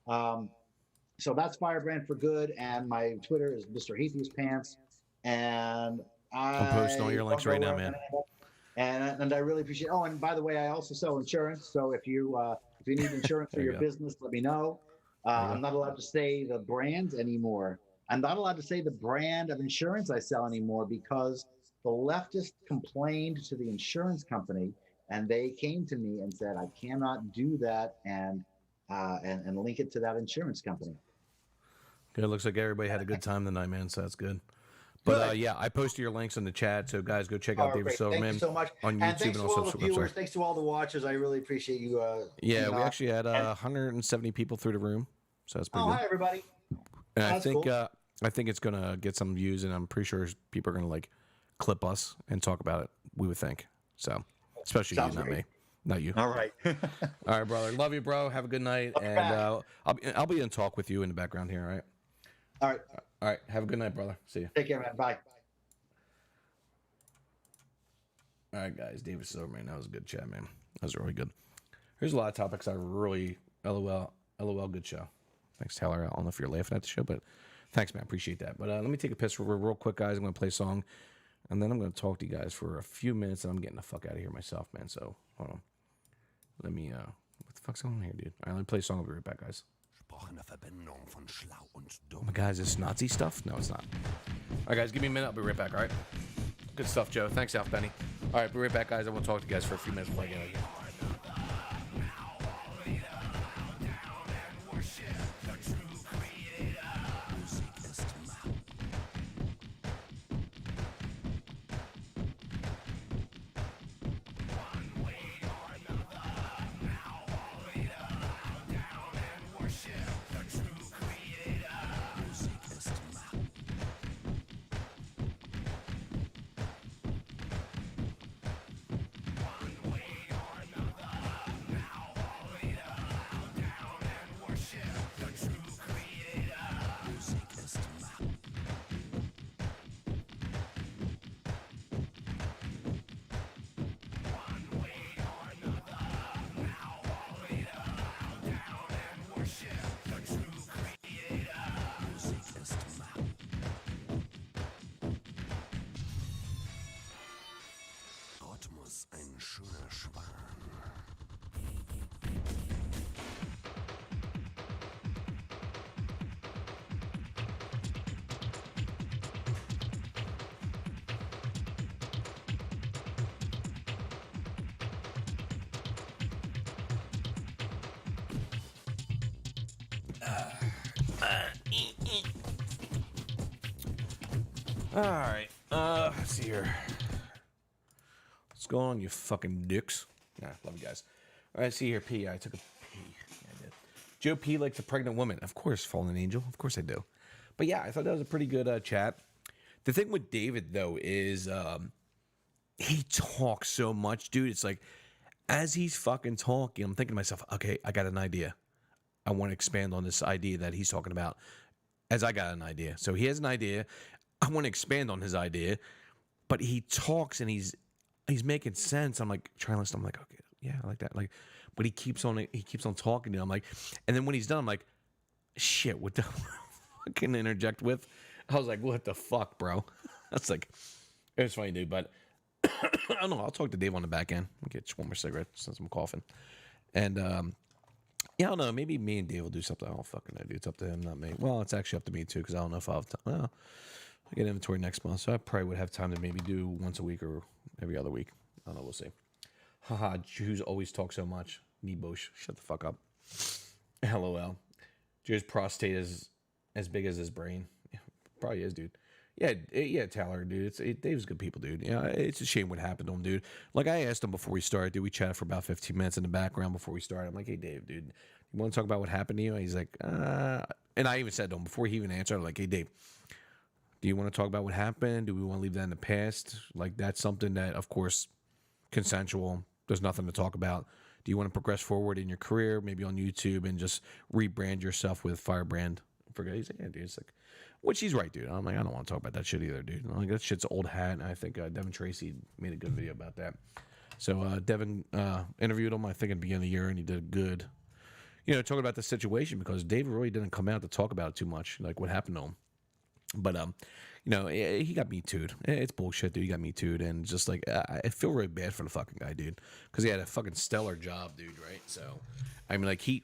So that's Firebrand for Good, and my Twitter is Mr. Atheist Pants. And
I'm posting all your links right now, man.
And I really appreciate. Oh, and by the way, I also sell insurance. So if you need insurance for your business, let me know. I'm not allowed to say the brand anymore. I'm not allowed to say the brand of insurance I sell anymore because the leftist complained to the insurance company, and they came to me and said I cannot do that and link it to that insurance company.
Good. Looks like everybody had a good time tonight, man. So that's good. But yeah, I posted your links in the chat, so guys, go check out David Silverman.
Thank you so much.
On YouTube
and thanks to all the viewers. Thanks to all the watchers. I really appreciate you.
Yeah, we actually had 170 people through the room, so that's pretty good.
Hi everybody.
And I think it's gonna get some views, and I'm pretty sure people are gonna like clip us and talk about it. We would think so, especially you, not me, not you.
All right.
All right, brother. Love you, bro. Have a good night, and I'll be in talk with you in the background here. All right.
All right.
All right. Have a good night, brother. See you.
Take care, man. Bye.
All right, guys. David Silverman. That was a good chat, man. That was really good. There's a lot of topics I really LOL good show. Thanks, Taylor. I don't know if you're laughing at the show, but thanks, man. Appreciate that. But let me take a piss real quick, guys. I'm going to play a song, and then I'm going to talk to you guys for a few minutes, and I'm getting the fuck out of here myself, man. So hold on. Let me what the fuck's going on here, dude? All right, let me play a song. I'll be right back, guys. Oh my God, is this Nazi stuff? No, it's not. All right, guys, give me a minute. I'll be right back, all right? Good stuff, Joe. Thanks, Alf Benny. All right, be right back, guys. I want to talk to you guys for a few minutes before I get out of here. All right. Let's see here. What's going on, you fucking dicks? Nah, love you guys. All right, see here, P. I took a pee. Yeah, I did. Joe P likes a pregnant woman. Of course, fallen angel. Of course I do. But yeah, I thought that was a pretty good chat. The thing with David, though, is he talks so much, dude. It's like, as he's fucking talking, I'm thinking to myself, okay, I got an idea. I want to expand on this idea that he's talking about, as I got an idea. So he has an idea. I want to expand on his idea, but he talks and he's making sense. I'm like trying to listen. I'm like, okay, yeah, I like that. Like, but he keeps on talking to him. I'm like, and then when he's done, I'm like, shit, what the fucking interject with? I was like, what the fuck, bro? That's like, it was funny, dude. But I don't know. I'll talk to Dave on the back end. I'll get one more cigarette since I'm coughing. And yeah, I don't know. Maybe me and Dave will do something. I don't fucking know, dude. It's up to him, not me. Well, it's actually up to me too, because I don't know if I'll have time. Well, I get inventory next month, so I probably would have time to maybe do once a week or every other week. I don't know. We'll see. Haha, Jews always talk so much. Nibosh, shut the fuck up. LOL. Jew's prostate is as big as his brain. Yeah, probably is, dude. Yeah, Tyler, dude. Dave's good people, dude. Yeah, it's a shame what happened to him, dude. Like, I asked him before we started, dude. We chatted for about 15 minutes in the background before we started. I'm like, hey, Dave, dude, you want to talk about what happened to you? And he's like, and I even said to him before he even answered, I'm like, hey, Dave, do you want to talk about what happened? Do we want to leave that in the past? Like, that's something that, of course, consensual. There's nothing to talk about. Do you want to progress forward in your career, maybe on YouTube, and just rebrand yourself with Firebrand? Forget. He's like, yeah, dude. It's like, which he's right, dude. I'm like, I don't want to talk about that shit either, dude. Like, that shit's old hat. And I think Devin Tracy made a good video about that. So Devin interviewed him, I think, at the beginning of the year, and he did good. You know, talking about the situation, because David really didn't come out to talk about it too much, like what happened to him. But you know, he got Me Too'd. It's bullshit, dude. He got Me Too'd, and just like, I feel really bad for the fucking guy, dude, because he had a fucking stellar job, dude. Right? So, I mean, like, what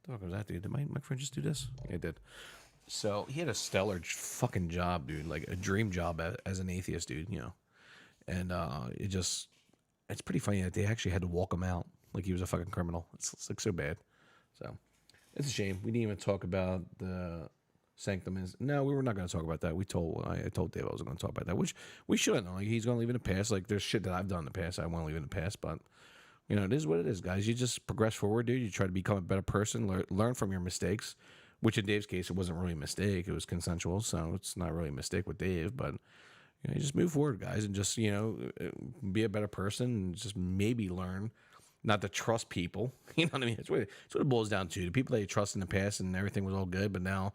the fuck was that, dude? Did my friend just do this? Yeah, it did. So he had a stellar fucking job, dude. Like a dream job as an atheist, dude. You know, and it's pretty funny that they actually had to walk him out like he was a fucking criminal. It's like so bad. So it's a shame. We didn't even talk about the sanctum. No, we were not going to talk about that. I told Dave I was going to talk about that, which we shouldn't. Like, he's going to leave in the past. Like, there's shit that I've done in the past I want to leave in the past, but you know, it is what it is, guys. You just progress forward, dude. You try to become a better person, learn from your mistakes, which in Dave's case, it wasn't really a mistake. It was consensual, so it's not really a mistake with Dave, but you know, you just move forward, guys, and just, you know, be a better person, and just maybe learn not to trust people. You know what I mean? It's what it boils down to. The people that you trust in the past and everything was all good, but now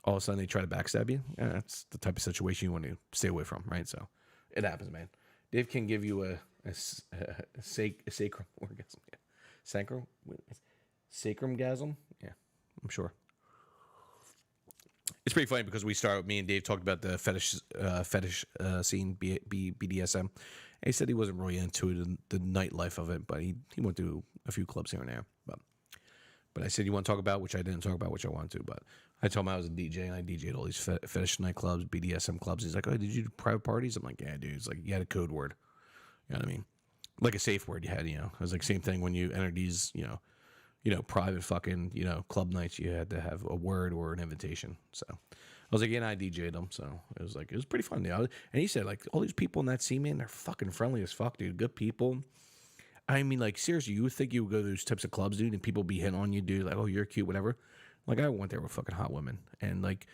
all of a sudden they try to backstab you. Yeah, that's the type of situation you want to stay away from, right? So it happens, man. Dave can give you a sacrum orgasm. Yeah. Sacrumgasm? Yeah, I'm sure. It's pretty funny because me and Dave talked about the fetish scene, BDSM. And he said he wasn't really into it, the nightlife of it, but he went to a few clubs here and there. But I said, you want to talk about, which I didn't talk about, which I wanted to, but I told him I was a DJ, and I DJ'd all these fetish nightclubs, BDSM clubs. He's like, oh, did you do private parties? I'm like, yeah, dude. It's like, you had a code word. You know what I mean? Like a safe word you had, you know. It was like same thing when you entered these, you know, private fucking, you know, club nights, you had to have a word or an invitation. So I was like, yeah, and I DJ'd them. So it was pretty fun. And he said, like, all these people in that scene, man, they're fucking friendly as fuck, dude. Good people. I mean, like, seriously, you would think you would go to those types of clubs, dude, and people be hitting on you, dude, like, oh, you're cute, whatever. Like, I went there with fucking hot women, and, like,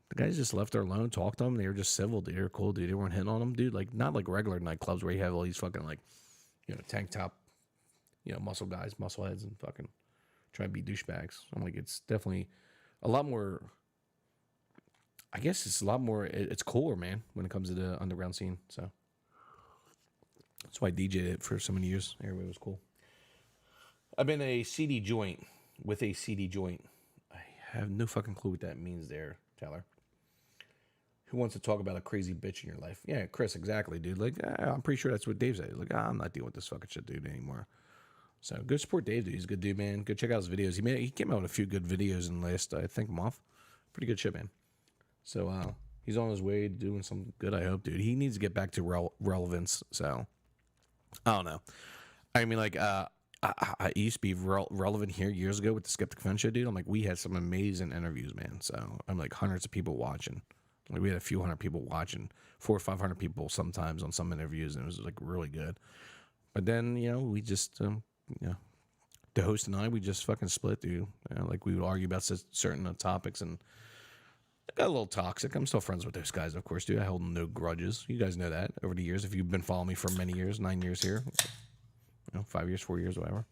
the guys just left her alone, talked to them. They were just civil, dude. They were cool, dude. They weren't hitting on them, dude. Like, not like regular nightclubs where you have all these fucking, like, you know, tank top, you know, muscle guys, muscle heads, and fucking try to be douchebags. I'm like, it's definitely a lot more, I guess it's a lot more, it's cooler, man, when it comes to the underground scene, so. That's why I DJ'd it for so many years. Everybody was cool. I've been a CD joint with a CD joint. I have no fucking clue what that means there, Tyler. Who wants to talk about a crazy bitch in your life? Yeah, Chris, exactly, dude. Like, I'm pretty sure that's what Dave said. Like, I'm not dealing with this fucking shit, dude, anymore. So, go support Dave, dude. He's a good dude, man. Go check out his videos. He came out with a few good videos in the last, I think, month. Pretty good shit, man. So, he's on his way to doing something good, I hope, dude. He needs to get back to relevance, so I don't know. I mean, like, I used to be relevant here years ago with the Skeptic Fence show, dude. I'm like, we had some amazing interviews, man. So I'm like hundreds of people watching. Like we had a few hundred people watching, 400 or 500 people sometimes on some interviews, and it was like really good. But then we just the host and I, we just fucking split, dude. Like we would argue about certain topics, and it got a little toxic. I'm still friends with those guys, of course, dude. I hold no grudges. You guys know that over the years. If you've been following me for many years, 9 years here. 5 years, 4 years, whatever.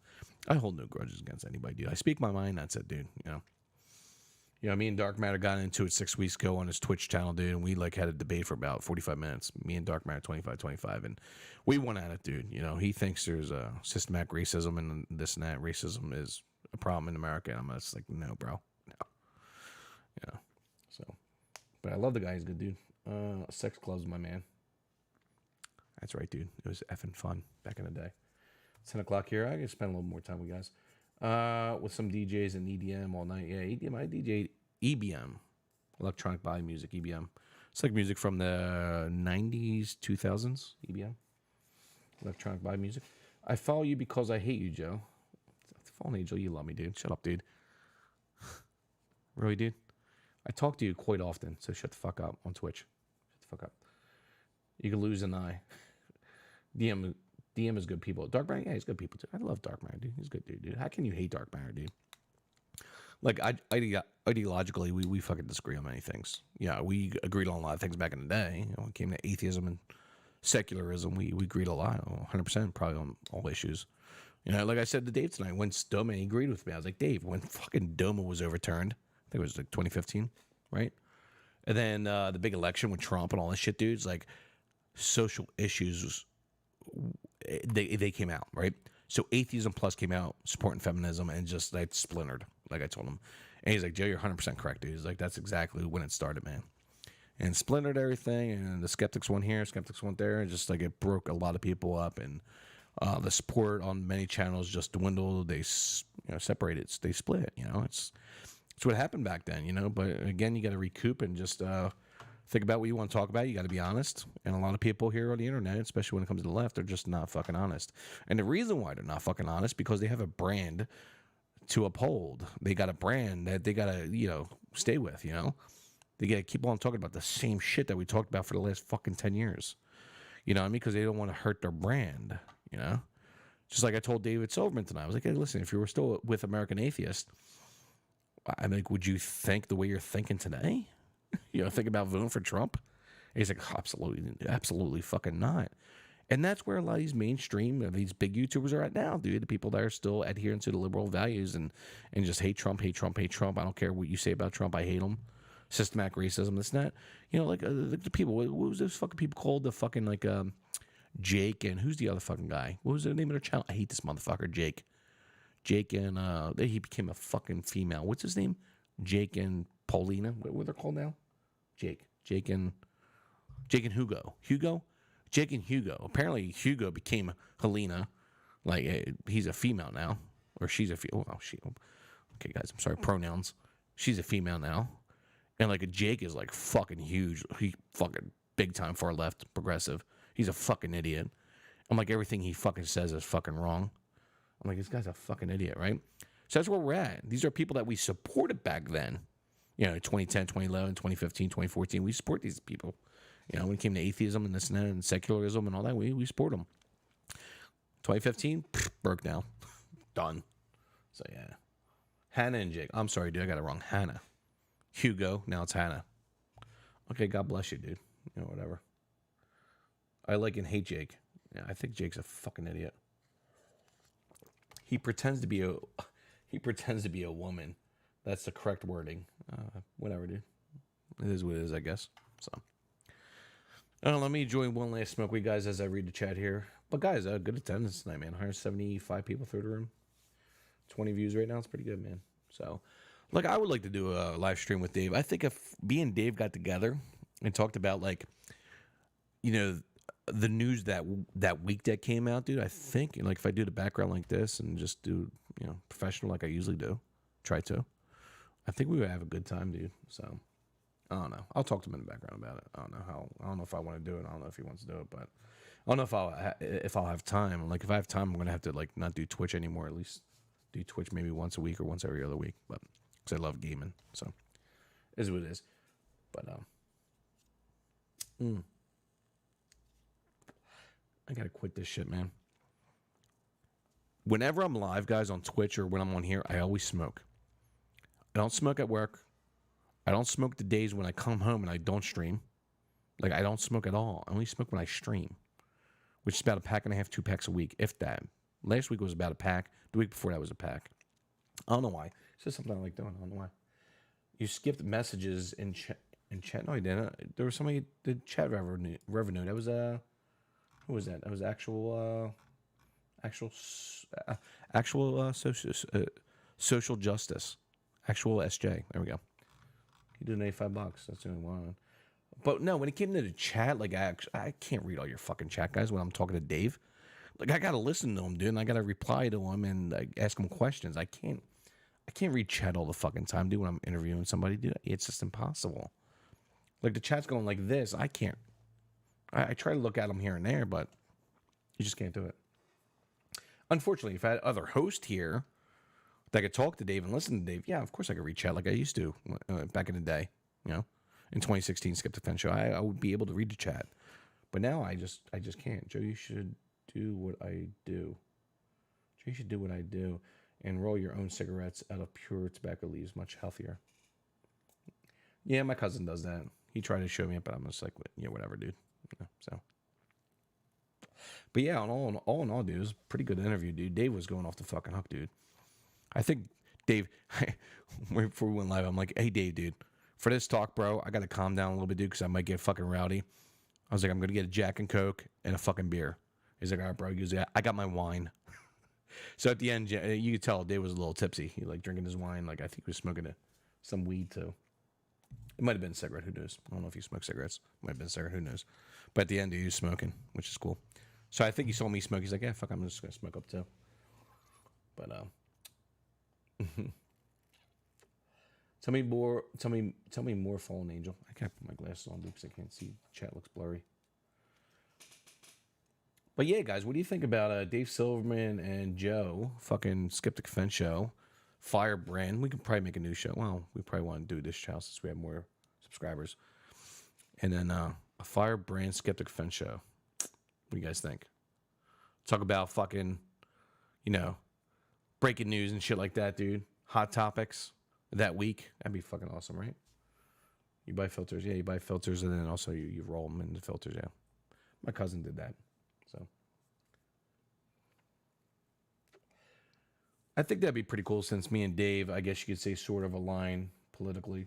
I hold no grudges against anybody, dude. I speak my mind. That's it, dude. Me and Dark Matter got into it 6 weeks ago on his Twitch channel, dude, and we like had a debate for about 45 minutes. Me and Dark Matter 25, and we went at it, dude. He thinks there's a systematic racism and this and that. Racism is a problem in America, and I'm just like, no, bro, no. So, but I love the guy. He's a good dude. Sex Club's my man. That's right, dude. It was effing fun back in the day. 10 o'clock here. I can spend a little more time with you guys. With some DJs and EDM all night. Yeah, EDM. I DJ EBM, electronic body music. EBM. It's like music from the 90s, 2000s. EBM, electronic body music. I follow you because I hate you, Joe. Fallen Angel, you love me, dude. Shut up, dude. Really, dude? I talk to you quite often, so shut the fuck up on Twitch. Shut the fuck up. You can lose an eye. DM is good people. Dark Matter, yeah, he's good people too. I love Dark Matter, dude. He's a good dude. How can you hate Dark Matter, dude? Like, ideologically, we fucking disagree on many things. Yeah, we agreed on a lot of things back in the day. When it came to atheism and secularism, we agreed a lot, 100% probably on all issues. Like I said to Dave tonight, when Doma, he agreed with me. I was like, Dave, when fucking Doma was overturned, I think it was like 2015, right? And then the big election with Trump and all this shit, dudes, like social issues, they came out, right? So Atheism Plus came out, supporting feminism, and just like splintered, like I told him. And he's like, Joe, you're 100% correct, dude. He's like, that's exactly when it started, man. And splintered everything, and the skeptics went here, skeptics went there, and just like it broke a lot of people up, and the support on many channels just dwindled. They separated, they split. It's what happened back then, But again, you got to recoup and just think about what you want to talk about. You got to be honest. And a lot of people here on the internet, especially when it comes to the left, they're just not fucking honest. And the reason why they're not fucking honest, because they have a brand to uphold. They got a brand that they got to, stay with, They got to keep on talking about the same shit that we talked about for the last fucking 10 years. You know what I mean? Because they don't want to hurt their brand, Just like I told David Silverman tonight. I was like, hey, listen, if you were still with American Atheist, I mean, would you think the way you're thinking today? Think about voting for Trump? And he's like, absolutely fucking not. And that's where a lot of these mainstream, these big YouTubers are at now, dude. The people that are still adhering to the liberal values and just hate Trump. I don't care what you say about Trump. I hate him. Systematic racism, this and that. Like the people, what was those fucking people called? The fucking like Jake and who's the other fucking guy? What was the name of their channel? I hate this motherfucker, Jake. Jake and he became a fucking female. What's his name? Jake and Paulina. What are they called now? Jake and Hugo. Jake and Hugo. Apparently Hugo became Helena. Like he's a female now, or she's a female. Oh, okay, guys. I'm sorry. Pronouns. She's a female now, and like a Jake is like fucking huge. He fucking big time far left progressive. He's a fucking idiot. I'm like everything he fucking says is fucking wrong. I'm like, this guy's a fucking idiot, right? So that's where we're at. These are people that we supported back then. 2010, 2011, 2015, 2014. We support these people. When it came to atheism and this and that and secularism and all that, we support them. 2015, broke down. Done. So, yeah. Hannah and Jake. I'm sorry, dude. I got it wrong. Hannah. Hugo. Now it's Hannah. Okay, God bless you, dude. Whatever. I like and hate Jake. Yeah, I think Jake's a fucking idiot. He pretends to be a woman. That's the correct wording. Whatever, dude. It is what it is, I guess. So, let me join one last smoke with you guys as I read the chat here. But guys, good attendance tonight, man. 175 people through the room. 20 views right now. It's pretty good, man. So, I would like to do a live stream with Dave. I think if me and Dave got together and talked about the news that week that came out, dude, I think if I do the background like this and just do professional like I usually do, try to, I think we would have a good time, dude. So I don't know. I'll talk to him in the background about it. I don't know if I want to do it. I don't know if he wants to do it, but I don't know if I'll have time. Like if I have time, I'm gonna have to like not do Twitch anymore. At least do Twitch maybe once a week or once every other week. But because I love gaming, so it is what it is. But I gotta quit this shit, man. Whenever I'm live, guys, on Twitch or when I'm on here, I always smoke. I don't smoke at work. I don't smoke the days when I come home and I don't stream. Like, I don't smoke at all. I only smoke when I stream, which is about a pack and a half, 2 packs a week, if that. Last week was about a pack. The week before that was a pack. I don't know why. It's just something I like doing. I don't know why. You skipped messages in chat. No, I didn't. There was somebody that did chat revenue. That was, who was that? That was social justice. Actual SJ. There we go. He did $85. That's the only one. But no, when it came to the chat, like I can't read all your fucking chat, guys, when I'm talking to Dave. Like I gotta listen to him, dude, and I gotta reply to him and like, ask him questions. I can't read chat all the fucking time, dude, when I'm interviewing somebody, dude. It's just impossible. Like the chat's going like this. I can't. I try to look at them here and there, but you just can't do it. Unfortunately, if I had other hosts here that could talk to Dave and listen to Dave, yeah, of course I could read chat like I used to back in the day, you know. In 2016 Skeptic Fence show, I would be able to read the chat. But now I just can't. Joe, you should do what I do. Joe, you should do what I do and roll your own cigarettes out of pure tobacco leaves. Much healthier. Yeah, my cousin does that. He tried to show me it, but I'm just like, yeah, whatever, dude. So. But yeah, all in all, dude, it was a pretty good interview, dude. Dave was going off the fucking hook, dude. I think Dave, before we went live, I'm like, hey, Dave, dude. For this talk, bro, I got to calm down a little bit, dude, because I might get fucking rowdy. I was like, I'm going to get a Jack and Coke and a fucking beer. He's like, all right, bro. He goes, yeah, I got my wine. So at the end, you could tell Dave was a little tipsy. He like drinking his wine. Like I think he was smoking some weed too. It might have been a cigarette. Who knows? I don't know if he smoked cigarettes. Might have been a cigarette. Who knows? But at the end, he was smoking, which is cool. So I think he saw me smoke. He's like, yeah, fuck, I'm just going to smoke up too. But, Tell me more, Fallen Angel. I can't put my glasses on, dude, because I can't see. Chat looks blurry. But yeah, guys, what do you think about Dave Silverman and Joe, fucking Skeptic Fence show, Firebrand? We could probably make a new show. Well, we probably want to do this show since we have more subscribers. And then a Firebrand Skeptic Fence show. What do you guys think? Talk about fucking, breaking news and shit like that, dude. Hot topics. That week, that'd be fucking awesome, right? You buy filters, yeah. You buy filters, and then also you roll them into filters, yeah. My cousin did that, so I think that'd be pretty cool. Since me and Dave, I guess you could say, sort of align politically.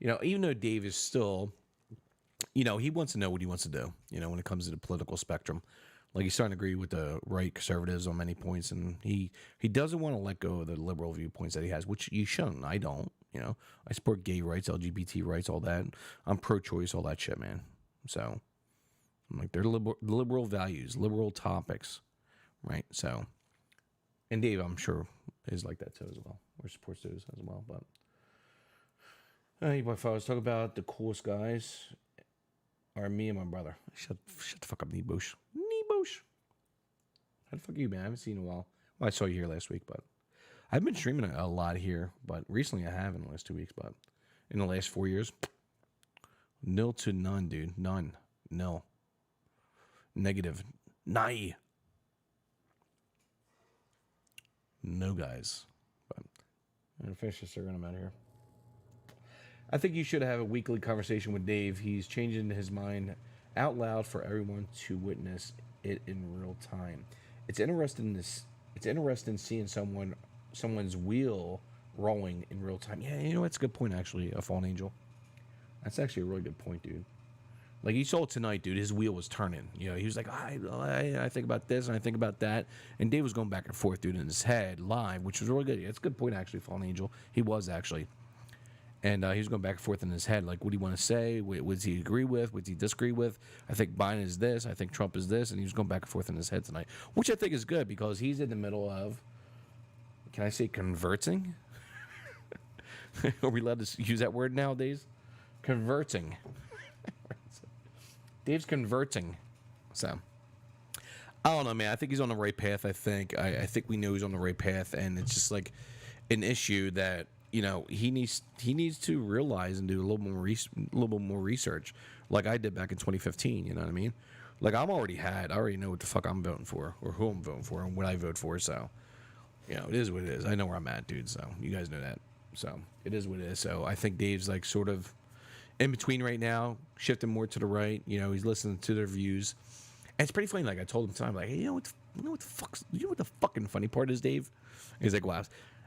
Even though Dave is still, he wants to know what he wants to do. When it comes to the political spectrum. Like he's starting to agree with the right conservatives on many points, and he doesn't want to let go of the liberal viewpoints that he has, which you shouldn't. I don't. I support gay rights, LGBT rights, all that. I'm pro-choice, all that shit, man. So I'm like, they're liberal values, liberal topics, right? So, and Dave, I'm sure, is like that too as well, or supports those as well. But if I was talking about the coolest guys are me and my brother. Shut the fuck up, Nebush. How the fuck are you, man? I haven't seen you in a while. Well, I saw you here last week, but I've been streaming a lot here, but recently I have in the last 2 weeks, but in the last 4 years, 0 to none, dude. None. No. Negative. Nigh. No, guys. But I'm going to finish this cigarette. I'm out of here. I think you should have a weekly conversation with Dave. He's changing his mind out loud for everyone to witness it in real time. It's interesting seeing someone's wheel rolling in real time. Yeah, that's a good point, actually, a Fallen Angel. That's actually a really good point, dude. Like, you saw it tonight, dude. His wheel was turning. He was like, I think about this and I think about that. And Dave was going back and forth, dude, in his head, live, which was really good. It's a good point, actually, Fallen Angel. He was, actually. And he was going back and forth in his head, like, what do you want to say? What does he agree with? What does he disagree with? I think Biden is this. I think Trump is this. And he was going back and forth in his head tonight, which I think is good because he's in the middle of, can I say converting? Are we allowed to use that word nowadays? Converting. Dave's converting. So, I don't know, man. I think he's on the right path. I think we know he's on the right path, and it's just like an issue that he needs to realize and do a little bit more research, like I did back in 2015. You know what I mean? Like I already know what the fuck I'm voting for, or who I'm voting for, and what I vote for. So, it is what it is. I know where I'm at, dude. So you guys know that. So it is what it is. So I think Dave's like sort of in between right now, shifting more to the right. He's listening to their views. And it's pretty funny. Like I told him tonight, like, hey, you know what the fucking funny part is, Dave? He's like, wow,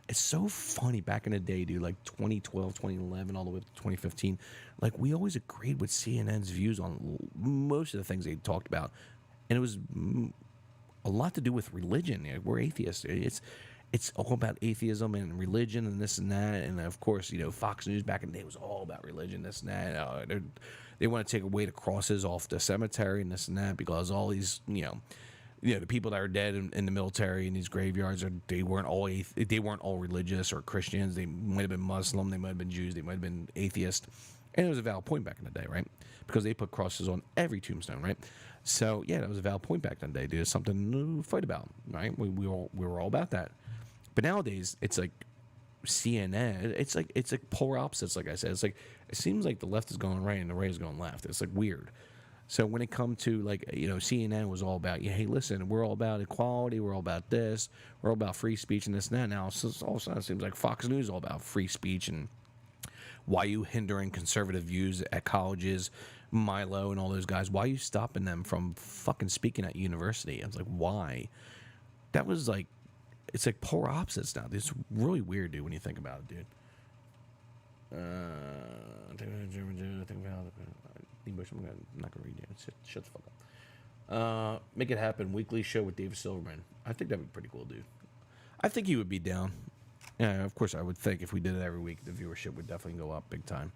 it's so funny back in the day, dude. Like 2012, 2011, all the way up to 2015. Like we always agreed with CNN's views on most of the things they talked about, and it was a lot to do with religion. We're atheists. It's all about atheism and religion and this and that. And of course, Fox News back in the day was all about religion, this and that. They want to take away the crosses off the cemetery and this and that because all these, the people that are dead in the military in these graveyards they weren't all religious or Christians. They might have been Muslim, they might have been Jews, they might have been atheist. And it was a valid point back in the day, right? Because they put crosses on every tombstone, right? So yeah, that was a valid point back in the day, dude. It's something to fight about, right? We were all about that. But nowadays, it's like CNN. It's like polar opposites. Like I said, it's like it seems like the left is going right and the right is going left. It's like weird. So when it comes to like CNN was all about hey, listen, we're all about equality. We're all about this. We're all about free speech and this and that. Now all of a sudden it seems like Fox News is all about free speech and why you hindering conservative views at colleges, Milo and all those guys. Why are you stopping them from fucking speaking at university? I was like, why? That was like. It's like polar opposites now. It's really weird, dude, when you think about it, dude. I'm not going to read it. Shut the fuck up. Make It Happen, weekly show with David Silverman. I think that'd be pretty cool, dude. I think he would be down. Yeah, of course, I would think if we did it every week, the viewership would definitely go up big time.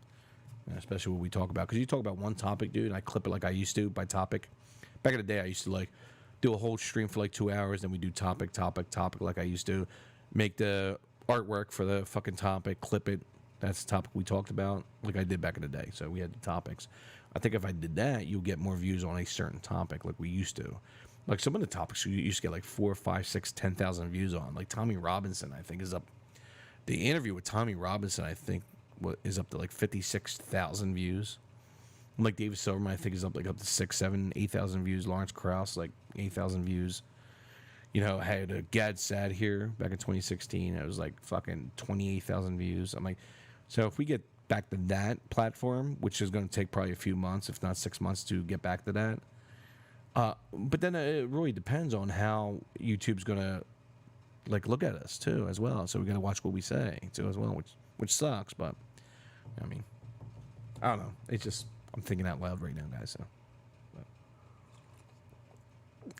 Especially what we talk about. Because you talk about one topic, dude, and I clip it like I used to by topic. Back in the day, I used to like do a whole stream for like 2 hours, then we do topic like I used to. Make the artwork for the fucking topic, clip it. That's the topic we talked about, like I did back in the day. So we had the topics. I think if I did that, you'll get more views on a certain topic like we used to. Like some of the topics you used to get like 4, 5, 6, 10,000 views on. Like Tommy Robinson, I think is up. The interview with Tommy Robinson, I think, is up to like 56,000 views. Like David Silverman, I think is up to 6, 7, 8,000 views. Lawrence Krauss, like 8,000 views. I had a Gad Sad here back in 2016. It was like fucking 28,000 views. I'm like, so if we get back to that platform, which is going to take probably a few months, if not 6 months, to get back to that. But then it really depends on how YouTube's going to look at us too, as well. So we got to watch what we say too, as well, which sucks. But I mean, I don't know. It's just. I'm thinking out loud right now, guys. So, but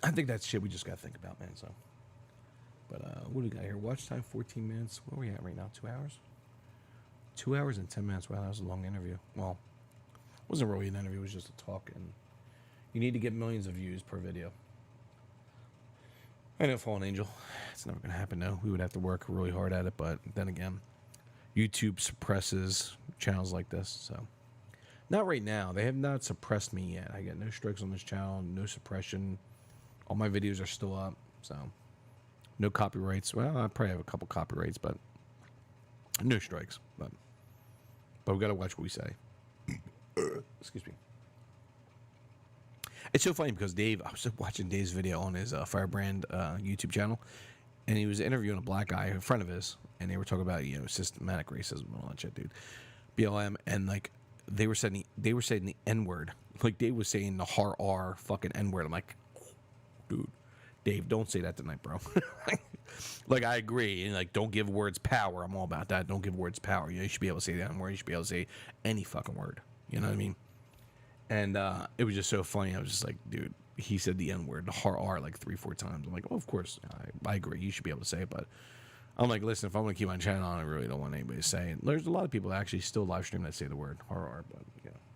I think that's shit we just gotta think about, man. So, but what do we got here? Watch time 14 minutes. Where are we at right now? 2 hours. 2 hours and 10 minutes. Wow, that was a long interview. Well, it wasn't really an interview. It was just a talk, and you need to get millions of views per video. I know, Fallen Angel. It's never gonna happen. No, we would have to work really hard at it. But then again, YouTube suppresses channels like this, so. Not right now. They have not suppressed me yet. I got no strikes on this channel, no suppression. All my videos are still up, so no copyrights. Well, I probably have a couple copyrights, but no strikes. But we got to watch what we say. Excuse me. It's so funny because I was watching Dave's video on his Firebrand YouTube channel, and he was interviewing a black guy, a friend of his, and they were talking about systematic racism and all that shit, dude. BLM, and they were saying the N-word. Like, Dave was saying the har-ar fucking N-word. I'm like, dude, Dave, don't say that tonight, bro. Like, I agree. And, don't give words power. I'm all about that. Don't give words power. You should be able to say the N-word. You should be able to say any fucking word. You know what I mean? And it was just so funny. I was just like, dude, he said the N-word, the har-ar, 3-4 times. I'm like, oh, of course. I agree. You should be able to say it, but I'm like, listen, if I'm going to keep my channel on, I really don't want anybody to say it. There's a lot of people that actually still live stream that say the word horror, but,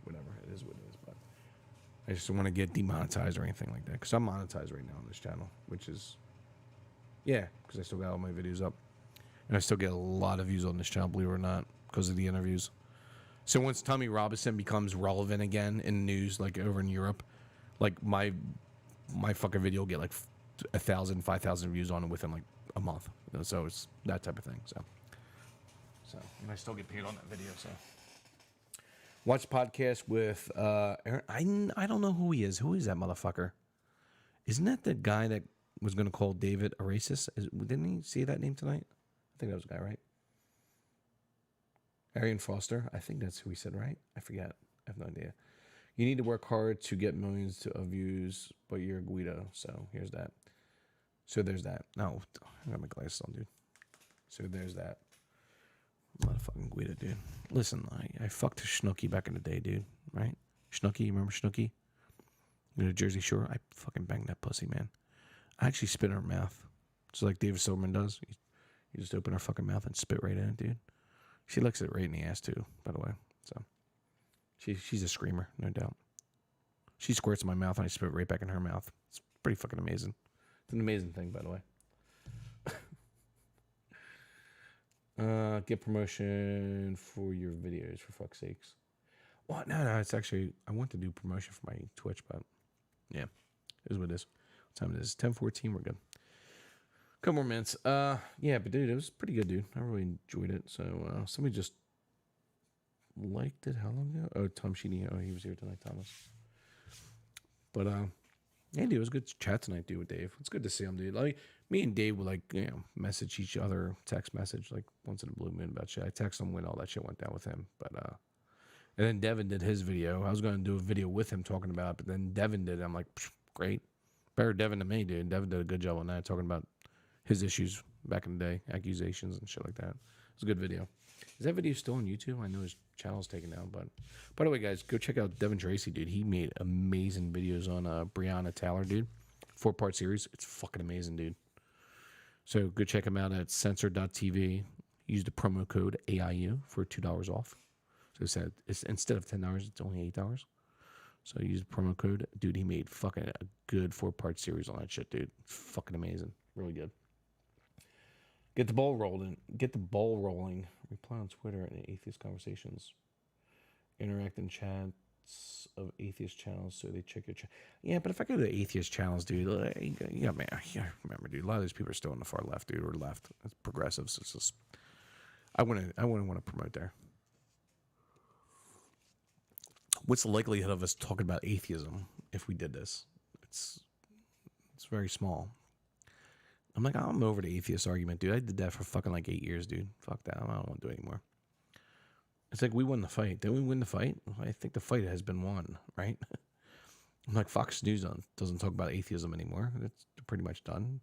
whatever. It is what it is. But I just don't want to get demonetized or anything like that, because I'm monetized right now on this channel, which is, because I still got all my videos up. And I still get a lot of views on this channel, believe it or not, because of the interviews. So once Tommy Robinson becomes relevant again in the news, over in Europe, my fucking video will get 1,000, 5,000 views on it within like a month. So it's that type of thing. So and I still get paid on that video. So watch podcast with Aaron. I don't know who he is. Who is that motherfucker? Isn't that the guy that was going to call David a racist? Didn't he see that name tonight? I think that was the guy, right? Arian Foster. I think that's who he said, right? I forget. I have no idea. You need to work hard to get millions of views, but you're a Guido. So here's that. So there's that. No, I got my glasses on, dude. So there's that. I'm not a fucking Guido, dude. Listen, I fucked a Schnooky back in the day, dude. Right? Schnooky, you remember Schnooky? You know, Jersey Shore? I fucking banged that pussy, man. I actually spit in her mouth. Just like David Silverman does. You just open her fucking mouth and spit right in it, dude. She licks it right in the ass, too, by the way. So she's a screamer, no doubt. She squirts in my mouth and I spit right back in her mouth. It's pretty fucking amazing. It's an amazing thing, by the way. Get promotion for your videos, for fuck's sakes. Well, no, it's actually, I want to do promotion for my Twitch, but yeah, it is what it is. What time it is? 10:14, we're good. Couple more minutes. Yeah, but dude, it was pretty good, dude. I really enjoyed it. So somebody just liked it. How long ago? Oh, Tom Sheedy. Oh, he was here tonight, Thomas. But yeah, dude, it was good to chat tonight, dude, with Dave. It's good to see him, dude. Like me and Dave would like, you know, message each other, text message like once in a blue moon about shit. I text him when all that shit went down with him. But and then Devin did his video. I was gonna do a video with him talking about it, but then Devin did it. I'm like, great. Better Devin than me, dude. Devin did a good job on that, talking about his issues back in the day, accusations and shit like that. It was a good video. Is that video still on YouTube? I know his channel's taken down, but by the way, guys, go check out Devin Tracy, dude. He made amazing videos on Breonna Taylor, dude. 4-part series. It's fucking amazing, dude. So go check him out at censor.tv. Use the promo code AIU for $2 off. So it's instead of $10, it's only $8. So use the promo code. Dude, he made fucking a good 4-part series on that shit, dude. It's fucking amazing. Really good. Get the ball rolling. Get the ball rolling. Reply on Twitter and atheist conversations. Interact in chats of atheist channels so they check your chat. Yeah, but if I go to atheist channels, dude, yeah, man, yeah, remember, dude, a lot of these people are still on the far left, dude, or left. It's progressives. It's just, I wouldn't want to promote there. What's the likelihood of us talking about atheism if we did this? It's very small. I'm like, I'm over the atheist argument, dude. I did that for fucking like 8 years, dude. Fuck that. I don't want to do it anymore. It's like we won the fight. Didn't we win the fight? I think the fight has been won, right? I'm like, Fox News doesn't talk about atheism anymore. It's pretty much done.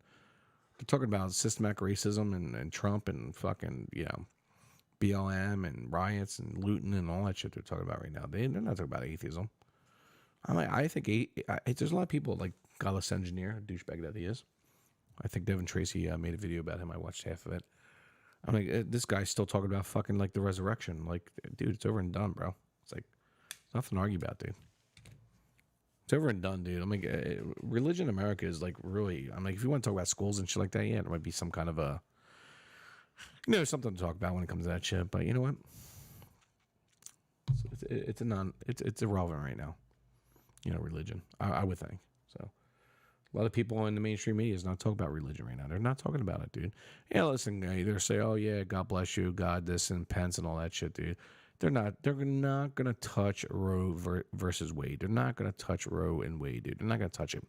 They're talking about systematic racism and Trump and fucking, you know, BLM and riots and looting and all that shit they're talking about right now. They're not talking about atheism. I'm like, I think there's a lot of people like Godless Engineer, a douchebag that he is. I think Devin Tracy made a video about him. I watched half of it. I'm like, this guy's still talking about fucking like the resurrection. Like, dude, it's over and done, bro. It's like, there's nothing to argue about, dude. It's over and done, dude. I'm like, religion in America is like really, I'm like, if you want to talk about schools and shit like that, yeah, there might be some kind of a, you know, something to talk about when it comes to that shit. But you know what? It's irrelevant right now. You know, religion, I would think. So a lot of people in the mainstream media is not talking about religion right now. They're not talking about it, dude. Yeah, listen, they're saying, oh yeah, God bless you, God this and Pence and all that shit, dude. They're not gonna touch Roe versus Wade. They're not gonna touch Roe and Wade, dude. They're not gonna touch it.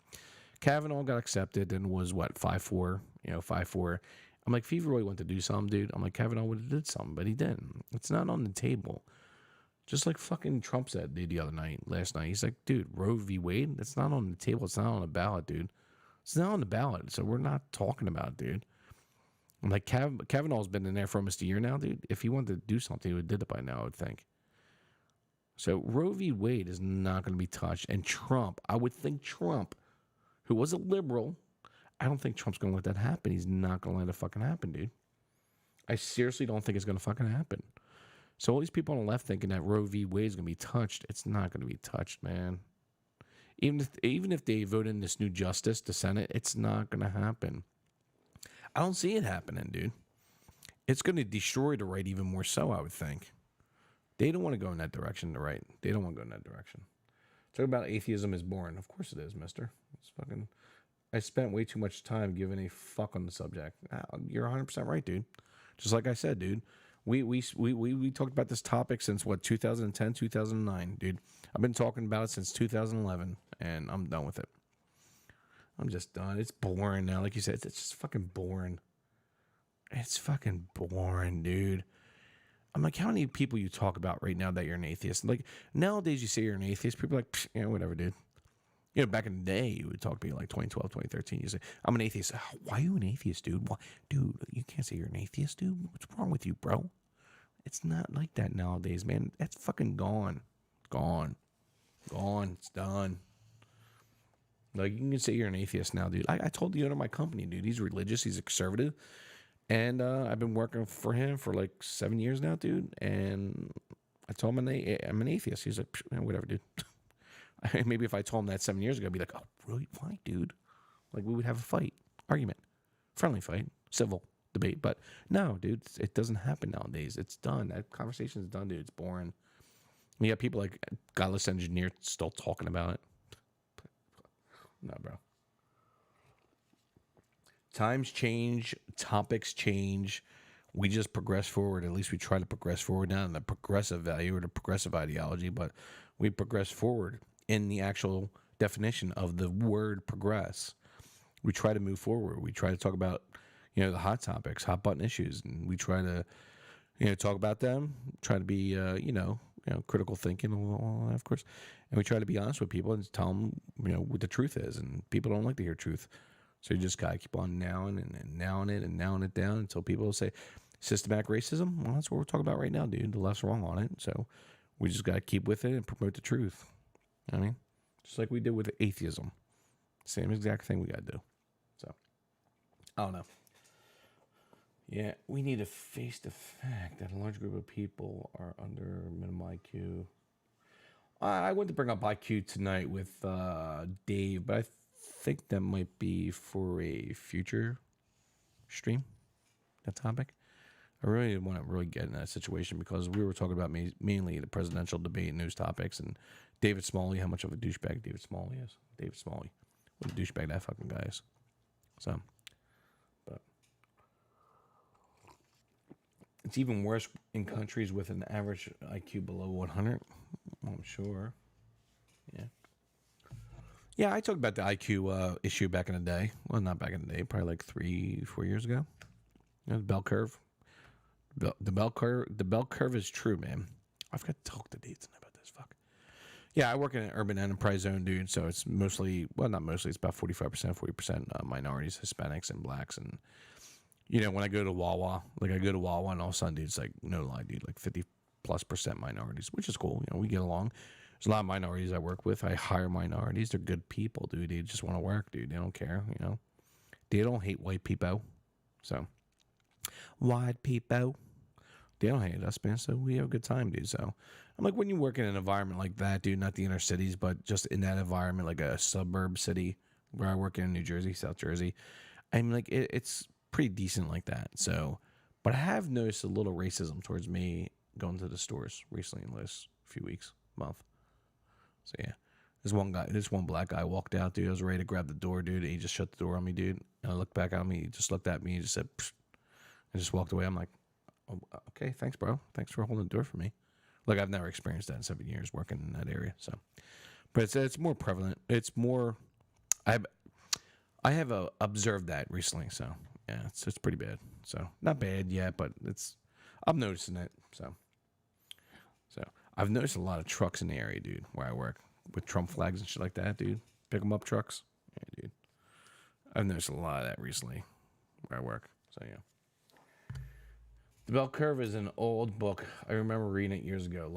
Kavanaugh got accepted and was what, 5-4, 5-4. I'm like, if he really wanted to do something, dude, I'm like, Kavanaugh would have did something, but he didn't. It's not on the table. Just like fucking Trump said last night. He's like, dude, Roe v. Wade, it's not on the table. It's not on the ballot, dude. It's not on the ballot, so we're not talking about it, dude. I'm like, Kavanaugh's been in there for almost a year now, dude. If he wanted to do something, he would have did it by now, I would think. So Roe v. Wade is not going to be touched. And Trump, I would think Trump, who was a liberal, I don't think Trump's going to let that happen. He's not going to let it fucking happen, dude. I seriously don't think it's going to fucking happen. So all these people on the left thinking that Roe v. Wade is going to be touched, it's not going to be touched, man. Even if they vote in this new justice, the Senate, it's not going to happen. I don't see it happening, dude. It's going to destroy the right even more so, I would think. They don't want to go in that direction, the right. They don't want to go in that direction. Talk about atheism is boring. Of course it is, mister. It's fucking I spent way too much time giving a fuck on the subject. You're 100% right, dude. Just like I said, dude. We talked about this topic since what, 2010, 2009, dude. I've been talking about it since 2011, and I'm done with it. I'm just done. It's boring now. Like you said, it's just fucking boring. It's fucking boring, dude. I'm like, how many people you talk about right now that you're an atheist? Like, nowadays you say you're an atheist, people are like, yeah, whatever, dude. You know, back in the day, you would talk to me like 2012, 2013. You say, I'm an atheist. Why are you an atheist, dude? Why? Dude, you can't say you're an atheist, dude. What's wrong with you, bro? It's not like that nowadays, man. That's fucking gone. Gone. It's done. Like, you can say you're an atheist now, dude. I told the owner of my company, dude, he's religious, he's a conservative. And I've been working for him for like 7 years now, dude. And I told him I'm an atheist. He's like, whatever, dude. Maybe if I told him that 7 years ago, I'd be like, oh, really? Why, dude? Like, we would have a fight, argument, friendly fight, civil debate. But no, dude, it doesn't happen nowadays. It's done. That conversation's done, dude. It's boring. You have people like Godless Engineer still talking about it. No, bro. Times change, topics change. We just progress forward. At least we try to progress forward, not in the progressive value or the progressive ideology, but we progress forward in the actual definition of the word progress. We try to move forward. We try to talk about, you know, the hot topics, hot button issues, and we try to, you know, talk about them. Try to be, critical thinking, all that, of course, and we try to be honest with people and tell them, you know, what the truth is. And people don't like to hear truth, so you just gotta keep on nowing it down until people say systematic racism. Well, that's what we're talking about right now, dude. The left's wrong on it, so we just gotta keep with it and promote the truth. You know what I mean, just like we did with atheism, same exact thing we gotta do. So I don't know. Yeah, we need to face the fact that a large group of people are under minimum IQ. I went to bring up IQ tonight with Dave, but I think that might be for a future stream, that topic. I really didn't want to really get in that situation because we were talking about mainly the presidential debate news topics and David Smalley, how much of a douchebag David Smalley is. David Smalley, what a douchebag that fucking guy is. So, but it's even worse in countries with an average IQ below 100. I'm sure. Yeah. Yeah, I talked about the IQ issue back in the day. Well, not back in the day, probably like 3-4 years ago. You know, the bell curve. The bell curve is true, man. I've got to talk to Dave tonight about this. Fuck. Yeah, I work in an urban enterprise zone, dude. So it's mostly, well, not mostly. It's about 45%, 40% minorities, Hispanics, and blacks. And you know, when I go to Wawa, and all of a sudden, dude, it's like, no lie, dude, like 50+% minorities, which is cool. You know, we get along. There's a lot of minorities I work with. I hire minorities. They're good people, dude. They just want to work, dude. They don't care, you know. They don't hate white people. So, white people, they don't hate us, man. So we have a good time, dude. So I'm like, when you work in an environment like that, dude, not the inner cities, but just in that environment, like a suburb city where I work in New Jersey, South Jersey, I mean, like, it's pretty decent like that. So, but I have noticed a little racism towards me going to the stores recently in the last few weeks, month. So yeah, this one black guy walked out, dude. I was ready to grab the door, dude. And he just shut the door on me, dude. And I looked back at me. He just looked at me and just said, psh, and just walked away. I'm like, oh, okay, thanks, bro. Thanks for holding the door for me. Like, I've never experienced that in 7 years working in that area. So, but it's more prevalent. It's more. I have observed that recently. So yeah, it's pretty bad. So not bad yet, but I'm noticing it. So I've noticed a lot of trucks in the area, dude, where I work with Trump flags and shit like that, dude. Pick them up trucks. Yeah, dude. I've noticed a lot of that recently where I work. So yeah. The Bell Curve is an old book. I remember reading it years ago.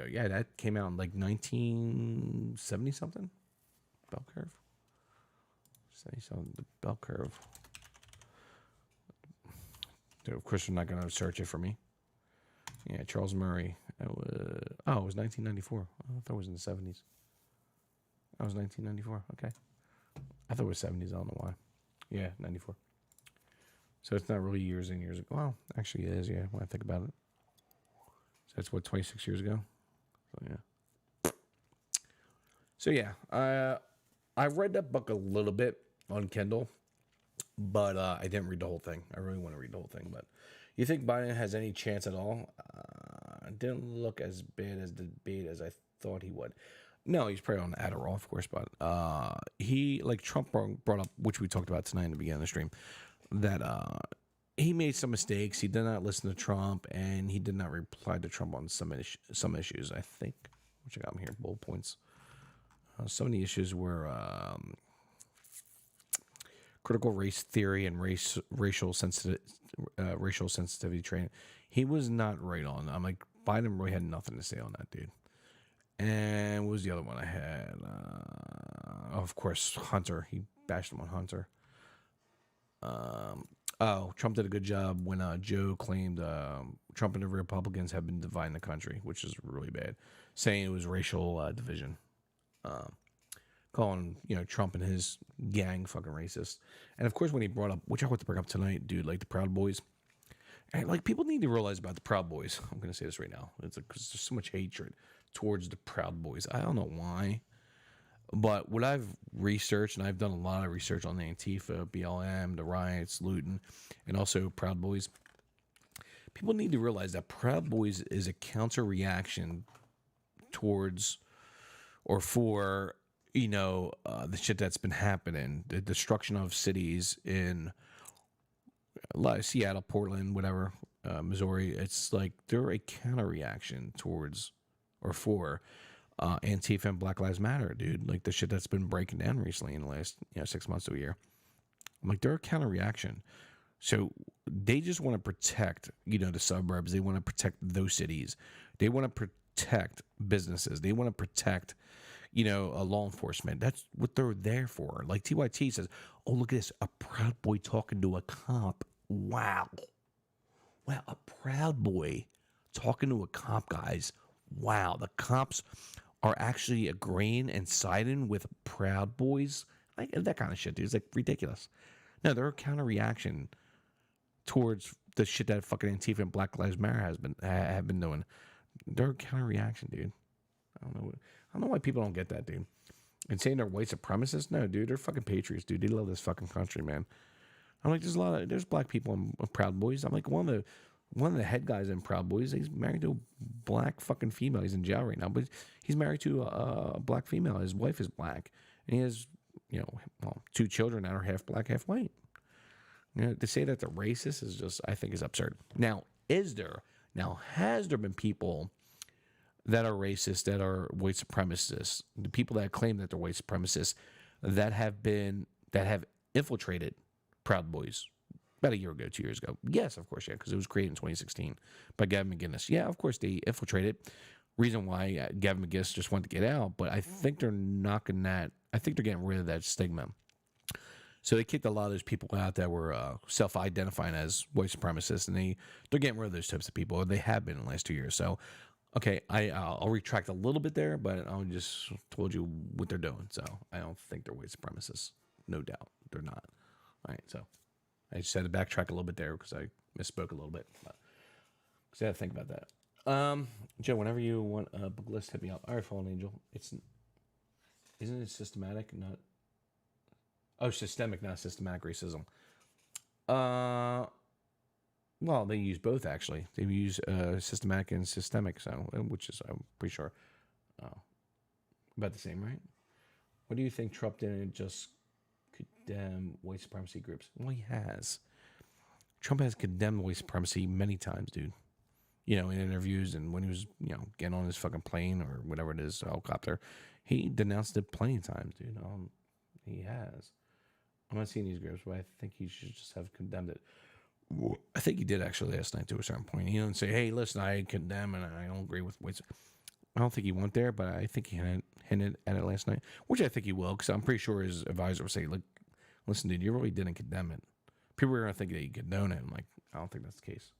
Yeah, that came out in like 1970 something. Bell Curve. The Bell Curve. Dude, of course, you're not going to search it for me. Yeah, Charles Murray. It was 1994. I thought it was in the 70s. That was 1994. Okay. I thought it was 70s. I don't know why. Yeah, 94. So it's not really years and years ago. Well, actually it is, yeah, when I think about it. So that's, 26 years ago? So, yeah. I read that book a little bit. on Kindle, but I didn't read the whole thing. I really want to read the whole thing. But you think Biden has any chance at all? Didn't look as bad as the debate as I thought he would. No, he's probably on Adderall, of course, but he, like Trump brought up, which we talked about tonight in the beginning of the stream, that he made some mistakes. He did not listen to Trump, and he did not reply to Trump on some issues. I think, which I got here, bullet points. Some of the issues were critical race theory and racial sensitivity training. He was not right on. I'm like, Biden really had nothing to say on that, dude. And what was the other one I had? Of course, Hunter. He bashed him on Hunter. Trump did a good job when Joe claimed Trump and the Republicans have been dividing the country, which is really bad, saying it was racial division. Calling, Trump and his gang fucking racist. And of course, when he brought up, which I want to bring up tonight, dude, like the Proud Boys. And like people need to realize about the Proud Boys. I'm going to say this right now. It's because there's so much hatred towards the Proud Boys. I don't know why. But what I've researched, and I've done a lot of research on the Antifa, BLM, the riots, looting, and also Proud Boys. People need to realize that Proud Boys is a counter reaction towards or for, the shit that's been happening, the destruction of cities in Seattle, Portland, whatever, Missouri. It's like they're a counter reaction towards or for Antifa and Black Lives Matter, dude. Like the shit that's been breaking down recently in the last 6 months to a year. I'm like, they're a counter reaction. So they just want to protect, the suburbs. They want to protect those cities. They want to protect businesses. They want to protect, law enforcement. That's what they're there for. Like TYT says, oh, look at this. A Proud Boy talking to a cop. Wow. Wow, a Proud Boy talking to a cop, guys. Wow, the cops are actually agreeing and siding with Proud Boys. Like that kind of shit, dude. It's like ridiculous. No, they're a counter reaction towards the shit that fucking Antifa and Black Lives Matter have been doing. They're a counter reaction, dude. I don't know why people don't get that, dude. And saying they're white supremacists, no, dude, they're fucking patriots, dude. They love this fucking country, man. I'm like, there's black people in Proud Boys. I'm like, one of the head guys in Proud Boys, he's married to a black fucking female. He's in jail right now, but he's married to a black female. His wife is black, and he has, 2 children that are half black, half white. To say that they're racist is just, I think, is absurd. Now, has there been people that are racist, that are white supremacists, the people that claim that they're white supremacists, that have infiltrated Proud Boys about a year ago, 2 years ago? Yes, of course, yeah, because it was created in 2016 by Gavin McInnes. Yeah, of course, they infiltrated. Reason why Gavin McInnes just wanted to get out, but I think they're knocking that. I think they're getting rid of that stigma. So they kicked a lot of those people out that were self-identifying as white supremacists, and they're getting rid of those types of people, or they have been in the last 2 years. So, okay, I'll retract a little bit there, but I just told you what they're doing. So I don't think they're white supremacists. No doubt, they're not. All right, so I just had to backtrack a little bit there because I misspoke a little bit. Because I had to think about that. Joe, whenever you want a book list, hit me up. All right, Fallen Angel. Isn't it systematic? Systemic, not systematic racism. Well, they use both actually. They use systematic and systemic, so which is I'm pretty sure about the same, right? What do you think Trump didn't just condemn white supremacy groups? Well, he has. Trump has condemned white supremacy many times, dude. In interviews and when he was, getting on his fucking plane or whatever it is, helicopter, he denounced it plenty of times, dude. He has. I'm not seeing these groups, but I think he should just have condemned it. I think he did actually last night to a certain point. He didn't say, hey, listen, I condemn and I don't agree with white. I don't think he went there, but I think he hinted at it last night, which I think he will, because I'm pretty sure his advisor will say, look, listen, dude, you really didn't condemn it. People are going to think that you condone it. I'm like, I don't think that's the case.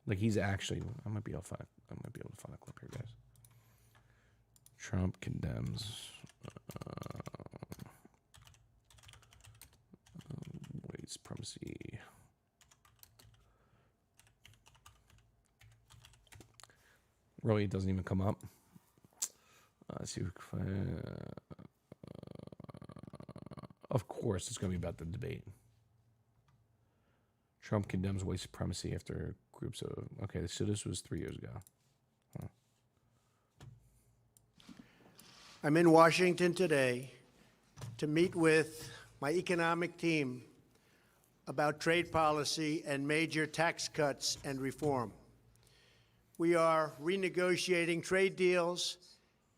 Like, he's actually, I might be able to find a clip here, guys. Trump condemns white supremacy. Really, it doesn't even come up. Let's see. Of course, it's going to be about the debate. Trump condemns white supremacy after groups of... Okay, so this was 3 years ago. Huh.
I'm in Washington today to meet with my economic team about trade policy and major tax cuts and reform. We are renegotiating trade deals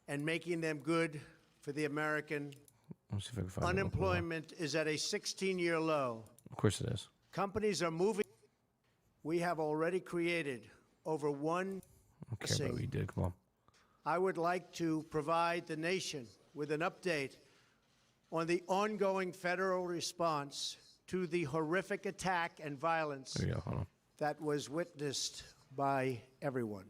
and making them good for the American.
Let's see if I can find
Unemployment is at a 16-year low.
Of course it is.
Companies are moving. We have already created over one.
I don't care about what you did. Come on.
I would like to provide the nation with an update on the ongoing federal response to the horrific attack and violence
There you go. Hold on.
that was witnessed by everyone.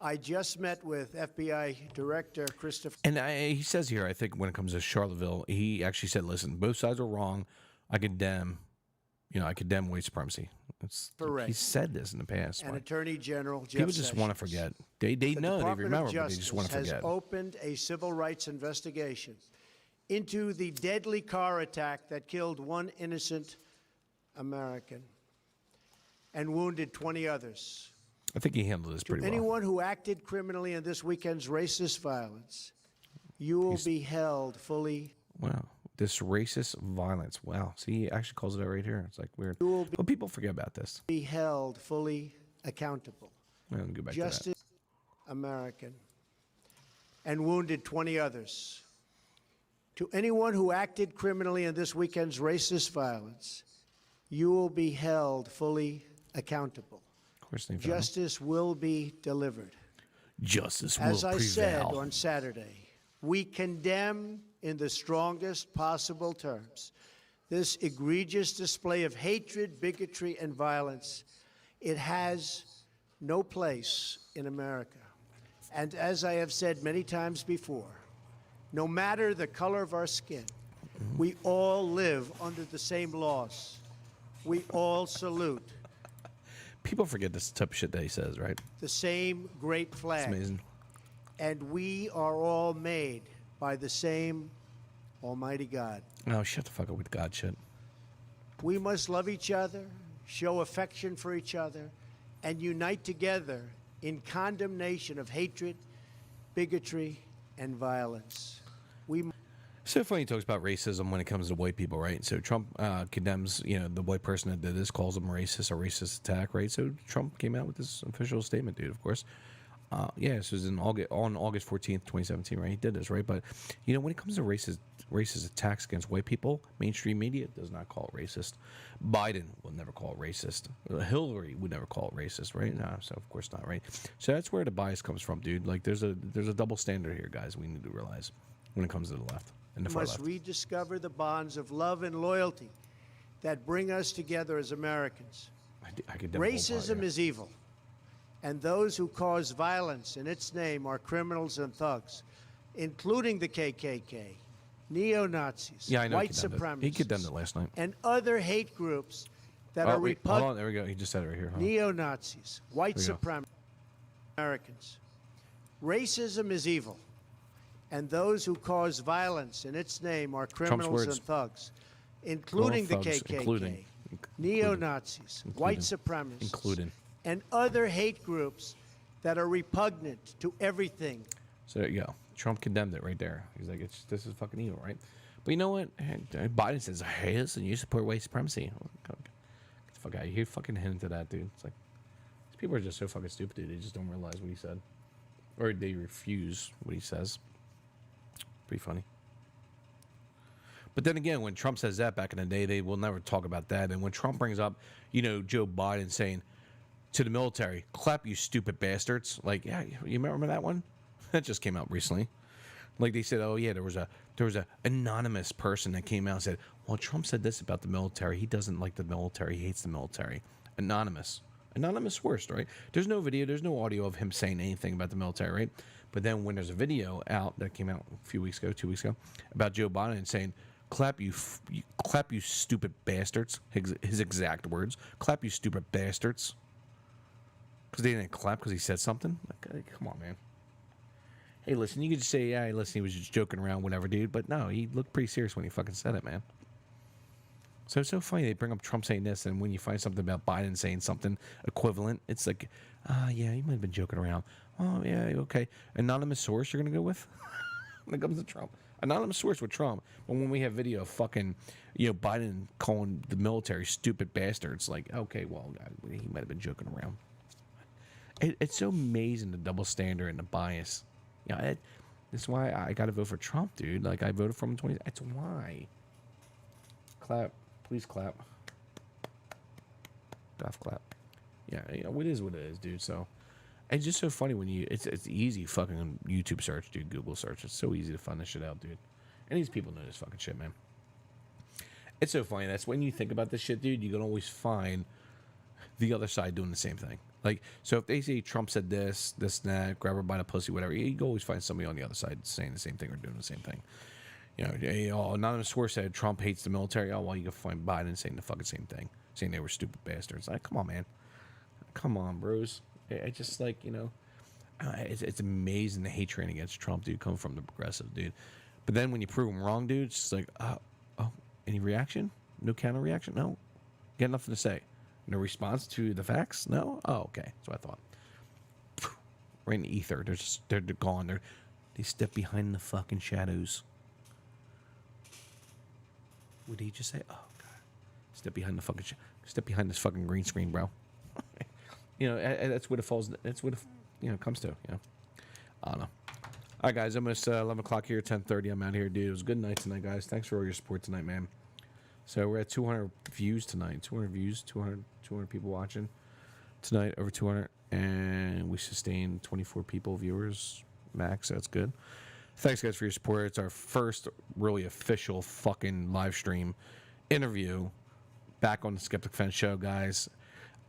I just met with FBI Director Christopher.
And he says here, I think when it comes to Charlottesville, he actually said, listen, both sides are wrong. I condemn white supremacy. He said this in the past.
And Attorney General Jeff
People just want to forget. They know, they remember, but they just want to forget.
Has opened a civil rights investigation into the deadly car attack that killed one innocent American and wounded 20 others.
I think he handled this pretty well.
Anyone who acted criminally in this weekend's racist violence, you will be held fully.
Wow. This racist violence. Wow. See, he actually calls it out right here. It's like weird. But people forget about this.
Be held fully accountable.
Let me go back
Justice
to that.
American and wounded 20 others. To anyone who acted criminally in this weekend's racist violence, you will be held fully accountable.
Of course, they found him.
Justice will be delivered.
Justice will
As I
prevail.
said on Saturday, we condemn in the strongest possible terms this egregious display of hatred, bigotry, and violence. It has no place in America. And as I have said many times before, no matter the color of our skin, we all live under the same laws. We all salute
People forget this type of shit that he says, right?
the same great
It's
flag.
amazing.
And we are all made by the same Almighty God.
Oh, shut the fuck up with God shit.
We must love each other, show affection for each other, and unite together in condemnation of hatred, bigotry, and violence.
So funny he talks about racism when it comes to white people, right? So Trump condemns, the white person that did this, calls him racist, a racist attack, right? So Trump came out with this official statement, dude, of course. This was on August 14th, 2017, right? He did this, right? But, when it comes to racist attacks against white people, mainstream media does not call it racist. Biden will never call it racist. Hillary would never call it racist, right? No, so of course not, right? So that's where the bias comes from, dude. Like, there's a double standard here, guys, we need to realize when it comes to the left and the
We
far
must
left.
rediscover the bonds of love and loyalty that bring us together as Americans.
I could definitely
Racism is evil, and those who cause violence in its name are criminals and thugs, including the KKK, neo-Nazis,
Yeah, I know.
white
He condemned it. He condemned it
supremacists,
last night.
and other hate groups that
Oh,
are
wait, hold on. There we go. He just said it right here. Hold on.
neo-Nazis, white
There you go.
supremacists, Americans. Racism is evil, and those who cause violence in its name are criminals
words.
and thugs, including the
thugs,
KKK,
including-
neo-Nazis, white
including-
supremacists,
including.
and other hate groups that are repugnant to everything.
So there you go. Trump condemned it right there. He's like, this is fucking evil, right? But you know what? Biden says, hey, listen, you support white supremacy. Get the fuck out of here. Fucking hinted that, dude. It's like, these people are just so fucking stupid, dude. They just don't realize what he said. Or they refuse what he says. Pretty funny. But then again, when Trump says that back in the day, they will never talk about that. And when Trump brings up, Joe Biden saying to the military, clap, you stupid bastards. Like, yeah, you remember that one? That just came out recently. Like they said, oh yeah, there was a anonymous person that came out and said, well, Trump said this about the military. He doesn't like the military. He hates the military. Anonymous worst, right? There's no video, there's no audio of him saying anything about the military, right? But then when there's a video out that came out a few weeks ago, 2 weeks ago, about Joe Biden saying, clap you stupid bastards. His exact words, clap you stupid bastards. Because they didn't clap because he said something. Like, come on, man. Hey, listen, you could just say, yeah, listen, he was just joking around, whatever, dude. But no, he looked pretty serious when he fucking said it, man. So it's so funny they bring up Trump saying this, and when you find something about Biden saying something equivalent, it's like, yeah, he might have been joking around. Oh, yeah, okay. Anonymous source you're going to go with when it comes to Trump. Anonymous source with Trump. But when we have video of fucking, Biden calling the military stupid bastards, like, okay, well, he might have been joking around. It's so amazing, the double standard and the bias. That's why I got to vote for Trump, dude. Like, I voted for him in 20. That's why. Clap. Please clap. Golf clap. Yeah, it is what it is, dude. So, it's just so funny when it's easy fucking YouTube search, dude. Google search. It's so easy to find this shit out, dude. And these people know this fucking shit, man. It's so funny. That's when you think about this shit, dude, you can always find the other side doing the same thing. Like, so if they say Trump said this, that, grab her by the pussy, whatever, you can always find somebody on the other side saying the same thing or doing the same thing. Anonymous source said Trump hates the military. Oh, well, you can find Biden saying the fucking same thing, saying they were stupid bastards. Like, come on, man. Come on, bros. It's just like, it's amazing the hate train against Trump, dude, coming from the progressive, dude. But then when you prove him wrong, dude, it's just like, any reaction? No counter reaction? No. Got nothing to say. No response to the facts? No? Oh, okay. That's what I thought. Right in the ether. They're gone. They step behind the fucking shadows. What did he just say? Oh, God. Step behind this fucking green screen, bro. That's what it falls. That's what it comes to. I don't know. All right, guys. Almost 11 o'clock here. 10:30. I'm out here, dude. It was a good night tonight, guys. Thanks for all your support tonight, man. So we're at 200 views tonight. 200 views. 200 people watching tonight. Over 200, and we sustained 24 viewers max. So that's good. Thanks, guys, for your support. It's our first really official fucking live stream interview back on the Skeptic Fence show, guys.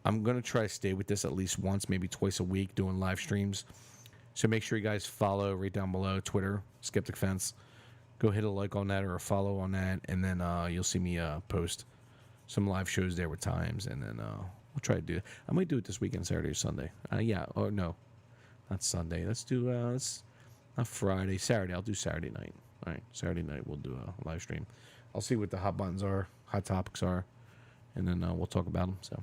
I'm going to try to stay with this at least once, maybe twice a week, doing live streams. So make sure you guys follow right down below, Twitter, Skeptic Fence. Go hit a like on that or a follow on that, and then you'll see me post some live shows there with times, and then we'll try to do it. I might do it this weekend, Saturday or Sunday. No, not Sunday. Let's do not Friday, Saturday. I'll do Saturday night. All right, Saturday night we'll do a live stream. I'll see what the hot buttons are, hot topics are, and then we'll talk about them. So,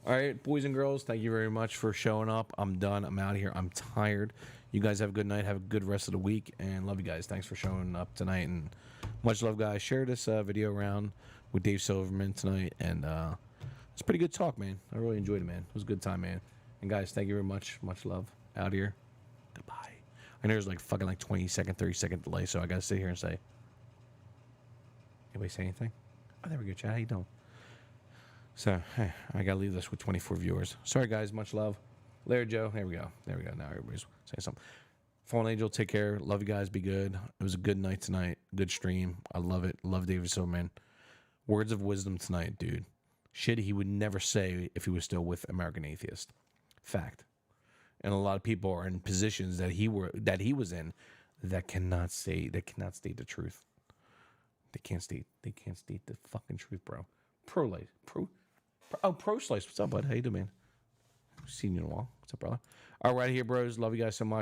all right, boys and girls, thank you very much for showing up. I'm done. I'm out of here. I'm tired. You guys have a good night. Have a good rest of the week, and love you guys. Thanks for showing up tonight, and much love, guys. Share this video around with Dave Silverman tonight, and it's pretty good talk, man. I really enjoyed it, man. It was a good time, man. And guys, thank you very much. Much love. Out here. Goodbye. I know there's like 20-second, 30-second delay, so I gotta sit here and say. Anybody say anything? Oh, there we go, Chad. How you doing? So, hey, I gotta leave this with 24 viewers. Sorry, guys. Much love. Larry Joe. There we go. Now everybody's saying something. Fallen Angel, take care. Love you guys. Be good. It was a good night tonight. Good stream. I love it. Love David Silverman. Words of wisdom tonight, dude. Shit he would never say if he was still with American Atheist. Fact. And a lot of people are in positions that he was in that cannot state the truth. They can't state the fucking truth, bro. Pro-slice. What's up, bud? How you doing, man? Seen you in a while. What's up, brother? All right, here, bros. Love you guys so much.